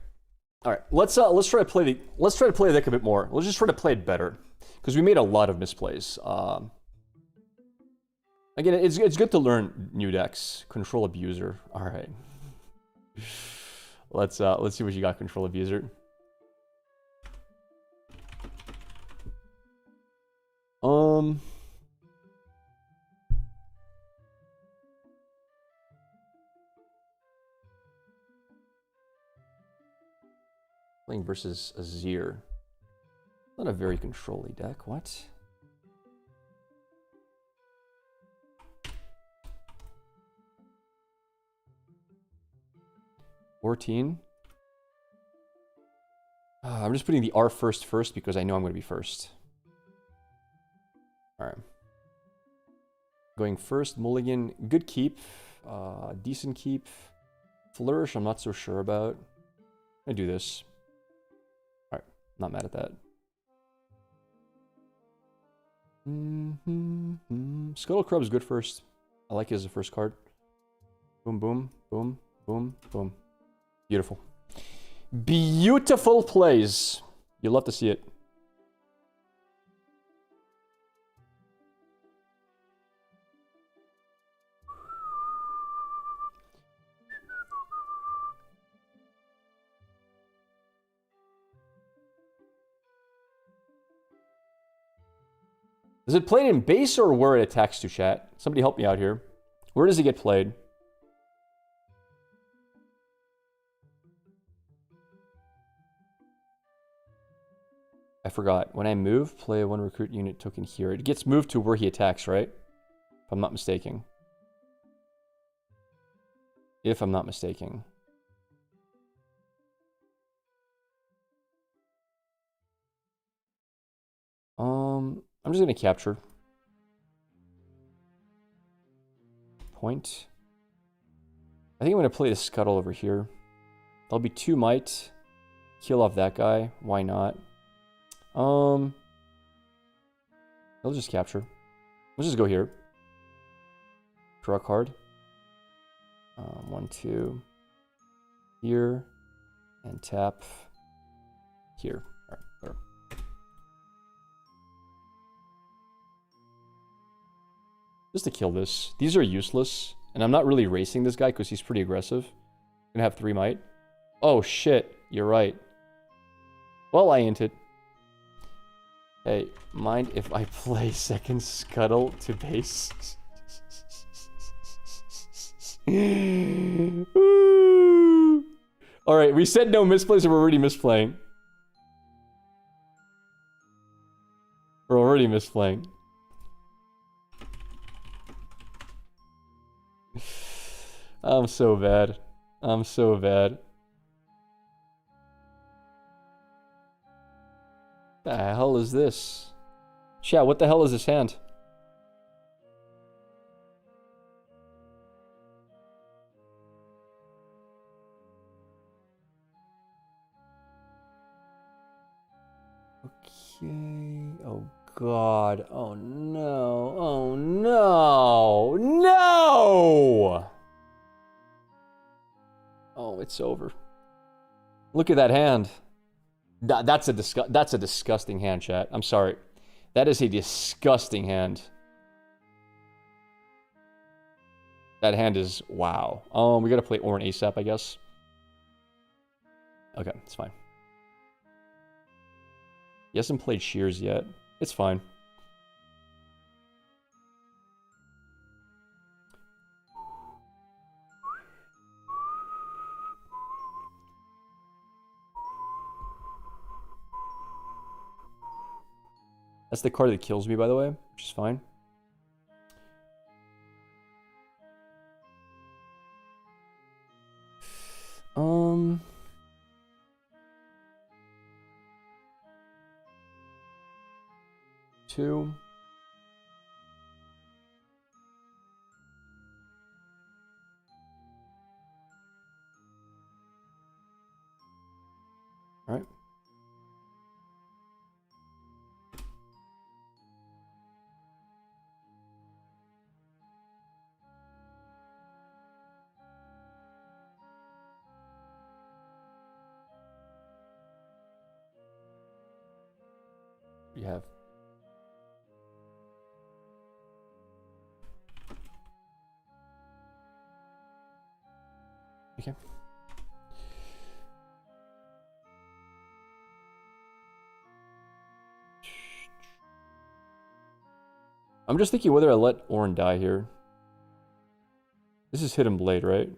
Let's try to play the deck a bit more. Let's just try to play it better, because we made a lot of misplays. Again, it's good to learn new decks. Control Abuser. All right. Let's see what you got, Control Abuser. Playing versus Azir. Not a very control-y deck. What? $14. I'm just putting the R first because I know I'm going to be first. All right. Going first, Mulligan. Good keep. Decent keep. Flourish, I'm not so sure about. I do this. All right. Not mad at that. Scuttle Crub is good first. I like it as a first card. Boom, boom, boom, boom, boom. Beautiful. Beautiful plays. You'll love to see it. Is it played in base or where it attacks to, chat? Somebody help me out here. Where does it get played? I forgot. When I move, play one recruit unit token here. It gets moved to where he attacks, right? If I'm not mistaken. If I'm not mistaken. I'm just gonna capture. Point. I think I'm gonna play the scuttle over here. That'll be 2 might. Kill off that guy. Why not? I'll just capture. Let's just go here. Draw a card. 1, 2. Here. And tap. Here. Alright, whatever. Just to kill this. These are useless. And I'm not really racing this guy because he's pretty aggressive. Gonna have 3 might. Oh shit, you're right. Well, I inted. Hey, mind if I play second scuttle to base? Alright, we said no misplays, and we're already misplaying. We're already misplaying. I'm so bad. I'm so bad. The hell is this? Chat, what the hell is this hand? Okay. Oh god. Oh no. Oh no. No! Oh, it's over. Look at that hand. That's a disgusting hand, chat. I'm sorry. That is a disgusting hand. That hand is wow. We gotta play Orin ASAP, I guess. Okay, it's fine. He hasn't played Shears yet. It's fine. That's the card that kills me, by the way, which is fine. Two. All right. We have okay. I'm just thinking whether I let Orin die here. This is Hidden Blade, right?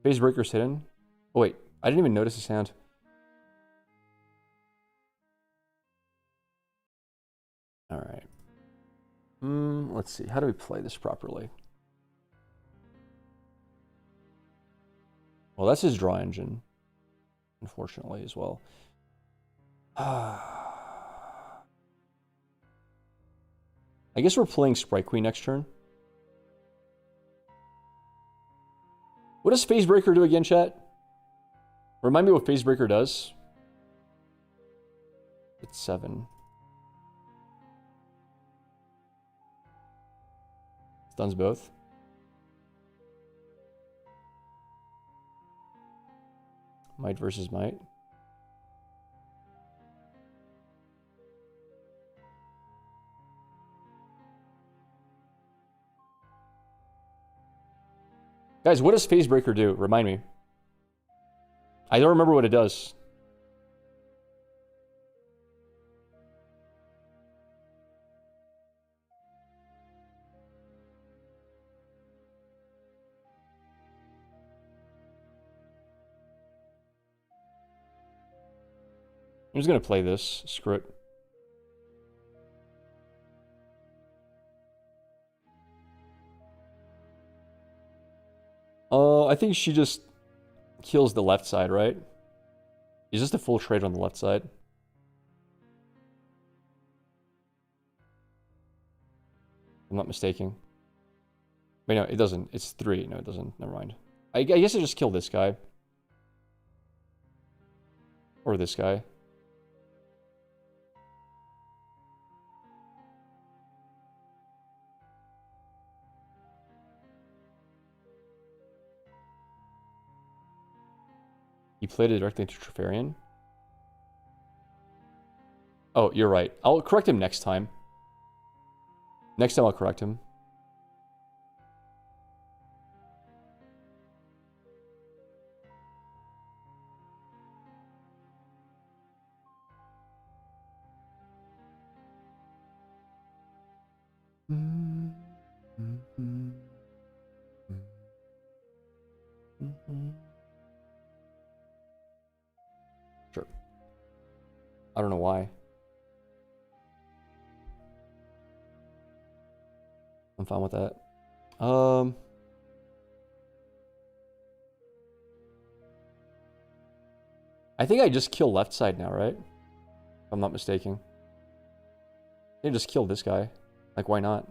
Phase Breaker's hidden. Oh wait, I didn't even notice his hand. All right. Let's see. How do we play this properly? Well, that's his draw engine, unfortunately, as well. I guess we're playing Sprite Queen next turn. What does Phase Breaker do again, chat? Remind me what Phase Breaker does. It's 7. Stuns both. Might versus might. Guys, what does Phase Breaker do? Remind me. I don't remember what it does. I'm just gonna play this. Screw it. I think she just kills the left side, right? Is this the full trade on the left side? I'm not mistaken. Wait, no, it doesn't. It's 3. No, it doesn't. Never mind. I guess I just kill this guy. Or this guy. He played it directly into Trifarian. Oh, you're right. I'll correct him next time. Next time I'll correct him. Sure. I don't know why. I'm fine with that. I think I just kill left side now, right? If I'm not mistaken. I just kill this guy. Like, why not?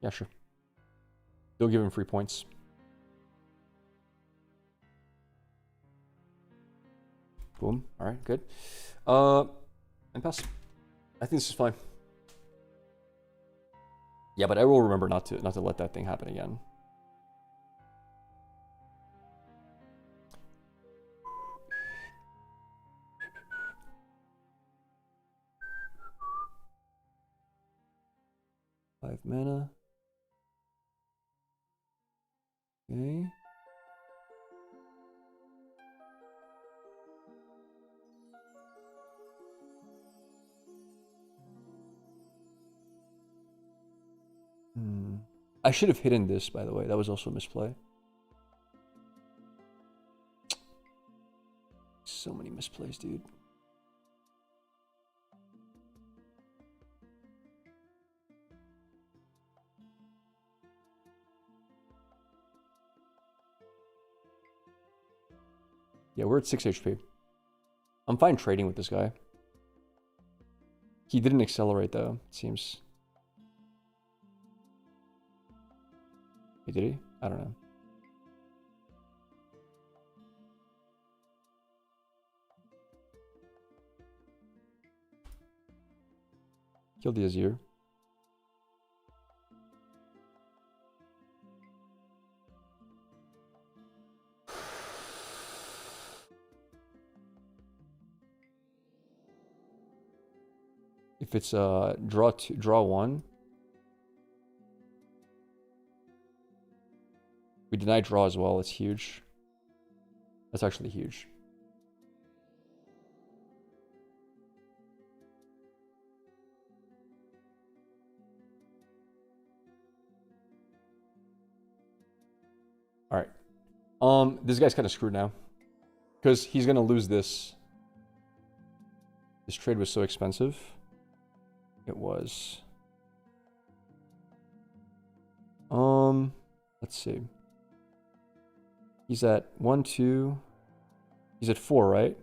Yeah, sure. Still give him free points. Boom. All right, good. And pass. I think this is fine. Yeah, but I will remember not to let that thing happen again. Five mana. Okay. I should have hidden this, by the way. That was also a misplay. So many misplays, dude. Yeah, we're at 6 HP. I'm fine trading with this guy. He didn't accelerate, though, it seems. Did he? I don't know. Killed the Azir. If it's draw 1. We deny draw as well. It's huge. That's actually huge. All right. This guy's kind of screwed now. Because he's going to lose this. This trade was so expensive. It was. Let's see. He's at 1, 2. He's at 4, right?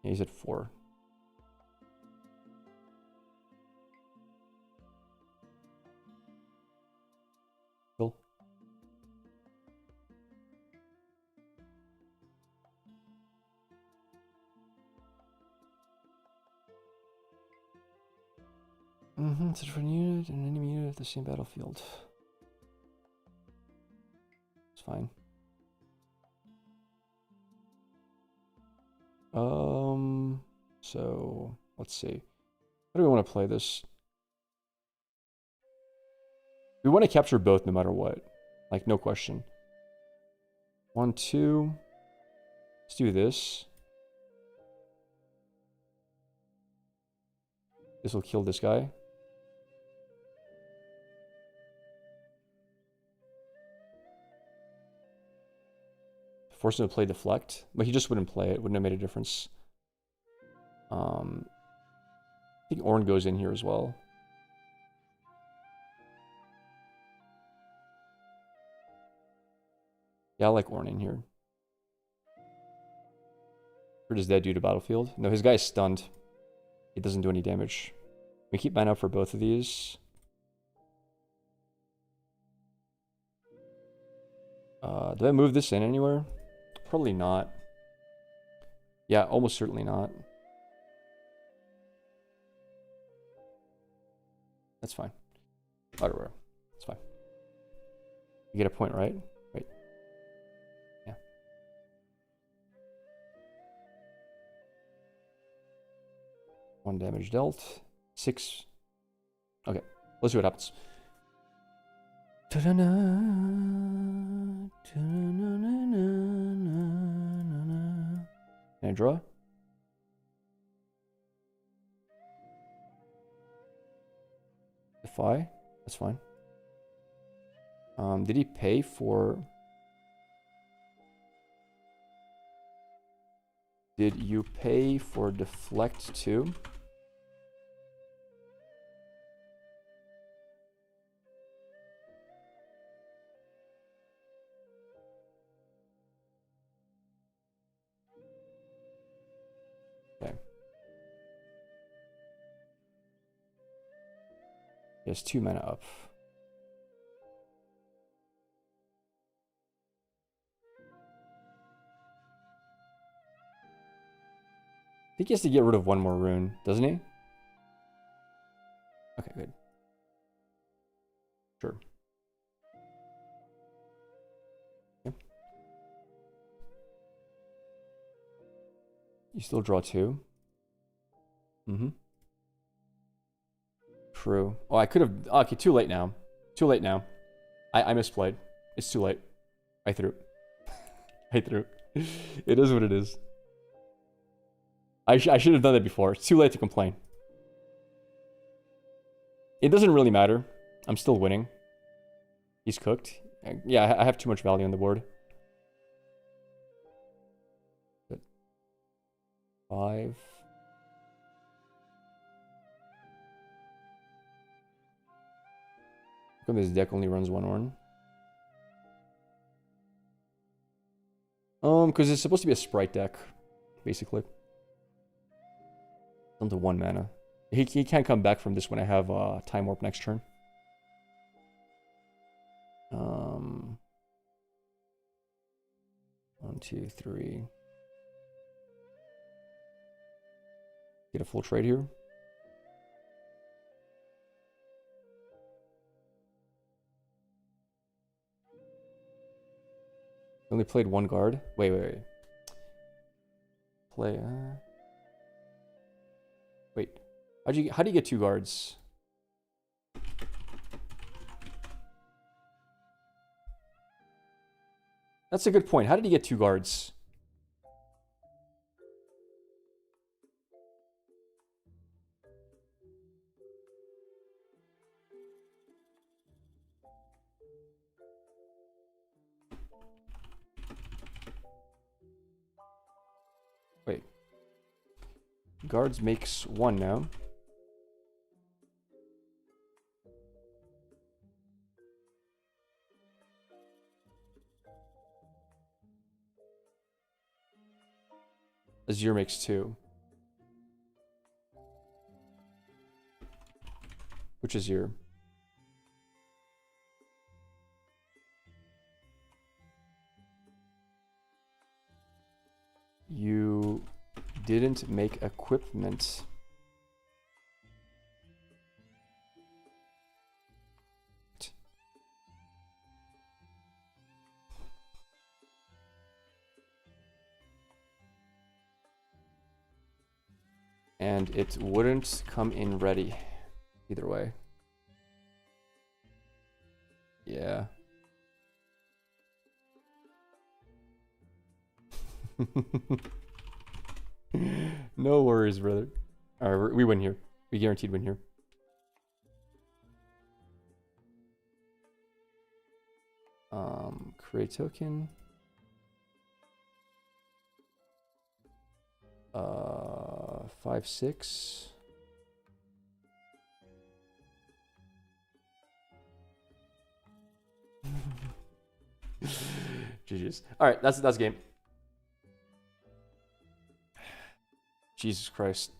Yeah, he's at 4. Cool. It's a different unit and an enemy unit at the same battlefield. It's fine. So let's see. How do we want to play this? We want to capture both no matter what. Like, no question. 1, 2. Let's do this. This will kill this guy. Force him to play deflect. But he just wouldn't play it. Wouldn't have made a difference. I think Ornn goes in here as well. Yeah, I like Ornn in here. Where does that do to battlefield? No, his guy's stunned. It doesn't do any damage. We keep mana up for both of these. Do I move this in anywhere? Probably not. Yeah, almost certainly not. That's fine. Whatever. It's fine. You get a point, right? Right. Yeah. One damage dealt. 6. Okay. Let's see what happens. Can I draw? Defy? That's fine. Did he pay for... Did you pay for deflect too? Okay. He has 2 mana up. I think he has to get rid of 1 more rune, doesn't he? Okay, good. Sure. Okay. You still draw 2? Mm-hmm. True. Oh, I could have... Okay, too late now. Too late now. I misplayed. It's too late. I threw. I threw. It is what it is. I should have done that before. It's too late to complain. It doesn't really matter. I'm still winning. He's cooked. Yeah, I have too much value on the board. Good. 5. How come this deck only runs 1 Ornn? Because it's supposed to be a sprite deck, basically. Down to 1 mana. He can't come back from this when I have Time Warp next turn. 1, 2, 3. Get a full trade here. Only played 1 guard. Wait. Play. Wait. How do you get 2 guards? That's a good point. How did he get 2 guards? Wait. Guards makes 1 now. Azir makes 2. Which is Azir? You didn't make equipment. And it wouldn't come in ready. Either way. Yeah. No worries, brother. Alright, we win here. We guaranteed win here. Create token. 5, 6. GG's. Alright, that's game. Jesus Christ.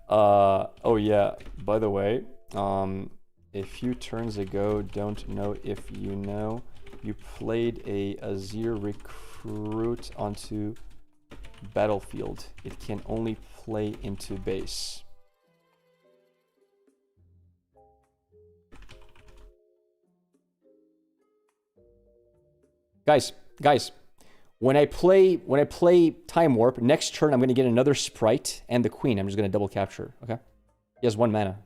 Oh yeah, by the way, a few turns ago, don't know if you know, you played a Azir recruit onto battlefield. It can only play into base. Guys, when I play Time Warp, next turn I'm gonna get another Sprite and the Queen. I'm just gonna double capture, okay? He has 1 mana.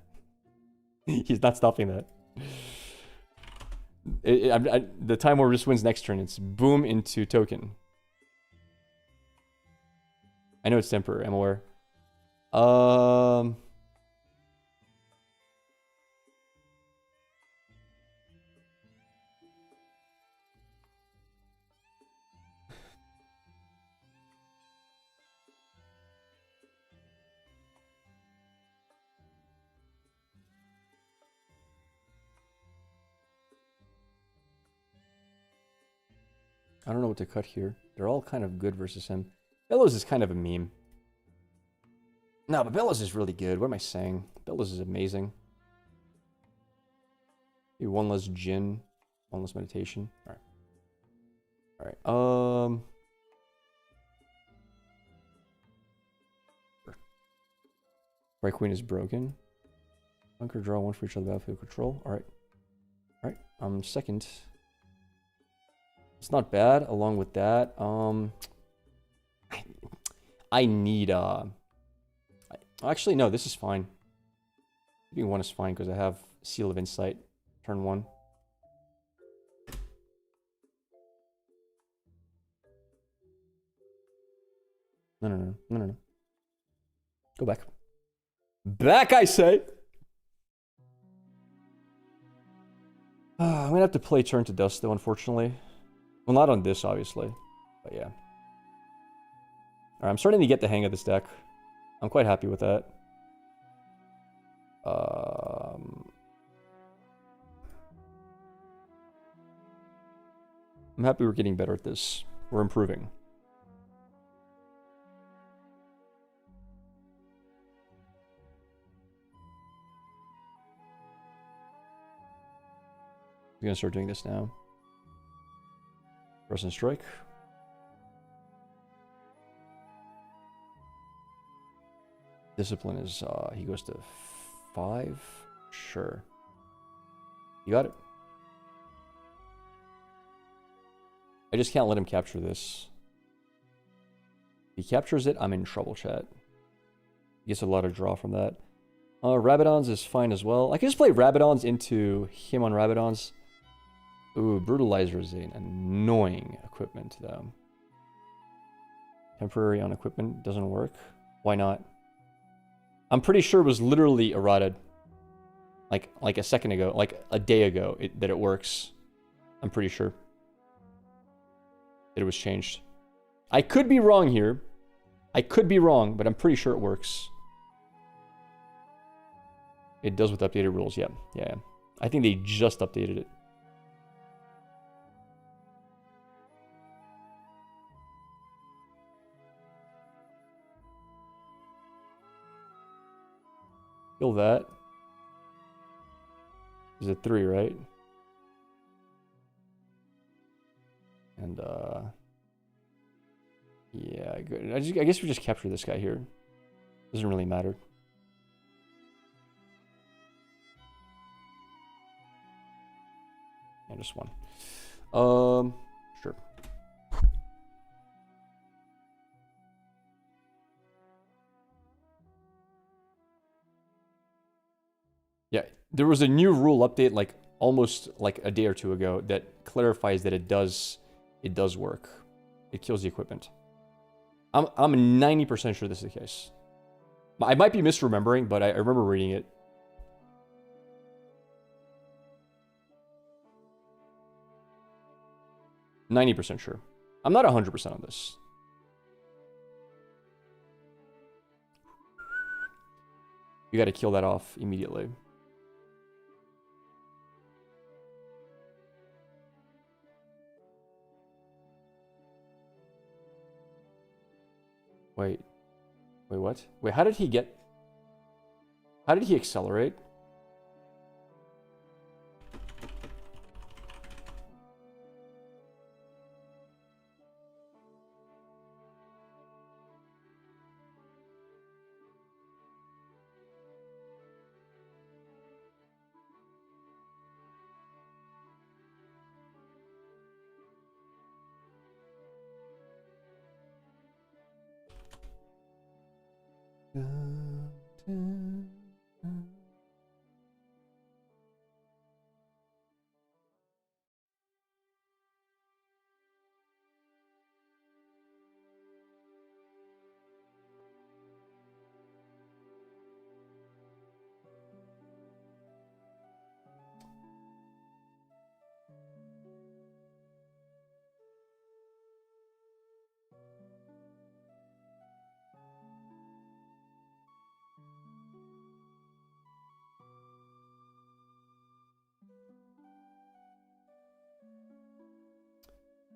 He's not stopping that. The Time Warp just wins next turn. It's boom into token. I know it's temporary, I'm aware. I don't know what to cut here. They're all kind of good versus him. Bellows is kind of a meme. No, but Bellows is really good. What am I saying? Bellows is amazing. Maybe 1 less Jhin, 1 less meditation. Alright. Right Queen is broken. Bunker, draw 1 for each other battlefield control. Alright. Second. It's not bad. Along with that, I need actually no, this is fine. Being 1 is fine because I have Seal of Insight. Turn 1. No. Go back. Back, I say! I'm gonna have to play Turn to Dust, though, unfortunately. Well, not on this, obviously. But yeah. Alright, I'm starting to get the hang of this deck. I'm quite happy with that. I'm happy we're getting better at this. We're improving. We're gonna start doing this now. Press and strike. Discipline is, he goes to 5? Sure. You got it. I just can't let him capture this. If he captures it, I'm in trouble, chat. He gets a lot of draw from that. Rabadons is fine as well. I can just play Rabadons into him on Rabadons. Ooh, Brutalizer is an annoying equipment, though. Temporary on equipment doesn't work. Why not? I'm pretty sure it was literally errated. Like a second ago, like a day ago, that it works. I'm pretty sure that it was changed. I could be wrong here. I could be wrong, but I'm pretty sure it works. It does with updated rules, yeah. I think they just updated it. Kill that. Is it 3, right? And yeah, good. I guess we just capture this guy here. Doesn't really matter. And just 1. Sure. There was a new rule update like almost like a day or two ago that clarifies that it does work. It kills the equipment. I'm 90% sure this is the case. I might be misremembering, but I remember reading it. %90 sure. I'm not 100% on this. You gotta kill that off immediately. Wait, what? Wait, how did he accelerate?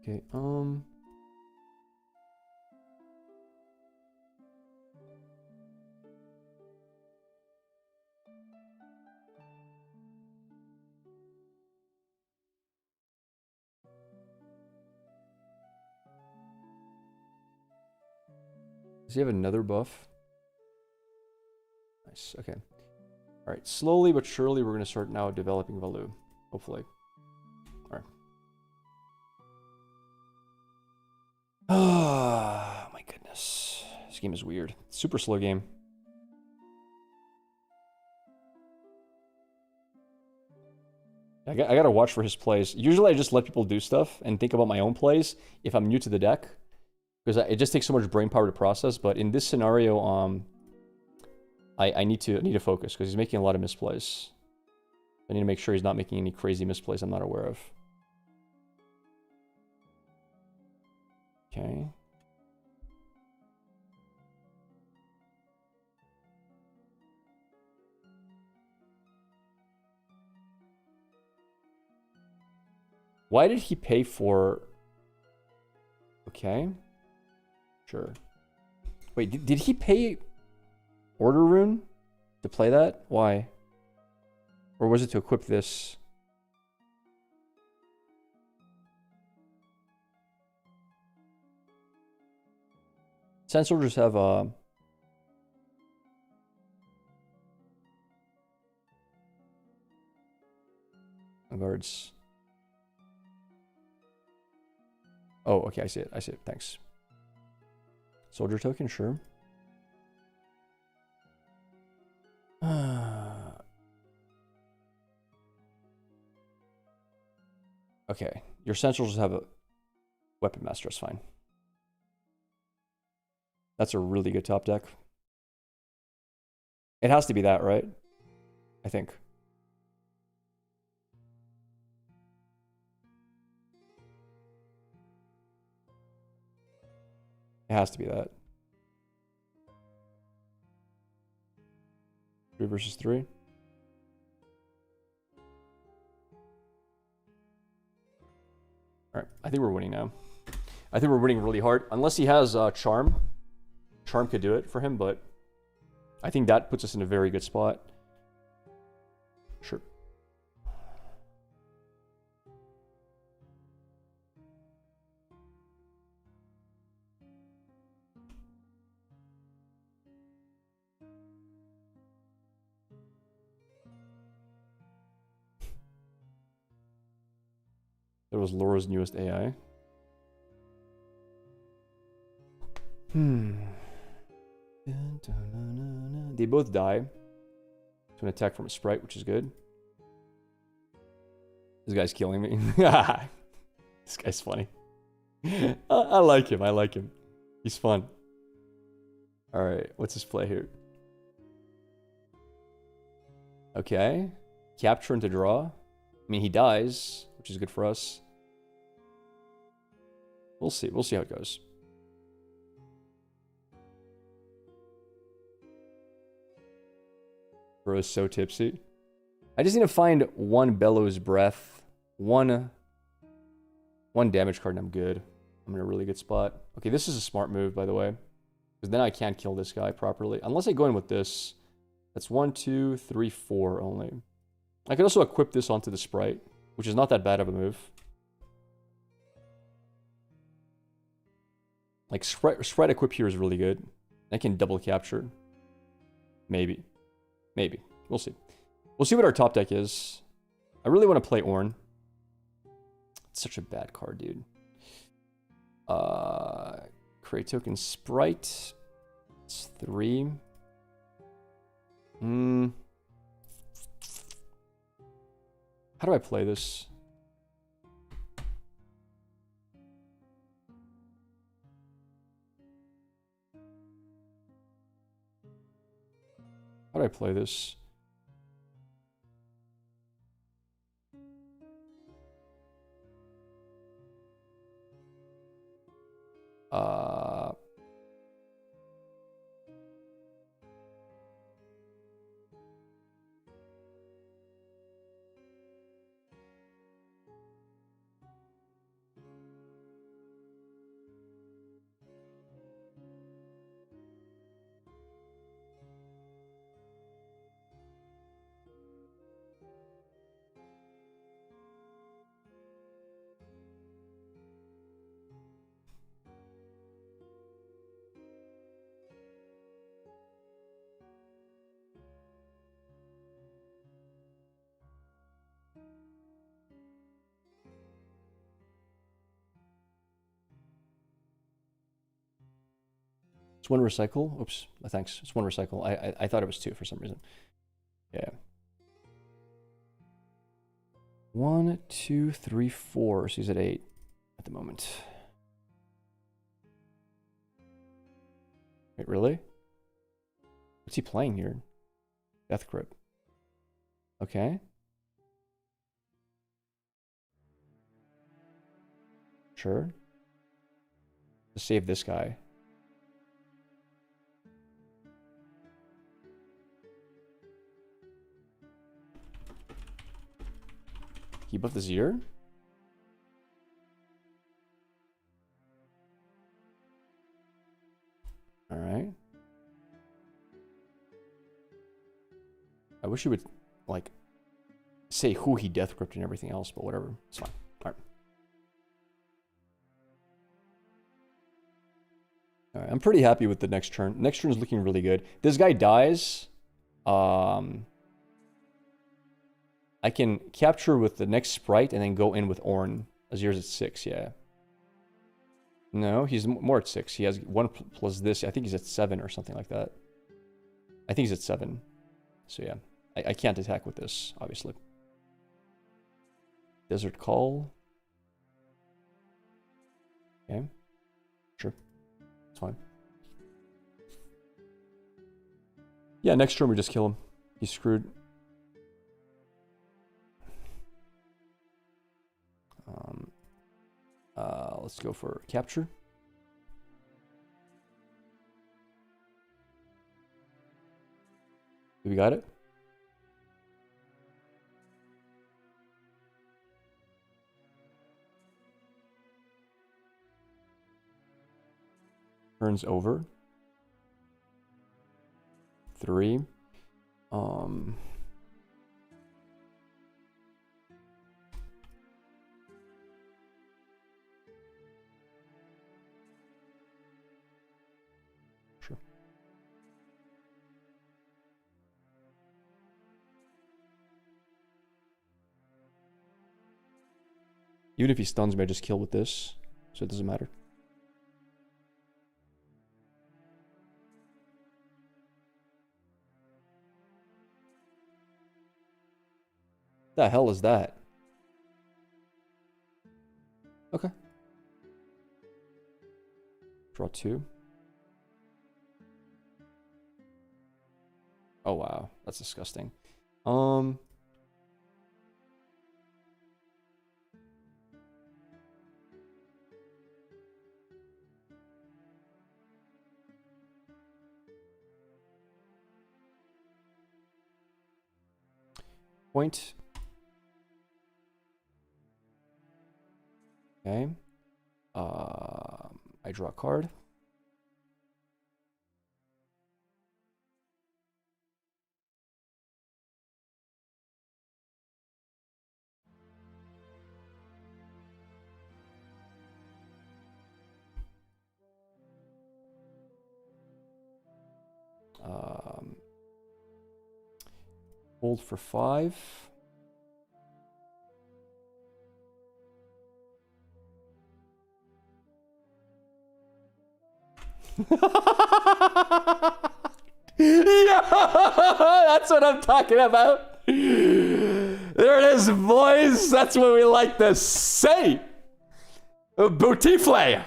Okay, does he have another buff? Nice, okay. Alright, slowly but surely we're going to start now developing Value, hopefully. Alright. Oh my goodness. This game is weird. Super slow game. I gotta watch for his plays. Usually I just let people do stuff and think about my own plays if I'm new to the deck. Because it just takes so much brain power to process. But in this scenario, I need to focus because he's making a lot of misplays. I need to make sure he's not making any crazy misplays I'm not aware of. Okay. Why did he pay for... Okay. Sure. Wait, did he pay Order Rune to play that? Why? Or was it to equip this? Sand Soldiers have guards. Oh, okay, I see it. I see it. Thanks. Soldier token, sure. Okay, your Essentials have a Weapon Master, that's fine. That's a really good top deck. It has to be that, right? I think. It has to be that. 3 versus 3. Alright, I think we're winning now. I think we're winning really hard. Unless he has Charm. Charm could do it for him, but I think that puts us in a very good spot. Sure. That was Laura's newest AI. They both die to an attack from a sprite, which is good. This guy's killing me. This guy's funny. I like him. I like him. He's fun. All right. What's his play here? Okay. Capture into draw. I mean, he dies, which is good for us. We'll see. We'll see how it goes. Bro is so tipsy. I just need to find one Bellows Breath, one damage card, and I'm good. I'm in a really good spot. Okay, this is a smart move, by the way, because then I can't kill this guy properly unless I go in with this. That's 1, 2, 3, 4 only. I could also equip this onto the Sprite, which is not that bad of a move. Like Sprite equip here is really good. I can double capture. Maybe. Maybe. We'll see. We'll see what our top deck is. I really want to play Ornn. It's such a bad card, dude. Create token Sprite. It's 3. How do I play this? How do I play this? It's 1 recycle. Oops. Thanks. It's 1 recycle. I thought it was 2 for some reason. Yeah. 1, 2, 3, 4. So he's at 8 at the moment. Wait, really? What's he playing here? Death Grip. Okay. Sure. To save this guy. Keep up this year? Alright. I wish he would, like, say who he death gripped and everything else, but whatever. It's fine. Alright. Alright, I'm pretty happy with the next turn. Next turn is looking really good. This guy dies. I can capture with the next Sprite and then go in with Ornn. Azir's at 6, yeah. No, he's more at 6. He has 1 plus this. I think he's at 7 or something like that. I think he's at 7. So yeah, I can't attack with this, obviously. Desert Call. Okay. Sure. It's fine. Yeah, next turn we just kill him. He's screwed. Let's go for capture. We got it. Turns over. 3. Sure. Even if he stuns me, I just kill with this, so it doesn't matter. The hell is that? Okay. Draw 2. Oh wow, that's disgusting. Point. Okay. I draw a card. Hold for 5. Yeah, that's what I'm talking about. There it is, boys. That's what we like to say. Bootiflay.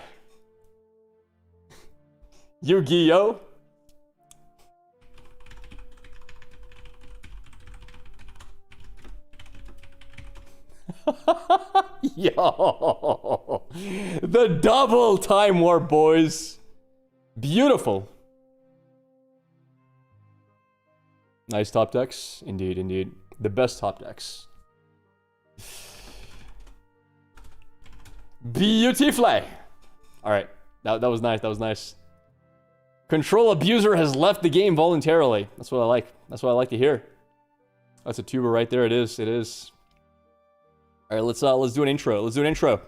Yu-Gi-Oh. Yo, the double time warp, boys. Beautiful. Nice top decks. Indeed, indeed. The best top decks. Beautifully. All right. That was nice. That was nice. Control abuser has left the game voluntarily. That's what I like. That's what I like to hear. That's a tuber right there. It is. It is. All right, let's do an intro. Let's do an intro.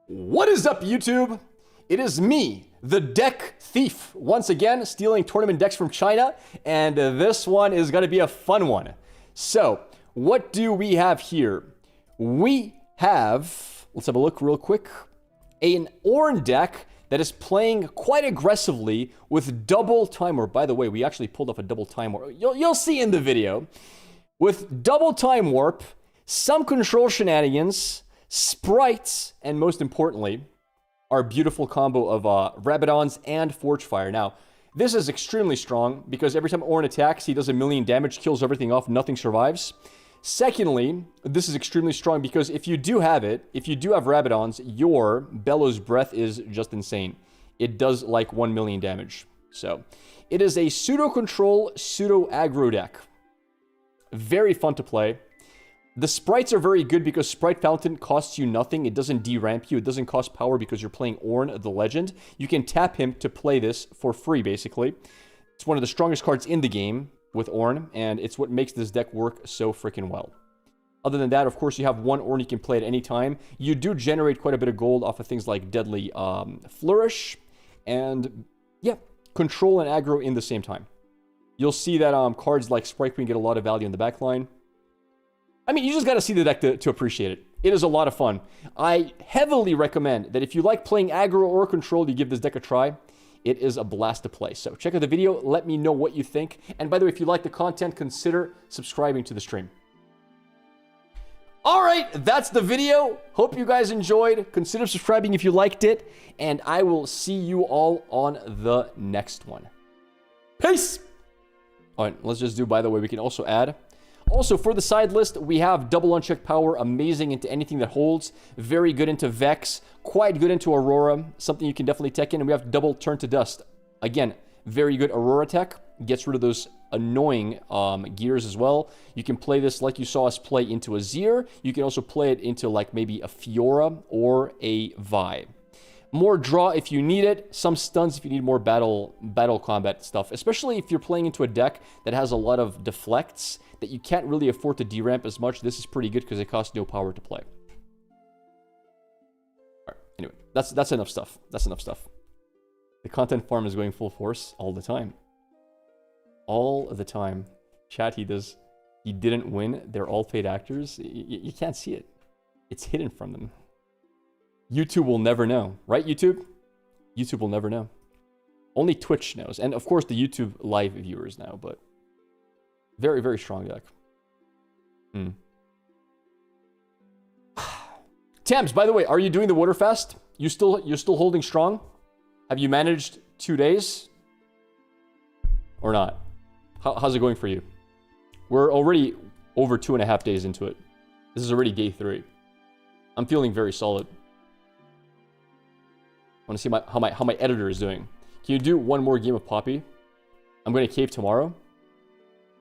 What is up, YouTube? It is me, the deck thief, once again stealing tournament decks from China, and this one is going to be a fun one. So, what do we have here? We have, let's have a look real quick, an Ornn deck that is playing quite aggressively with double time warp. By the way, we actually pulled off a double time warp. You'll see in the video. With double time warp, some control shenanigans, sprites, and most importantly, our beautiful combo of Rabadons and Forgefire. Now, this is extremely strong because every time Ornn attacks, he does 1,000,000 damage, kills everything off, nothing survives. Secondly, this is extremely strong because if you do have it, if you do have Rabadons, your Bellows Breath is just insane. It does like 1,000,000 damage. So, it is a pseudo-control, pseudo-aggro deck. Very fun to play. The sprites are very good because Sprite Fountain costs you nothing. It doesn't deramp you. It doesn't cost power because you're playing Ornn, the Legend. You can tap him to play this for free, basically. It's one of the strongest cards in the game with Ornn, and it's what makes this deck work so freaking well. Other than that, of course, you have one Ornn you can play at any time. You do generate quite a bit of gold off of things like Deadly Flourish, and yeah, control and aggro in the same time. You'll see that cards like Sprite Queen get a lot of value in the back line. I mean, you just got to see the deck to appreciate it. It is a lot of fun. I heavily recommend that if you like playing aggro or control, you give this deck a try. It is a blast to play. So check out the video. Let me know what you think. And by the way, if you like the content, consider subscribing to the stream. All right, that's the video. Hope you guys enjoyed. Consider subscribing if you liked it. And I will see you all on the next one. Peace! All right, let's just do, by the way, we can also add. Also, for the side list, we have double unchecked power, amazing into anything that holds, very good into Vex, quite good into Aurora, something you can definitely tech in, and we have double turn to dust. Again, very good Aurora tech, gets rid of those annoying gears as well. You can play this like you saw us play into a Zir. You can also play it into like maybe a Fiora or a Vi. More draw if you need it, some stuns if you need more battle combat stuff, especially if you're playing into a deck that has a lot of deflects that you can't really afford to deramp as much. This is pretty good because it costs no power to play. All right, anyway, that's enough stuff. That's enough stuff. The content farm is going full force all the time. All the time. Chat, he didn't win. They're all paid actors. You can't see it. It's hidden from them. YouTube will never know, right, YouTube? YouTube will never know. Only Twitch knows. And, of course, the YouTube live viewers know, but Very, very strong deck. Hmm. Tams, by the way, are you doing the water fast? You're still holding strong? Have you managed 2 days? Or not? How's it going for you? We're already over 2.5 days into it. This is already day 3. I'm feeling very solid. I want to see how my editor is doing. Can you do one more game of Poppy? I'm going to cave tomorrow.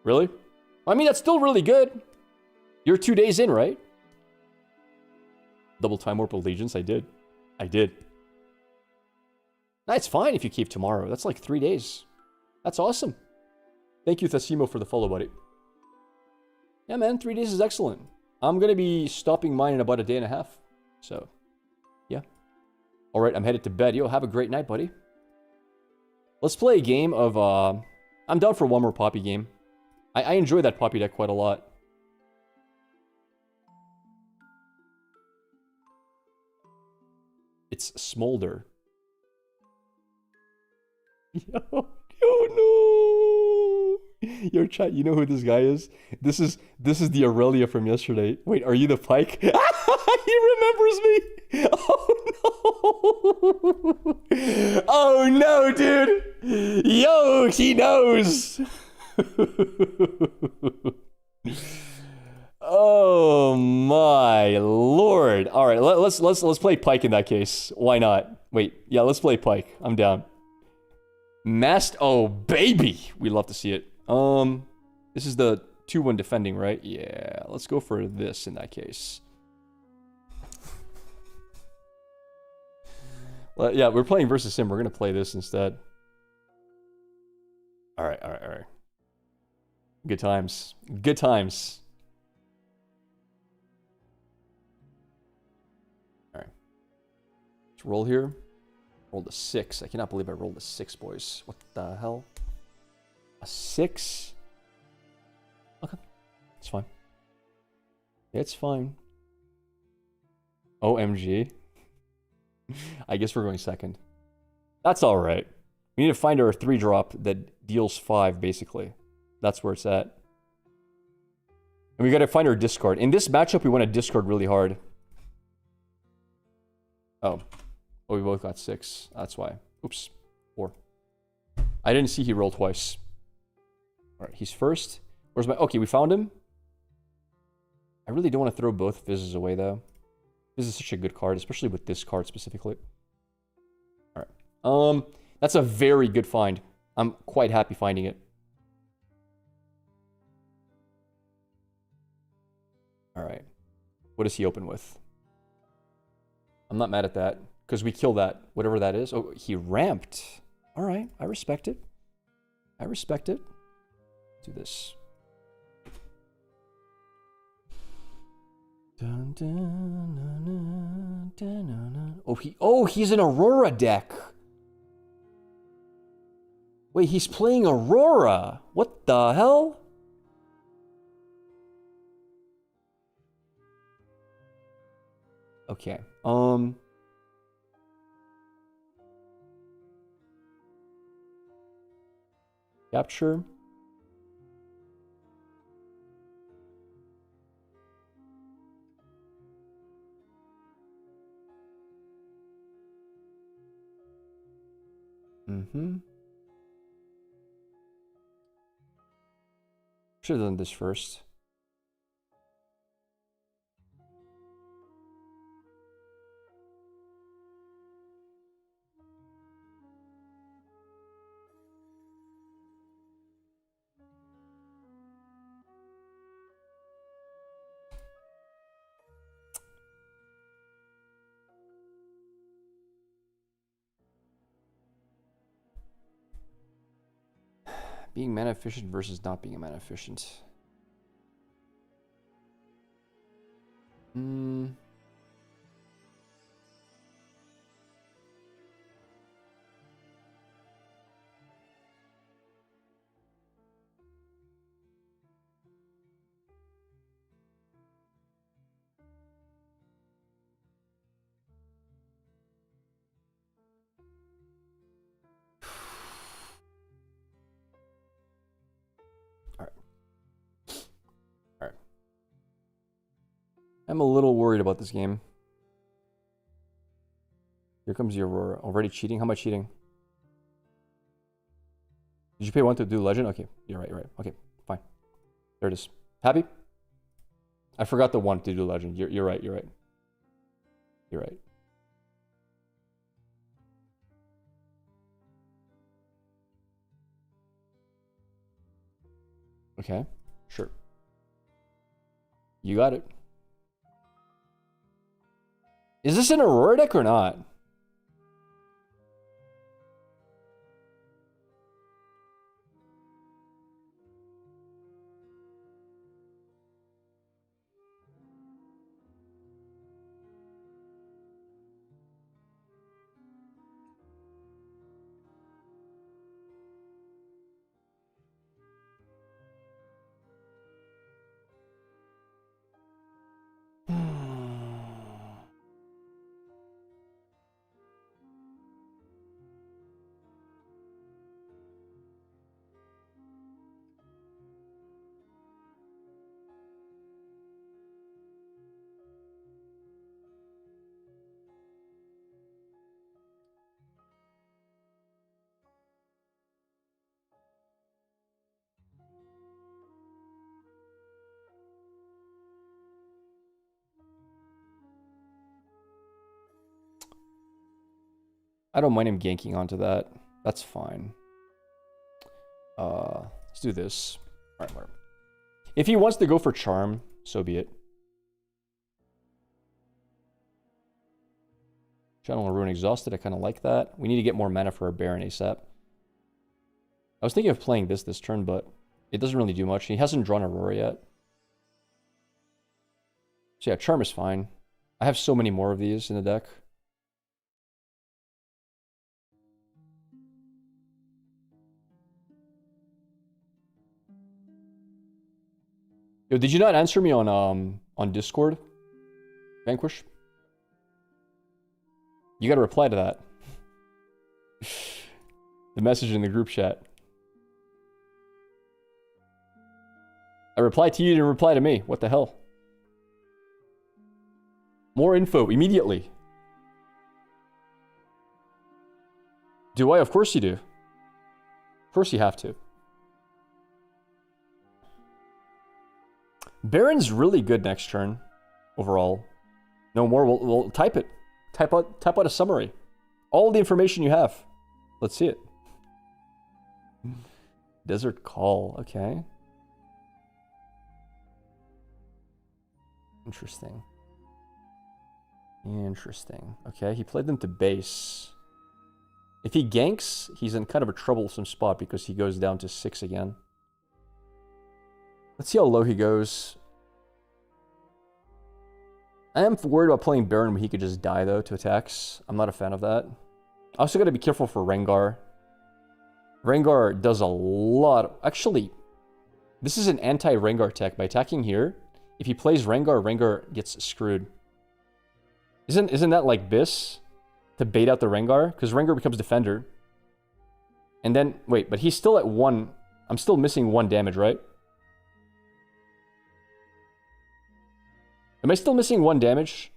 Really? I mean, that's still really good. You're 2 days in, right? Double Time Warp Allegiance. I did. Nah, it's fine if you cave tomorrow. That's like 3 days. That's awesome. Thank you, Thasimo, for the follow, buddy. Yeah, man, 3 days is excellent. I'm going to be stopping mine in about a day and a half. So, yeah. All right, I'm headed to bed. Yo, have a great night, buddy. Let's play a game of... I'm down for one more Poppy game. I enjoy that Poppy deck quite a lot. It's Smolder. Yo, no! Yo, chat, you know who this guy is? This is the Aurelia from yesterday. Wait, are you the Pyke? He remembers me! Oh no! Oh no, dude! Yo, he knows! Oh my lord! All right, let's play Pyke in that case. Why not? Wait, yeah, let's play Pyke. I'm down. Oh baby, we love to see it. This is the 2-1 defending, right? Yeah, let's go for this in that case. Well, yeah, we're playing versus him. We're gonna play this instead. All right. Good times. Good times. All right. Let's roll here. Rolled a 6. I cannot believe I rolled a 6, boys. What the hell? A 6? Okay. It's fine. It's fine. OMG. I guess we're going second. That's alright. We need to find our 3-drop that deals 5, basically. That's where it's at. And we gotta find our discard. In this matchup, we want to discard really hard. Oh, we both got 6. That's why. Oops. 4. I didn't see he rolled twice. Alright, he's first. Where's my... Okay, we found him. I really don't want to throw both fizzes away, though. This is such a good card, especially with this card specifically. Alright. That's a very good find. I'm quite happy finding it. Alright. What does he open with? I'm not mad at that. Because we kill that. Whatever that is. Oh, he ramped. Alright. I respect it. I respect it. Do this. Dun, dun, dun, dun, dun, dun. Oh, he's an Aurora deck. Wait, he's playing Aurora. What the hell? Okay. Capture. Should have done this first. Being mana efficient versus not being a mana efficient. I'm a little worried about this game. Here comes the Aurora. Already cheating? How am I cheating? Did you pay 1 to do legend? Okay, you're right, you're right. Okay, fine. There it is. Happy? I forgot the 1 to do legend. You're right, you're right. You're right. Okay, sure. You got it. Is this an Aurora deck or not? I don't mind him ganking onto that. That's fine. Let's do this. All right, whatever. If he wants to go for charm, so be it. Channel Ruin exhausted. I kind of like that. We need to get more mana for our Baron ASAP. I was thinking of playing this turn, but it doesn't really do much. He hasn't drawn Aurora yet. So yeah, charm is fine. I have so many more of these in the deck. Yo, did you not answer me on Discord, Vanquish? You gotta reply to that. The message in the group chat. I replied to you, you didn't reply to me. What the hell? More info immediately. Do I? Of course you do. Of course you have to. Baron's really good next turn, overall. No more, we'll type it. Type out a summary. All the information you have. Let's see it. Desert Call, okay. Interesting. Interesting. Okay, he played them to base. If he ganks, he's in kind of a troublesome spot because he goes down to 6 again. Let's see how low he goes. I am worried about playing Baron when he could just die, though, to attacks. I'm not a fan of that. I also got to be careful for Rengar. Rengar does a lot. Actually, this is an anti-Rengar tech. By attacking here, if he plays Rengar, Rengar gets screwed. Isn't that like Biss? To bait out the Rengar? Because Rengar becomes Defender. And then, wait, but he's still at 1. I'm still missing 1 damage, right? Am I still missing 1 damage?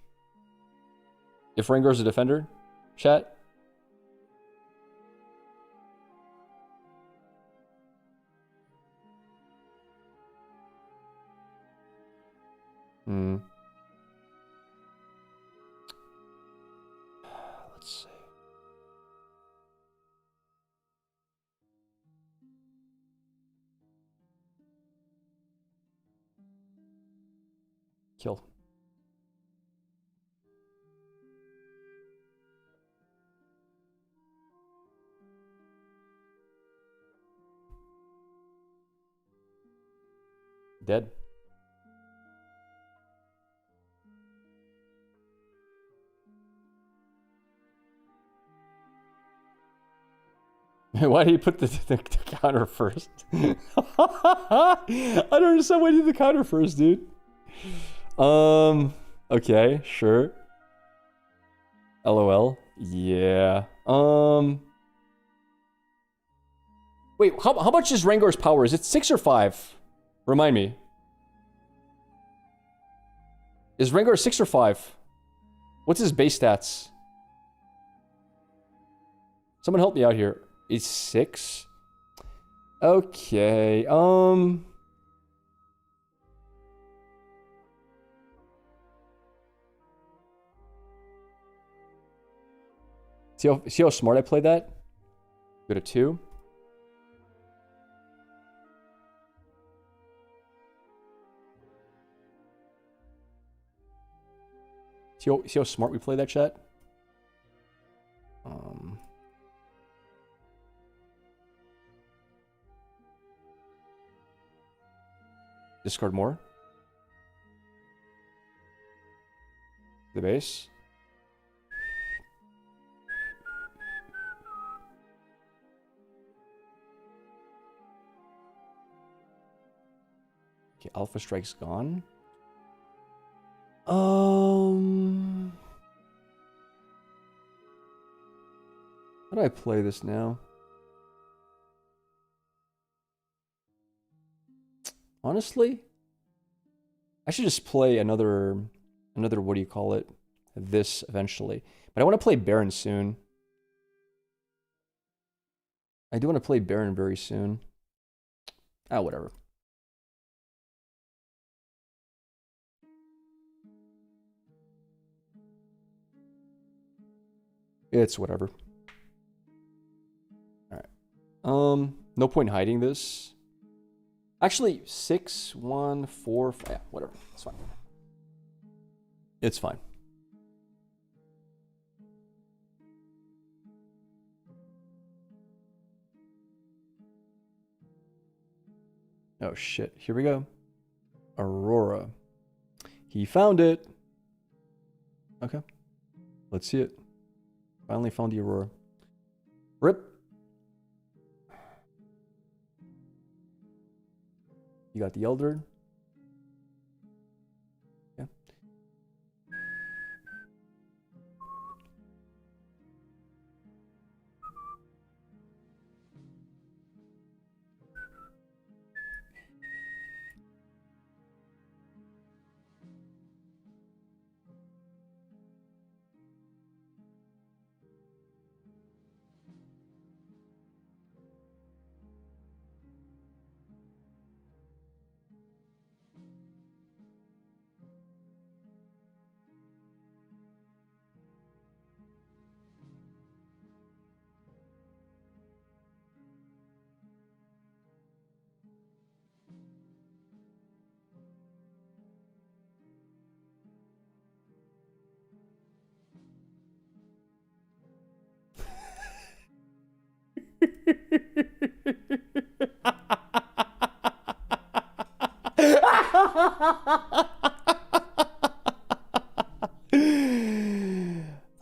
If Rengar's a defender? Chat? Let's see. Kill. Dead. Why did he put the counter first? I don't understand why he did the counter first, dude. Okay, sure. LOL. Yeah. Wait, how much is Rengar's power? Is it 6 or 5? Remind me. Is Rengar 6 or 5? What's his base stats? Someone help me out here. It's 6? Okay, see how smart I played that? Go to 2. See how smart we play that, chat? Discard more. The base. Okay, Alpha Strike's gone. How do I play this now? Honestly, I should just play another what do you call it? This eventually. But I want to play Baron soon. I do want to play Baron very soon. Ah, whatever. It's whatever. Alright. No point hiding this. Actually, 6, 1, 4, 5, yeah, whatever. It's fine. It's fine. Oh shit, here we go. Aurora. He found it. Okay. Let's see it. Finally found the Aurora. Rip. You got the Elder. Yeah.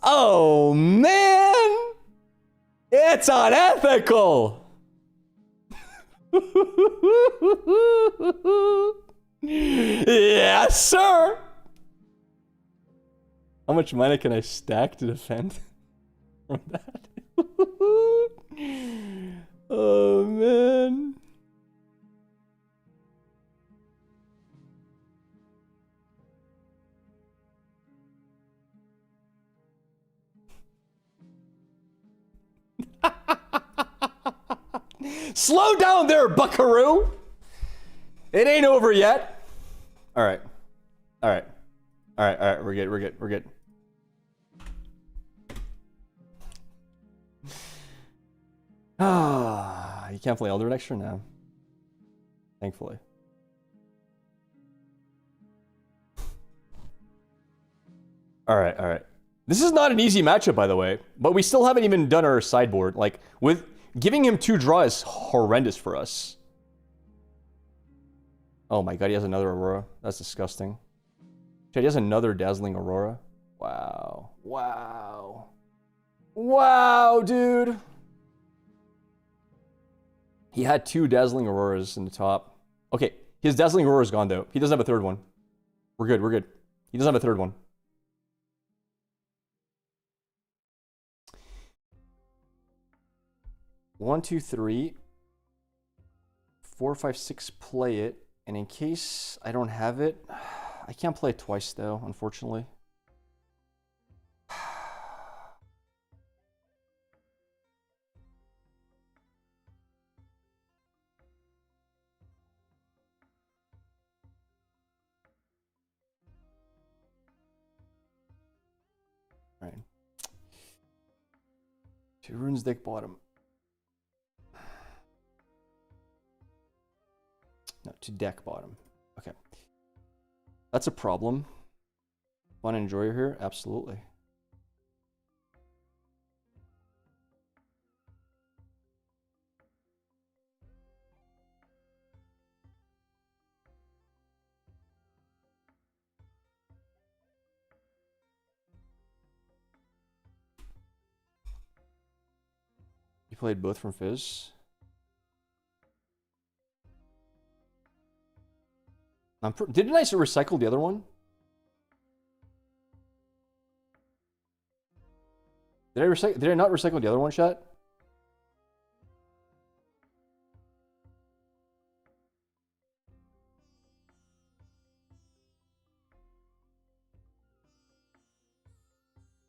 Oh man, it's unethical. Yes, sir. How much mana can I stack to defend from that? Oh man. Slow down there, buckaroo. It ain't over yet. All right. All right. All right. All right. We're good. We're good. We're good. Ah, you can't play Elder next turn now. Thankfully. All right. All right. This is not an easy matchup, by the way, but we still haven't even done our sideboard. Like, with giving him 2 draw is horrendous for us. Oh my god, he has another Aurora. That's disgusting. Shit, he has another Dazzling Aurora. Wow. Wow. Wow, dude. He had 2 Dazzling Auroras in the top. Okay, his Dazzling Aurora is gone, though. He doesn't have a 3rd one. We're good, we're good. He doesn't have a 3rd one. One, two, three, 4, 5, 6, play it. And in case I don't have it, I can't play it twice though, unfortunately. Right. 2 runes deck bottom. No, 2 deck bottom. Okay. That's a problem. Fun and enjoy here? Absolutely. You played both from Fizz? Didn't I recycle the other one? Did I not recycle the other one, chat?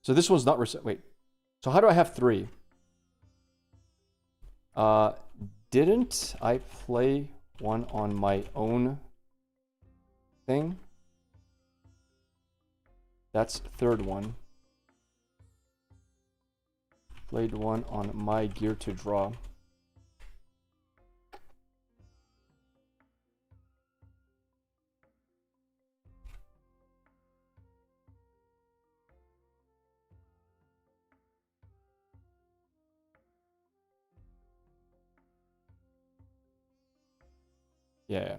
So this one's not wait. So how do I have 3? Didn't I play one on my own thing? That's 3rd one. Played one on my gear to draw. Yeah.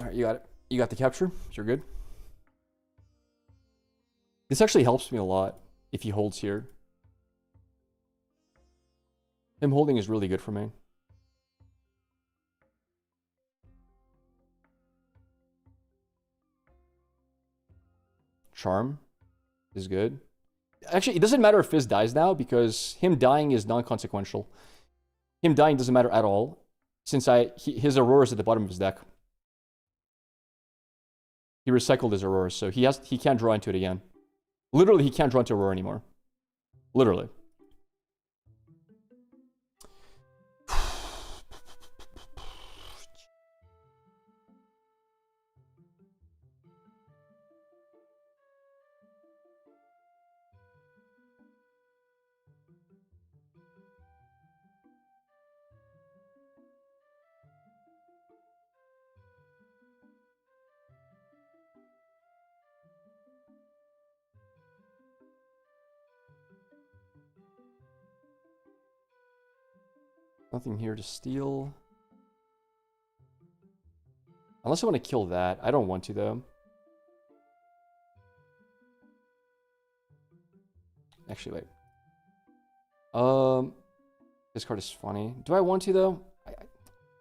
All right, you got it. You got the capture. You're good. This actually helps me a lot if he holds here. Him holding is really good for me. Charm is good. Actually, it doesn't matter if Fizz dies now because him dying is non-consequential. Him dying doesn't matter at all since his Aurora's at the bottom of his deck. He recycled his Aurora, so he can't draw into it again. Literally, he can't draw into Aurora anymore. Literally. Nothing here to steal. Unless I want to kill that. I don't want to, though. Actually, wait. This card is funny. Do I want to, though?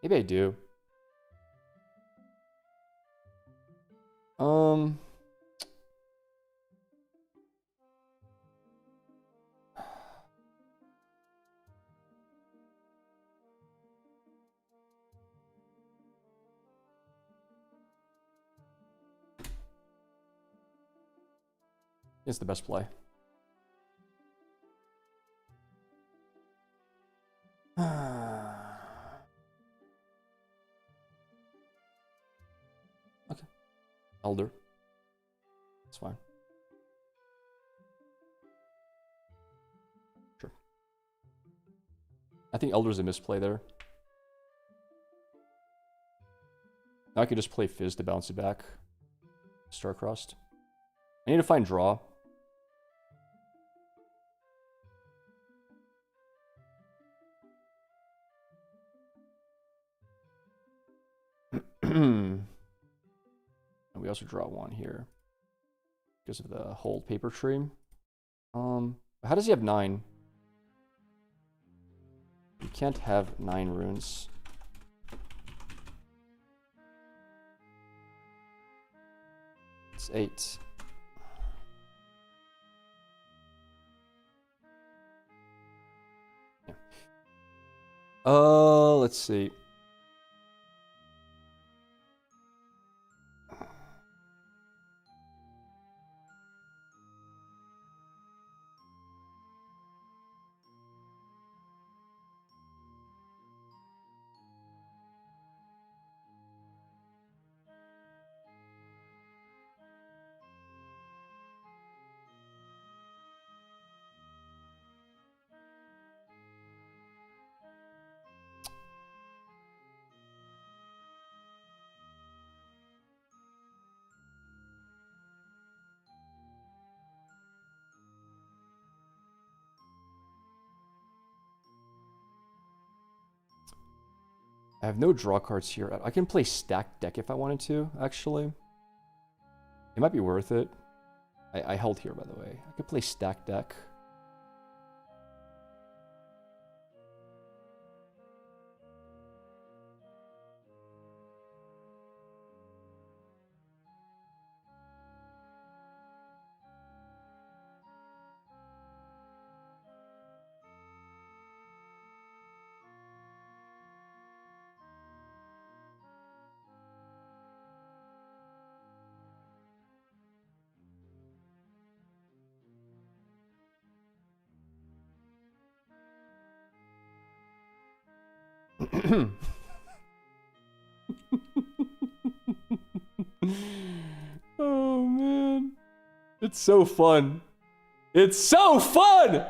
Maybe I do. It's the best play. Okay. Elder. It's fine. Sure. I think Elder's a misplay there. Now I could just play Fizz to bounce it back. Starcrossed. I need to find draw. And we also draw 1 here because of the hold paper tree. How does he have 9? You can't have 9 runes. It's 8. Yeah. Let's see. I have no draw cards here. I can play stacked deck if I wanted to, actually. It might be worth it. I held here, by the way. I could play stacked deck. Oh man. It's so fun. It's so fun!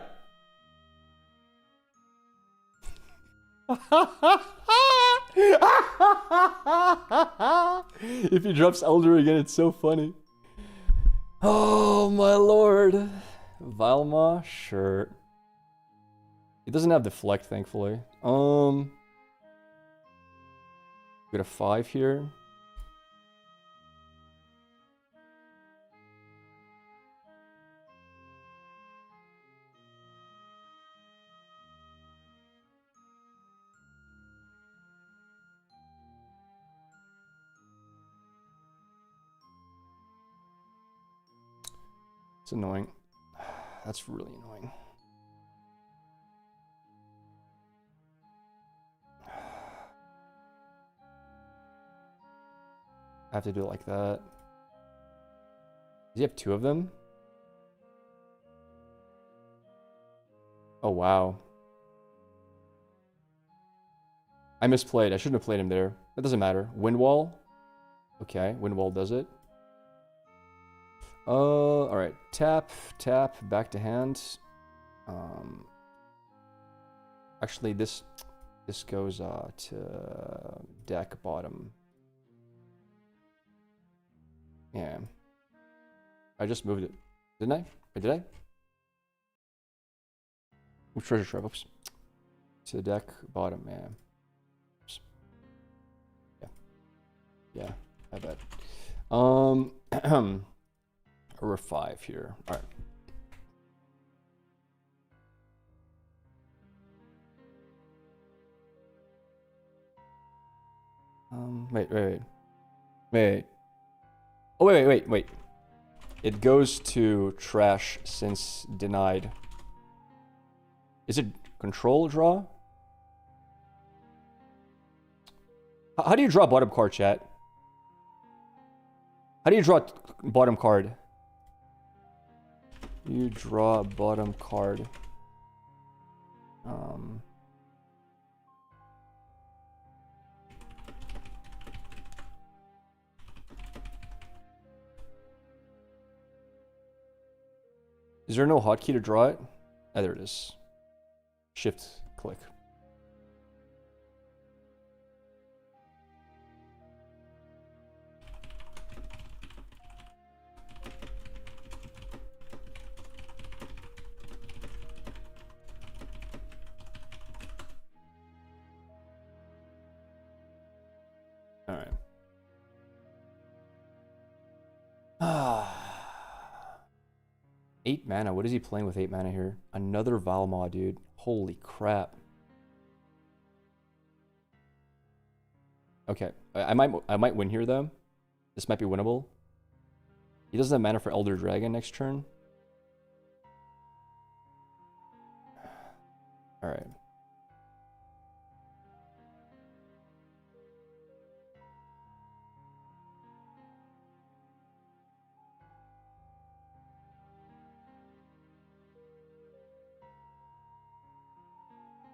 If he drops Elder again, it's so funny. Oh my lord. Valma? Sure. It doesn't have deflect, thankfully. Got a 5 here. It's annoying. That's really annoying. I have to do it like that. Does he have 2 of them? Oh, wow. I misplayed. I shouldn't have played him there. That doesn't matter. Windwall. Okay, Windwall does it. Alright. Tap, tap, back to hand. Actually, this goes to deck bottom. Yeah. I just moved it. Didn't I? Or did I? Ooh, treasure trap. Oops. To the deck bottom, yeah. Oops. Yeah. Yeah, I bet. We're 5 here. Alright. Wait. Oh, wait. It goes to trash since denied. Is it control draw? How do you draw bottom card, chat? How do you draw bottom card? You draw bottom card. Is there no hotkey to draw it? Ah, there it is. Shift click. All right. 8 mana. What is he playing with 8 mana here? Another Valma, dude. Holy crap. Okay, I might win here though. This might be winnable. He doesn't have mana for Elder Dragon next turn. All right.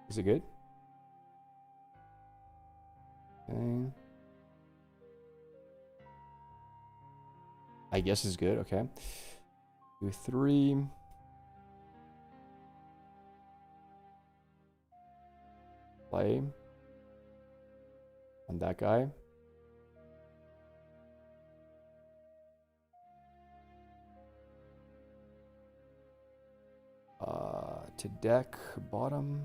Is it good? Okay. I guess it's good. Okay. 2, 3. Play. On that guy. To deck bottom.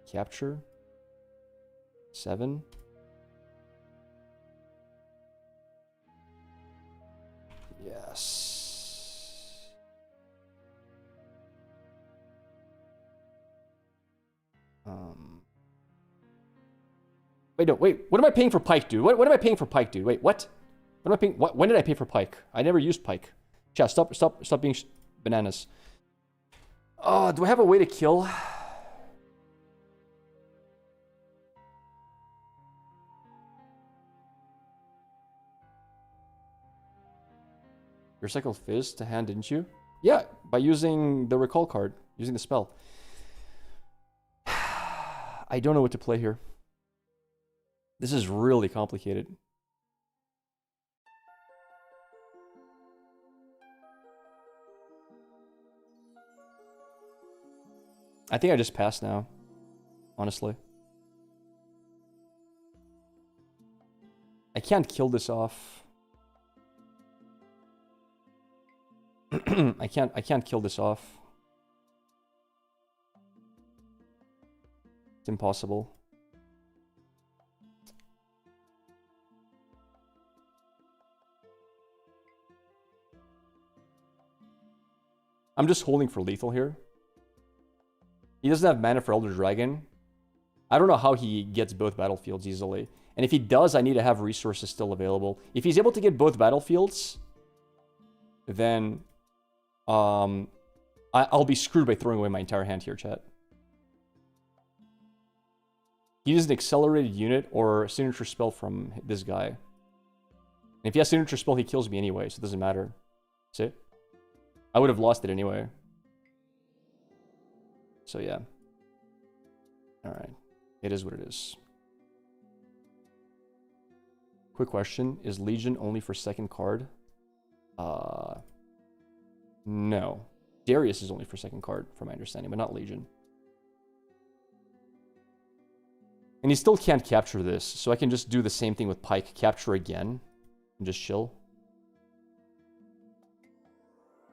Capture. 7. Yes. Wait, no, wait. What am I paying for Pyke, dude? What am I paying for Pyke, dude? Wait, what? What am I paying? When did I pay for Pyke? I never used Pyke. Chat, stop being bananas. Oh, do I have a way to kill? You recycled Fizz to hand, didn't you? Yeah, by using the recall card, using the spell. I don't know what to play here. This is really complicated. I think I just passed now, honestly. I can't kill this off. I can't kill this off. It's impossible. I'm just holding for lethal here. He doesn't have mana for Elder Dragon. I don't know how he gets both battlefields easily. And if he does, I need to have resources still available. If he's able to get both battlefields, then I'll be screwed by throwing away my entire hand here, chat. He uses an accelerated unit or a signature spell from this guy. And if he has signature spell, he kills me anyway, so it doesn't matter. See? I would have lost it anyway. So yeah. Alright. It is what it is. Quick question. Is Legion only for second card? No. Darius is only for second card, from my understanding, but not Legion. And he still can't capture this, so I can just do the same thing with Pyke. Capture again, and just chill.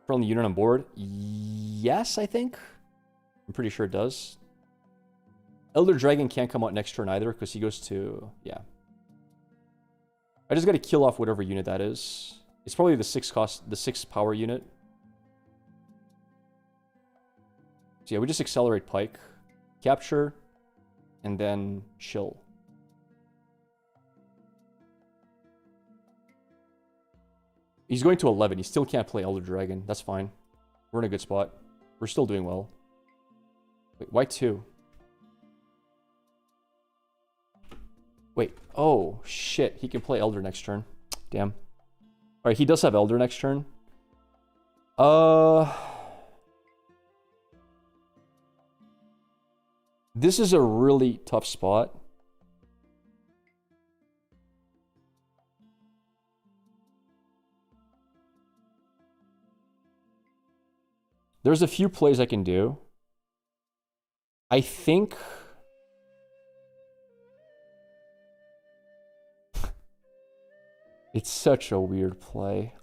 From the unit on board? Yes, I think. I'm pretty sure it does. Elder Dragon can't come out next turn either, because he goes to... Yeah. I just gotta kill off whatever unit that is. It's probably the 6 power unit. So yeah, we just accelerate Pyke. Capture. And then chill. He's going to 11. He still can't play Elder Dragon. That's fine. We're in a good spot. We're still doing well. Wait, why 2? Wait. Oh, shit. He can play Elder next turn. Damn. Alright, he does have Elder next turn. This is a really tough spot. There's a few plays I can do. I think... It's such a weird play.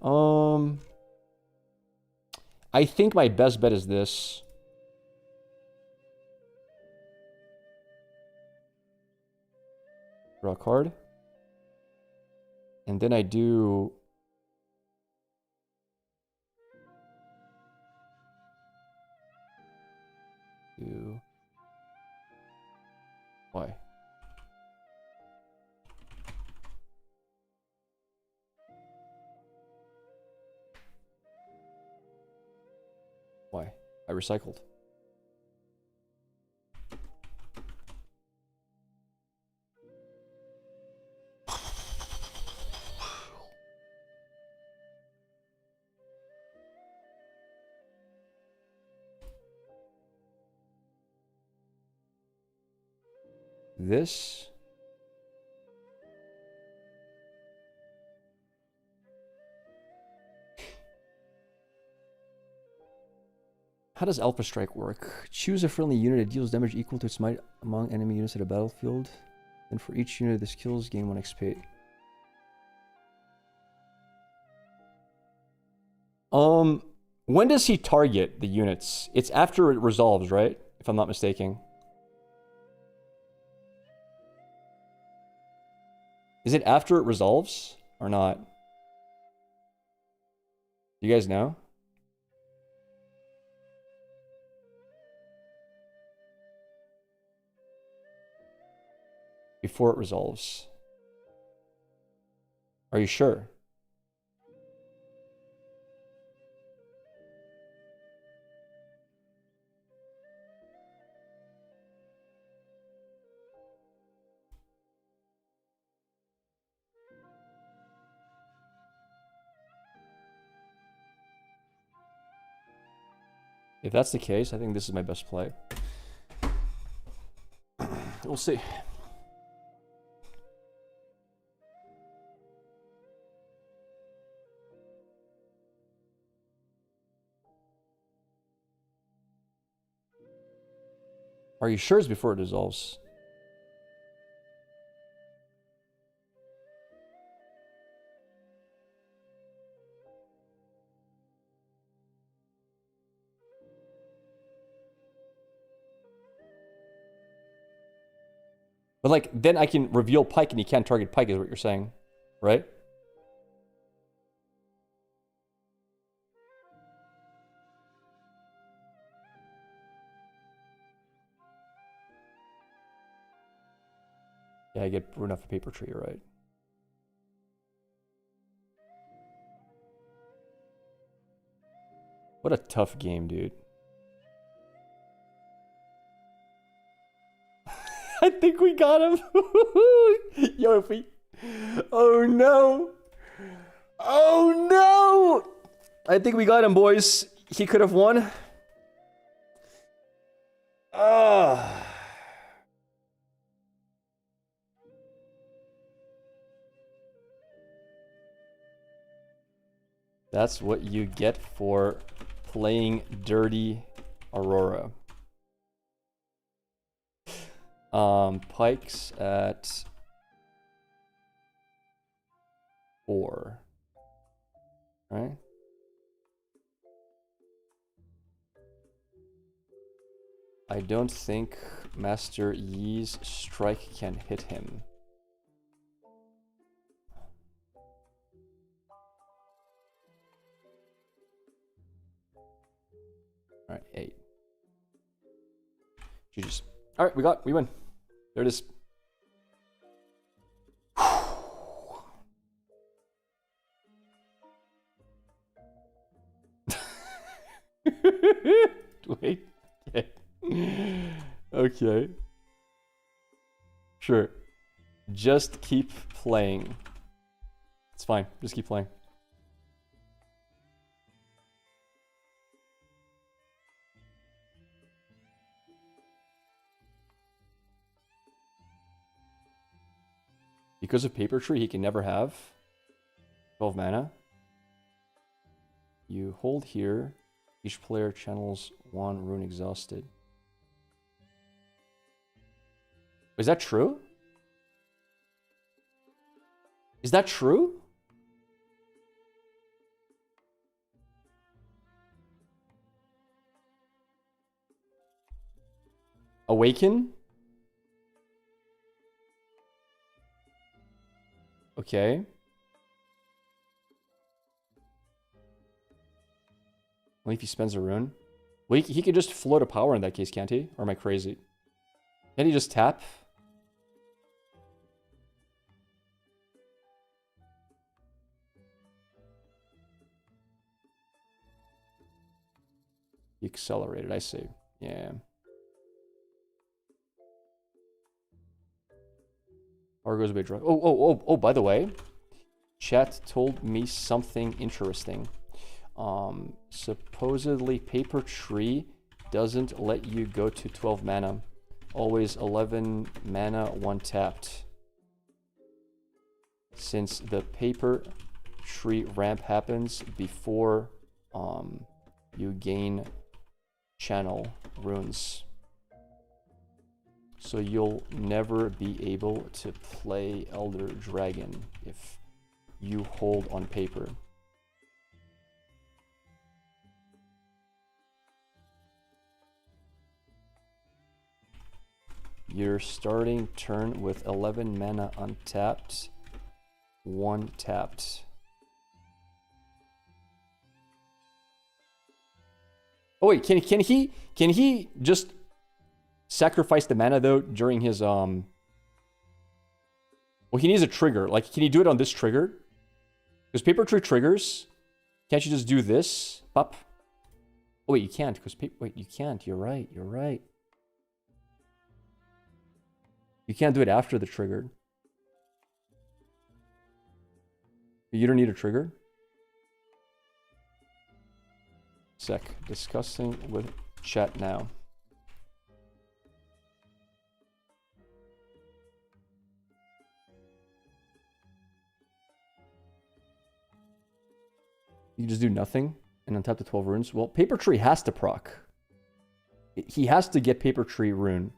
I think my best bet is this. Draw a card. And then I do... Why? Why? I recycled. this. How does Alpha Strike work? Choose a friendly unit that deals damage equal to its might among enemy units at a battlefield. And for each unit this kills, gain 1 XP. When does he target the units? It's after it resolves, right? If I'm not mistaken. Is it after it resolves or not? You guys know? Before it resolves. Are you sure? If that's the case, I think this is my best play. We'll see. Are you sure it's before it dissolves? But like, then I can reveal Pyke and he can't target Pyke is what you're saying, right? Yeah, I get rune off a paper tree, right? What a tough game, dude. I think we got him. Yo, if we... Oh, no. Oh, no. I think we got him, boys. He could have won. Ah. That's what you get for playing dirty Aurora. Pike's at 4. Right? I don't think Master Yi's strike can hit him. All right, 8. GG's. All right, we win. There it is. Wait. Okay. Okay. Sure. Just keep playing. It's fine. Just keep playing. Because of Paper Tree, he can never have 12 mana. You hold here. Each player channels 1 rune exhausted. Is that true? Is that true? Awaken? Okay. Only if he spends a rune. Well, he could just float a power in that case, can't he? Or am I crazy? Can't he just tap? He accelerated, I see. Yeah. Power goes away. Oh, by the way, chat told me something interesting. Supposedly Paper Tree doesn't let you go to 12 mana always 11 mana, 1 tapped. Since the paper tree ramp happens before you gain channel runes. So you'll never be able to play Elder Dragon if you hold on paper. Your starting turn with 11 mana untapped, 1 tapped. Oh wait, can he just sacrifice the mana though during his Well, he needs a trigger. Like, can he do it on this trigger? Because paper tree triggers. Can't you just do this? Pop. Oh wait, you can't because wait, you can't. You're right. You're right. You can't do it after the trigger. You don't need a trigger? Sec. Discussing with chat now. You just do nothing and untap the 12 runes. Well, paper tree has to proc. He has to get paper tree rune.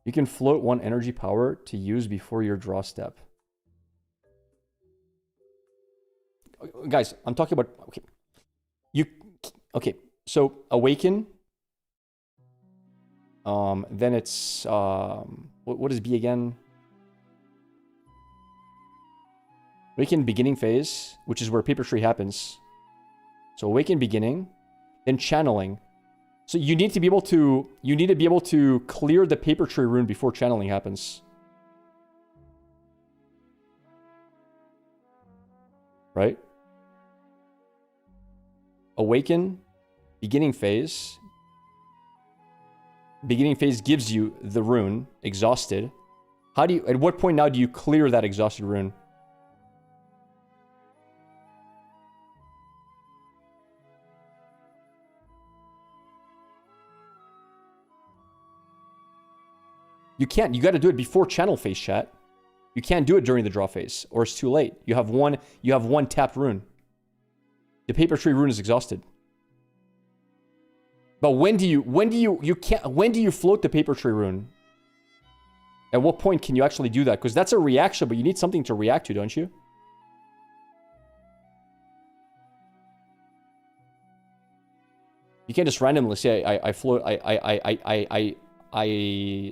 You can float 1 energy power to use before your draw step. Guys, I'm talking about... Okay, so awaken. Then it's... what is B again? Awaken beginning phase, which is where paper tree happens. So awaken beginning, then channeling. So you need to be able to clear the paper tree rune before channeling happens. Right? Awaken, beginning phase. Beginning phase gives you the rune, exhausted. At what point now do you clear that exhausted rune? You can't. You got to do it before channel phase, chat. You can't do it during the draw phase, or it's too late. You have one tapped rune. The paper tree rune is exhausted. But when do you float the paper tree rune? At what point can you actually do that? Because that's a reaction, but you need something to react to, don't you? You can't just randomly say I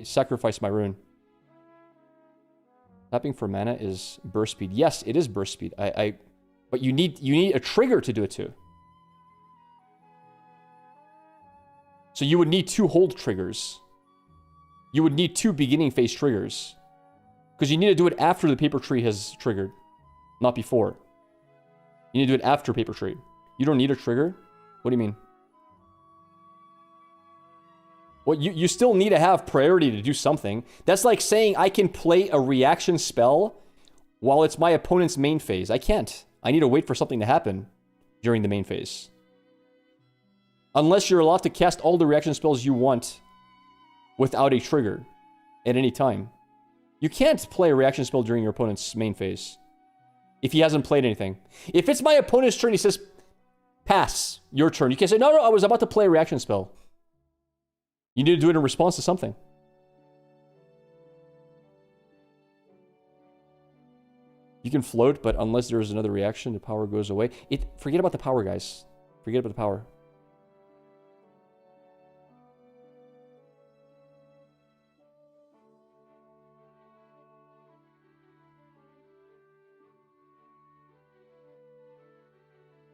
sacrifice my rune. Tapping for mana is burst speed. Yes, it is burst speed. But you need a trigger to do it too. So you would need 2 hold triggers. You would need 2 beginning phase triggers. Because you need to do it after the paper tree has triggered, not before. You need to do it after paper tree. You don't need a trigger? What do you mean? Well, you still need to have priority to do something. That's like saying I can play a reaction spell while it's my opponent's main phase. I can't. I need to wait for something to happen during the main phase. Unless you're allowed to cast all the reaction spells you want without a trigger at any time. You can't play a reaction spell during your opponent's main phase if he hasn't played anything. If it's my opponent's turn, he says, pass, your turn. You can't say, no, I was about to play a reaction spell. You need to do it in response to something. You can float, but unless there's another reaction, the power goes away. Forget about the power, guys. Forget about the power.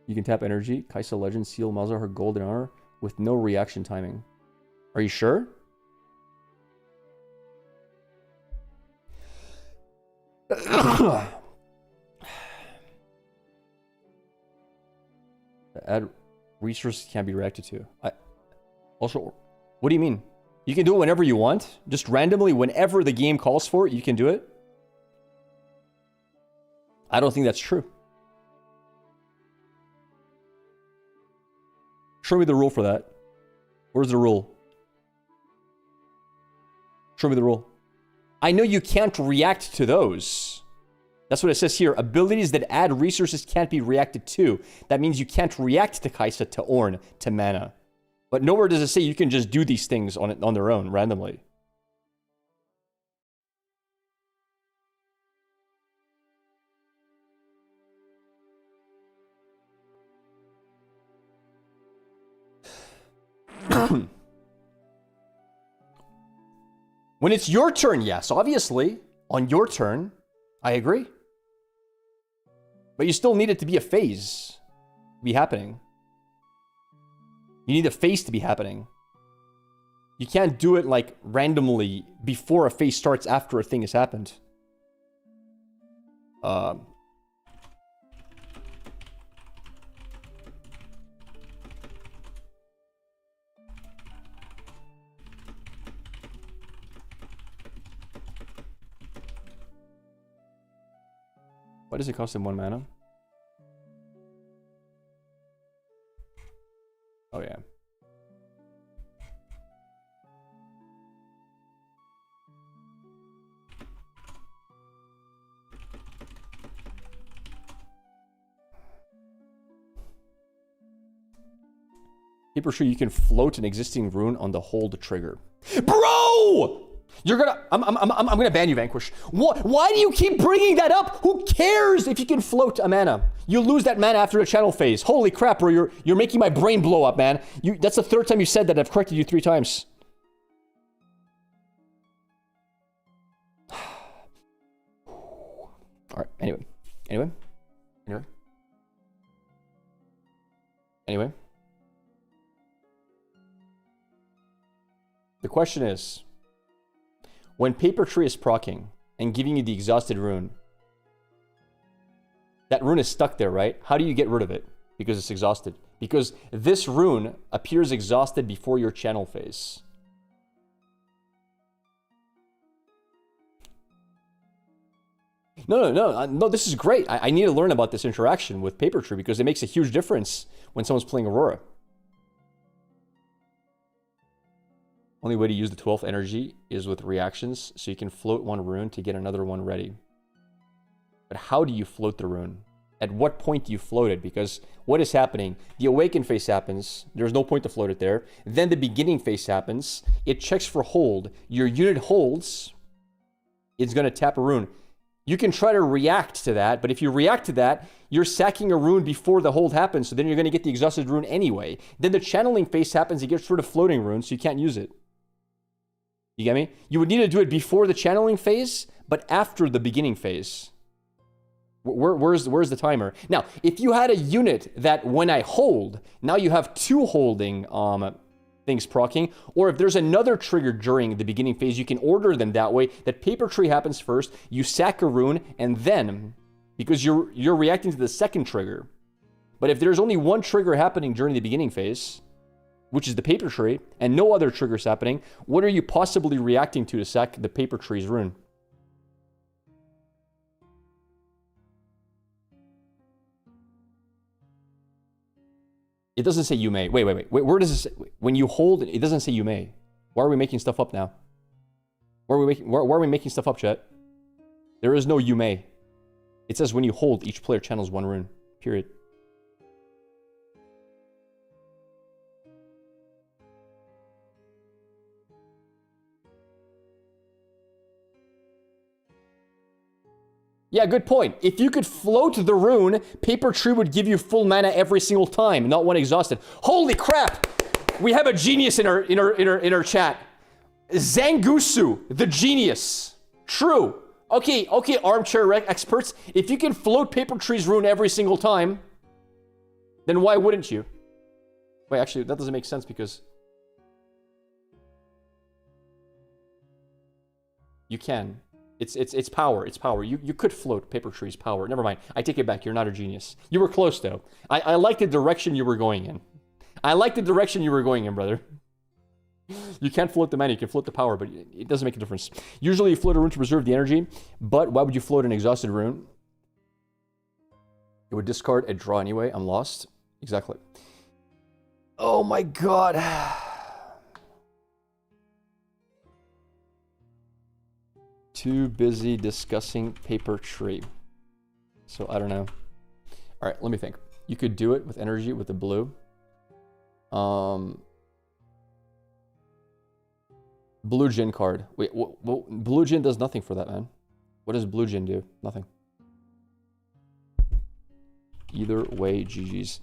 You can tap energy, Kaisa Legend, Seal, Malzahar, Golden Hour with no reaction timing. Are you sure? Add resources can be reacted to. Also, what do you mean? You can do it whenever you want? Just randomly, whenever the game calls for it, you can do it? I don't think that's true. Show me the rule for that. Where's the rule? Show me the rule. I know you can't react to those. That's what it says here. Abilities that add resources can't be reacted to. That means you can't react to Kaisa, to Ornn, to mana. But nowhere does it say you can just do these things on their own, randomly. When it's your turn, yes, obviously. On your turn, I agree. But you still need it to be a phase to be happening. You need a phase to be happening. You can't do it like randomly before a phase starts after a thing has happened. What does it cost him 1 mana? Oh, yeah. Paper Tree, you can float an existing rune on the hold trigger. Bro! You're gonna... I'm gonna ban you, Vanquish. Why do you keep bringing that up? Who cares if you can float a mana? You lose that mana after a channel phase. Holy crap, bro. You're making my brain blow up, man. That's the 3rd time you said that. I've corrected you 3 times. Alright, anyway. The question is, when Paper Tree is proccing and giving you the exhausted rune, that rune is stuck there, right? How do you get rid of it? Because it's exhausted. Because this rune appears exhausted before your channel phase. No, this is great. I need to learn about this interaction with Paper Tree because it makes a huge difference when someone's playing Aurora. Only way to use the 12th energy is with reactions, so you can float 1 rune to get another one ready. But how do you float the rune? At what point do you float it? Because what is happening? The awaken phase happens. There's no point to float it there. Then the beginning phase happens. It checks for hold. Your unit holds. It's going to tap a rune. You can try to react to that, but if you react to that, you're sacking a rune before the hold happens, so then you're going to get the exhausted rune anyway. Then the channeling phase happens. It gets rid of floating runes, so you can't use it. You get me? You would need to do it before the channeling phase, but after the beginning phase. Where's the timer? Now, if you had a unit that when I hold, now you have 2 holding things proccing, or if there's another trigger during the beginning phase, you can order them that way, that Paper Tree happens first, you sack a rune, and then, because you're reacting to the second trigger. But if there's only 1 trigger happening during the beginning phase, which is the Paper Tree, and no other triggers happening, what are you possibly reacting to sack the Paper Tree's rune? It doesn't say you may. Wait. Where does it say? When you hold, it doesn't say you may. Why are we making stuff up now? Why are we making stuff up, chat? There is no you may. It says when you hold, each player channels 1 rune. Period. Yeah, good point. If you could float the rune, Paper Tree would give you full mana every single time, not 1 exhausted. Holy crap! We have a genius in our chat. Zangusu, the genius. True. Okay, armchair experts. If you can float Paper Tree's rune every single time, then why wouldn't you? Wait, actually, that doesn't make sense because you can. It's power. It's power. You could float Paper Tree's power. Never mind. I take it back. You're not a genius. You were close, though. I like the direction you were going in. Brother. You can't float the mana. You can float the power, but it doesn't make a difference. Usually you float a rune to preserve the energy, but why would you float an exhausted rune? It would discard a draw anyway. I'm lost. Exactly. Oh my god. too busy discussing paper tree. So I don't know. All right, let me think. You could do it with energy with the blue. Blue Jin card. Wait, Blue Jin does nothing for that, man. What does Blue Jin do? Nothing. Either way, GG's.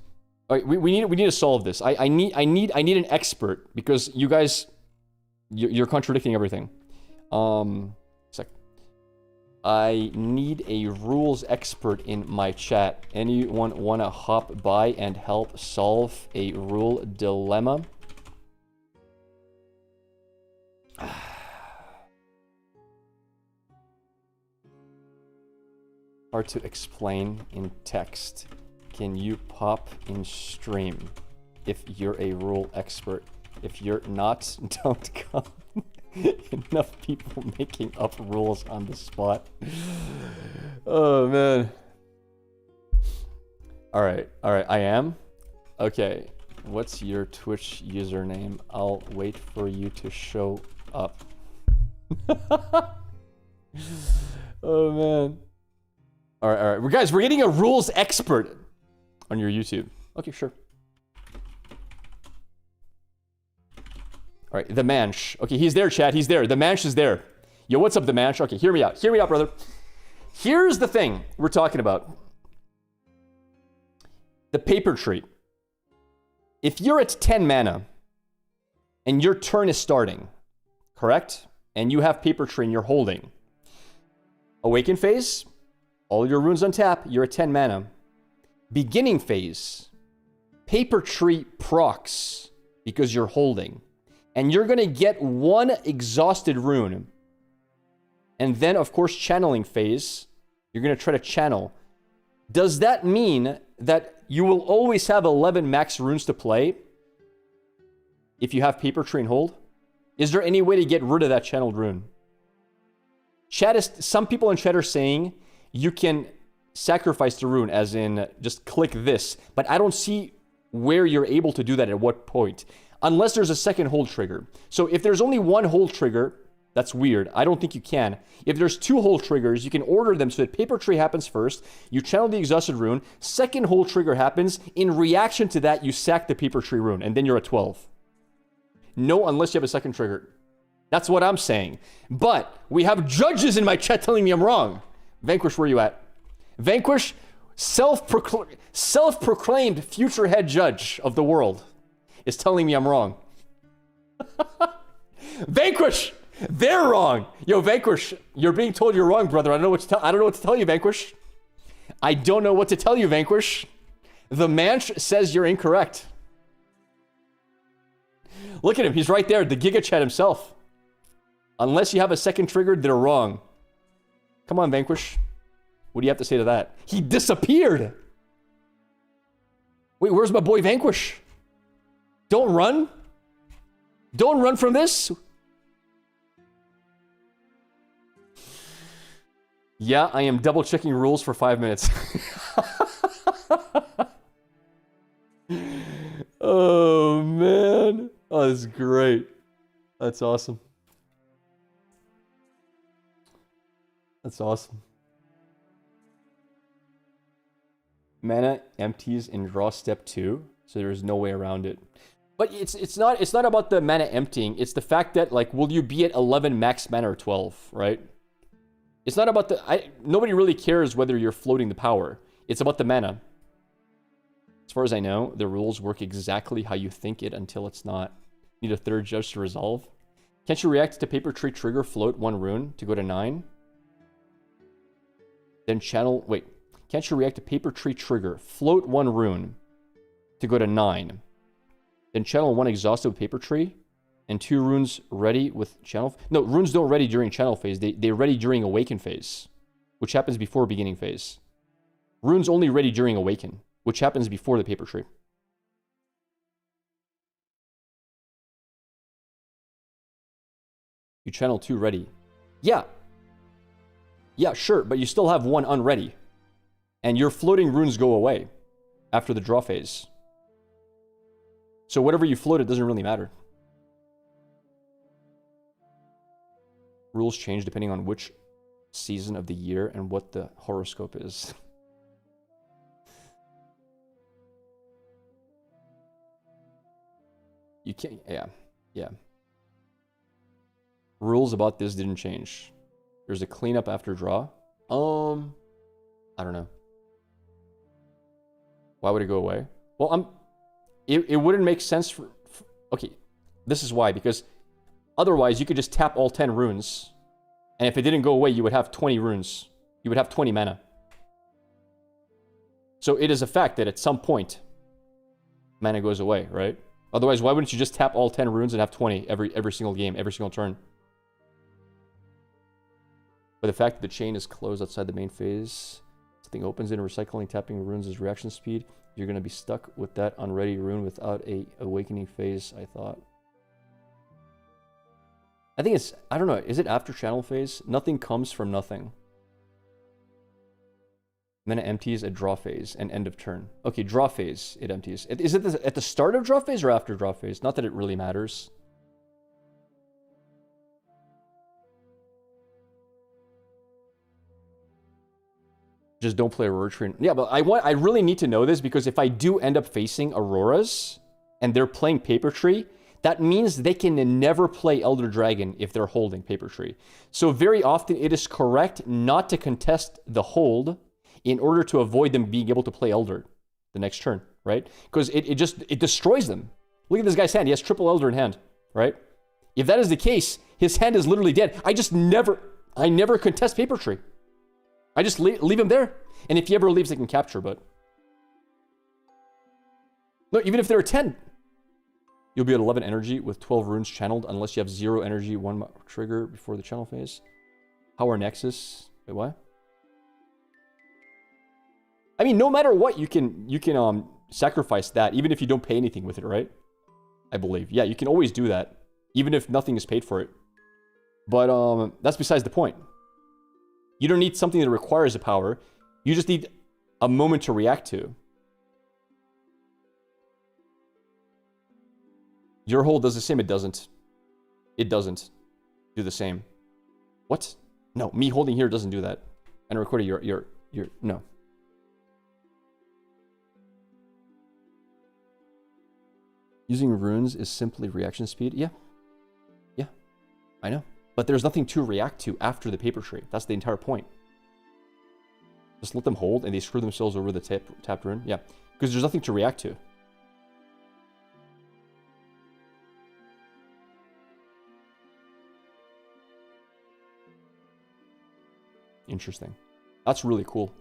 All right, we need to solve this. I need an expert because you guys, you're contradicting everything. Sec. I need a rules expert in my chat. Anyone wanna hop by and help solve a rule dilemma? Hard to explain in text. Can you pop in stream if you're a rule expert? If you're not, don't come. Enough people making up rules on the spot. Oh, man. All right, I am? Okay. What's your Twitch username? I'll wait for you to show up. Oh, man. All right. Guys, we're getting a rules expert on your YouTube. Okay, sure. All right, the Manch. Okay, he's there, chat. He's there. The Manch is there. Yo, what's up, the Manch? Okay, hear me out. Hear me out, brother. Here's the thing we're talking about. The paper tree. If you're at 10 mana and your turn is starting, correct? And you have paper tree and you're holding. Awaken phase, all your runes on tap, you're at 10 mana. Beginning phase, paper tree procs because you're holding. And you're going to get one exhausted rune. And then, of course, channeling phase. You're going to try to channel. Does that mean that you will always have 11 max runes to play if you have paper tree and hold? Is there any way to get rid of that channeled rune? Some people in chat are saying you can sacrifice the rune, as in just click this. But I don't see where you're able to do that at what point. Unless there's a second hold trigger. So if there's only one hold trigger, that's weird. I don't think you can. If there's two hold triggers, you can order them so that paper tree happens first. You channel the exhausted rune. Second hold trigger happens. In reaction to that, you sack the paper tree rune. And then you're at 12. No, unless you have a second trigger. That's what I'm saying. But we have judges in my chat telling me I'm wrong. Vanquish, where you at? Vanquish, self-proclaimed future head judge of the world, is telling me I'm wrong. Vanquish! They're wrong! Yo, Vanquish, you're being told you're wrong, brother. I don't know what to tell you, Vanquish. I don't know what to tell you, Vanquish. The Manch says you're incorrect. Look at him, he's right there, the Giga Chat himself. Unless you have a second trigger, they're wrong. Come on, Vanquish. What do you have to say to that? He disappeared! Wait, where's my boy Vanquish? Don't run. Don't run from this. Yeah, I am double checking rules for 5 minutes. Oh, man. Oh, that's great. That's awesome. That's awesome. Mana empties in draw step 2, so there's no way around it. But it's not about the mana emptying. It's the fact that, like, will you be at 11 max mana or 12, right? It's not about nobody really cares whether you're floating the power. It's about the mana. As far as I know, the rules work exactly how you think it until it's not. Need a third judge to resolve. Can't you react to paper tree trigger float 1 rune to go to 9? Then channel, wait. Can't you react to paper tree trigger float 1 rune to go to 9? Then channel 1 exhausted with paper tree, and 2 runes ready with channel. No, runes don't ready during channel phase. They ready during awaken phase, which happens before beginning phase. Runes only ready during awaken, which happens before the paper tree. You channel 2 ready. Yeah. Yeah, sure, but you still have 1 unready. And your floating runes go away after the draw phase. So whatever you float, it doesn't really matter. Rules change depending on which season of the year and what the horoscope is. You can't, yeah. Rules about this didn't change. There's a cleanup after draw. I don't know. Why would it go away? Well, it wouldn't make sense for... Okay, this is why. Because otherwise, you could just tap all 10 runes. And if it didn't go away, you would have 20 runes. You would have 20 mana. So it is a fact that at some point, mana goes away, right? Otherwise, why wouldn't you just tap all 10 runes and have 20 every single game, every single turn? But the fact that the chain is closed outside the main phase, something opens in recycling, tapping runes is reaction speed. You're going to be stuck with that unready rune without a awakening phase, I thought. I think it's, I don't know, is it after channel phase? Nothing comes from nothing. Mana empties at draw phase and end of turn. Okay, draw phase, it empties. Is it at the start of draw phase or after draw phase? Not that it really matters. Just don't play Aurora Tree. Yeah, but I really need to know this because if I do end up facing Auroras and they're playing Paper Tree, that means they can never play Elder Dragon if they're holding Paper Tree. So very often it is correct not to contest the hold in order to avoid them being able to play Elder the next turn, right? Because it destroys them. Look at this guy's hand. He has triple Elder in hand, right? If that is the case, his hand is literally dead. I never contest Paper Tree. I just leave him there. And if he ever leaves, they can capture, but... No, even if there are 10. You'll be at 11 energy with 12 runes channeled unless you have 0 energy, 1 trigger before the channel phase. Power Nexus. Wait, what? I mean, no matter what, you can sacrifice that, even if you don't pay anything with it, right? I believe. Yeah, you can always do that, even if nothing is paid for it. But that's besides the point. You don't need something that requires a power. You just need a moment to react to. Your hold does the same. It doesn't. It doesn't do the same. What? No, me holding here doesn't do that. And recording your no. Using runes is simply reaction speed. Yeah. Yeah. I know. But there's nothing to react to after the Paper Tree. That's the entire point. Just let them hold and they screw themselves over the tapped rune. Yeah. Because there's nothing to react to. Interesting. That's really cool.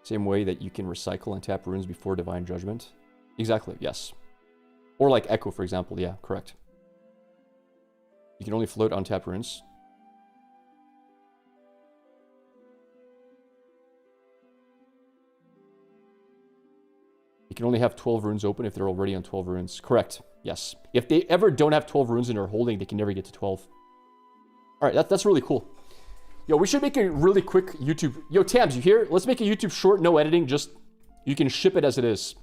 Same way that you can recycle and tap runes before Divine Judgment. Exactly, yes. Or like Echo, for example. Yeah, correct. You can only float untapped runes. You can only have 12 runes open if they're already on 12 runes. Correct, yes. If they ever don't have 12 runes in their holding, they can never get to 12. Alright, that's really cool. Yo, we should make a really quick YouTube... Yo, Tams, you here? Let's make a YouTube short, no editing, just... You can ship it as it is.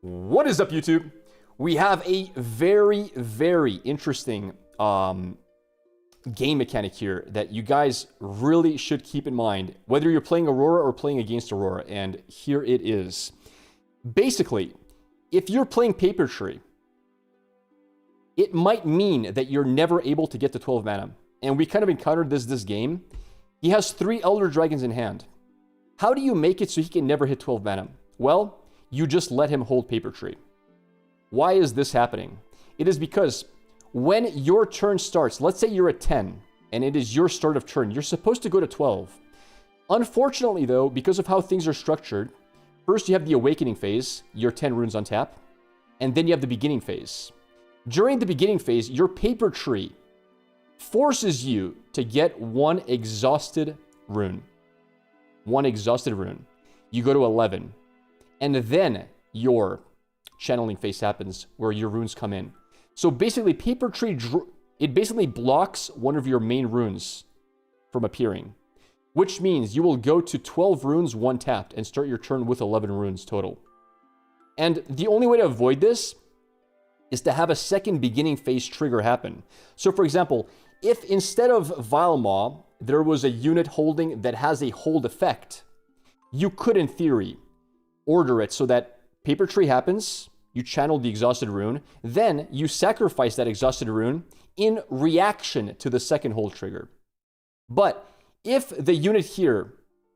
What is up, YouTube? We have a very, very interesting game mechanic here that you guys really should keep in mind, whether you're playing Aurora or playing against Aurora, and here it is. Basically, if you're playing Paper Tree, it might mean that you're never able to get to 12 mana. And we kind of encountered this game. He has 3 Elder Dragons in hand. How do you make it so he can never hit 12 mana? Well, you just let him hold Paper Tree. Why is this happening? It is because when your turn starts, let's say you're at 10, and it is your start of turn, you're supposed to go to 12. Unfortunately, though, because of how things are structured, first you have the Awakening phase, your 10 runes on tap, and then you have the Beginning phase. During the Beginning phase, your Paper Tree forces you to get 1 exhausted rune. 1 exhausted rune. You go to 11. And then your channeling phase happens where your runes come in. So basically, Paper Tree, it basically blocks one of your main runes from appearing, which means you will go to 12 runes, 1 tapped, and start your turn with 11 runes total. And the only way to avoid this is to have a second Beginning phase trigger happen. So for example, if instead of Valma, there was a unit holding that has a hold effect, you could, in theory, order it so that Paper Tree happens, you channel the exhausted rune, then you sacrifice that exhausted rune in reaction to the second hold trigger. But if the unit here,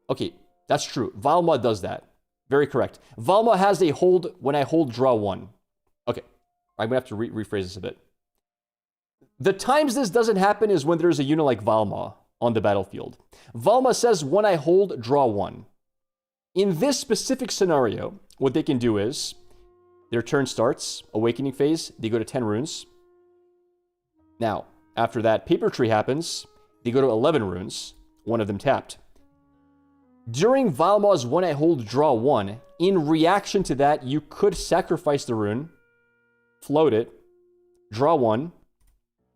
okay, that's true. Valma does that. Very correct. Valma has a hold when I hold draw 1. Okay, I'm gonna have to rephrase this a bit. The times this doesn't happen is when there's a unit like Valma on the battlefield. Valma says when I hold draw 1. In this specific scenario, what they can do is their turn starts, awakening phase, they go to 10 runes. Now, after that Paper Tree happens, they go to 11 runes, one of them tapped. During Valma's when I hold draw 1, in reaction to that, you could sacrifice the rune, float it, draw 1,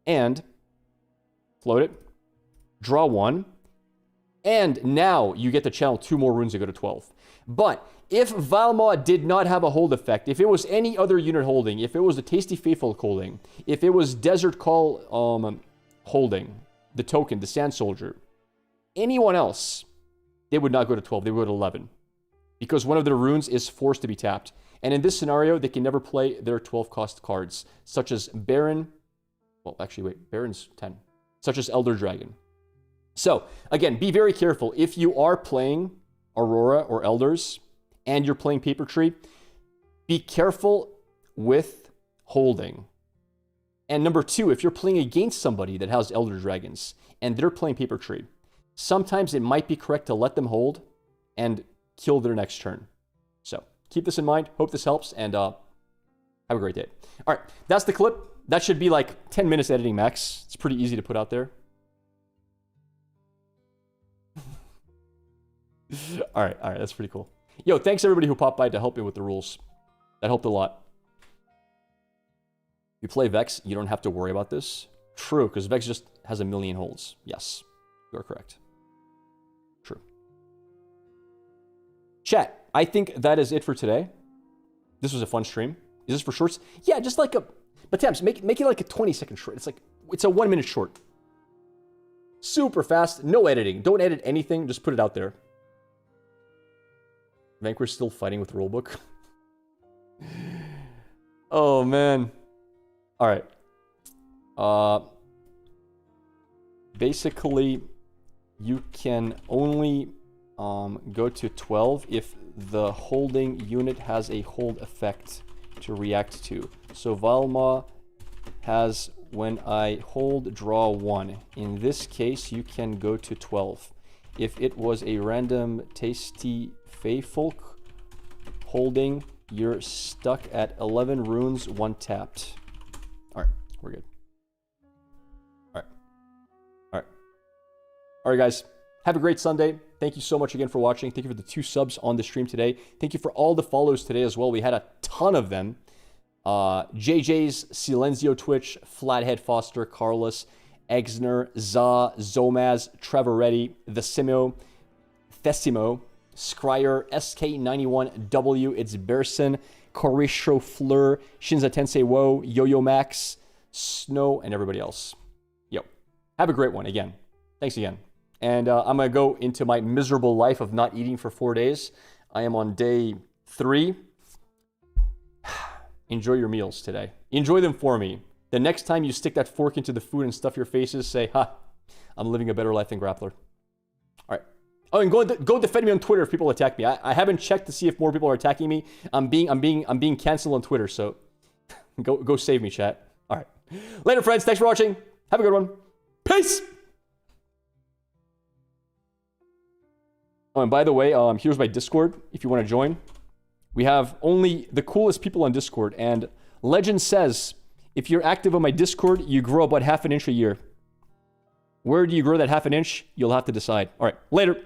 and float it, draw 1, and now you get to channel 2 more runes to go to 12. But if Valma did not have a hold effect, if it was any other unit holding, if it was the Tasty Faithful holding, if it was Desert Call holding, the token, the Sand Soldier, anyone else, they would not go to 12, they would go to 11. Because one of their runes is forced to be tapped. And in this scenario, they can never play their 12 cost cards, such as Baron, well, actually, wait, Baron's 10, such as Elder Dragon. So, again, be very careful. If you are playing Aurora or Elders, and you're playing Paper Tree, be careful with holding. And number 2, if you're playing against somebody that has Elder Dragons, and they're playing Paper Tree, sometimes it might be correct to let them hold and kill their next turn. So, keep this in mind. Hope this helps, and have a great day. All right, that's the clip. That should be like 10 minutes editing max. It's pretty easy to put out there. All right, that's pretty cool. Yo, thanks everybody who popped by to help me with the rules. That helped a lot. You play Vex, you don't have to worry about this. True, because Vex just has a million holds. Yes, you are correct. True. Chat, I think that is it for today. This was a fun stream. Is this for shorts? Yeah, just like a... But Tams, make it like a 20-second short. It's a 1 minute short. Super fast, no editing. Don't edit anything, just put it out there. Vanquish's still fighting with rulebook. Oh, man. All right. Basically, you can only go to 12 if the holding unit has a hold effect to react to. So Valma has when I hold draw 1. In this case, you can go to 12. If it was a random Tasty Faithful holding, you're stuck at 11 runes, 1 tapped. All right, we're good. All right, guys. Have a great Sunday. Thank you so much again for watching. Thank you for the 2 subs on the stream today. Thank you for all the follows today as well. We had a ton of them. JJ's, Silenzio Twitch, Flathead Foster, Carlos, Exner, Za, Zomaz, Trevoretti, The Simo, Thesimo, Scryer, SK91W, It's Berson, Korisho Fleur, Shinza Tensei Wo, Yo-Yo Max, Snow, and everybody else. Yo, have a great one again. Thanks again. And I'm going to go into my miserable life of not eating for 4 days. I am on day 3. Enjoy your meals today. Enjoy them for me. The next time you stick that fork into the food and stuff your faces, say, ha, I'm living a better life than Grappler. All right. Oh, and go defend me on Twitter if people attack me. I haven't checked to see if more people are attacking me. I'm being canceled on Twitter, so go save me, chat. All right. Later, friends. Thanks for watching. Have a good one. Peace. Oh, and by the way, here's my Discord if you want to join. We have only the coolest people on Discord, and legend says if you're active on my Discord, you grow about half an inch a year. Where do you grow that half an inch? You'll have to decide. All right, later.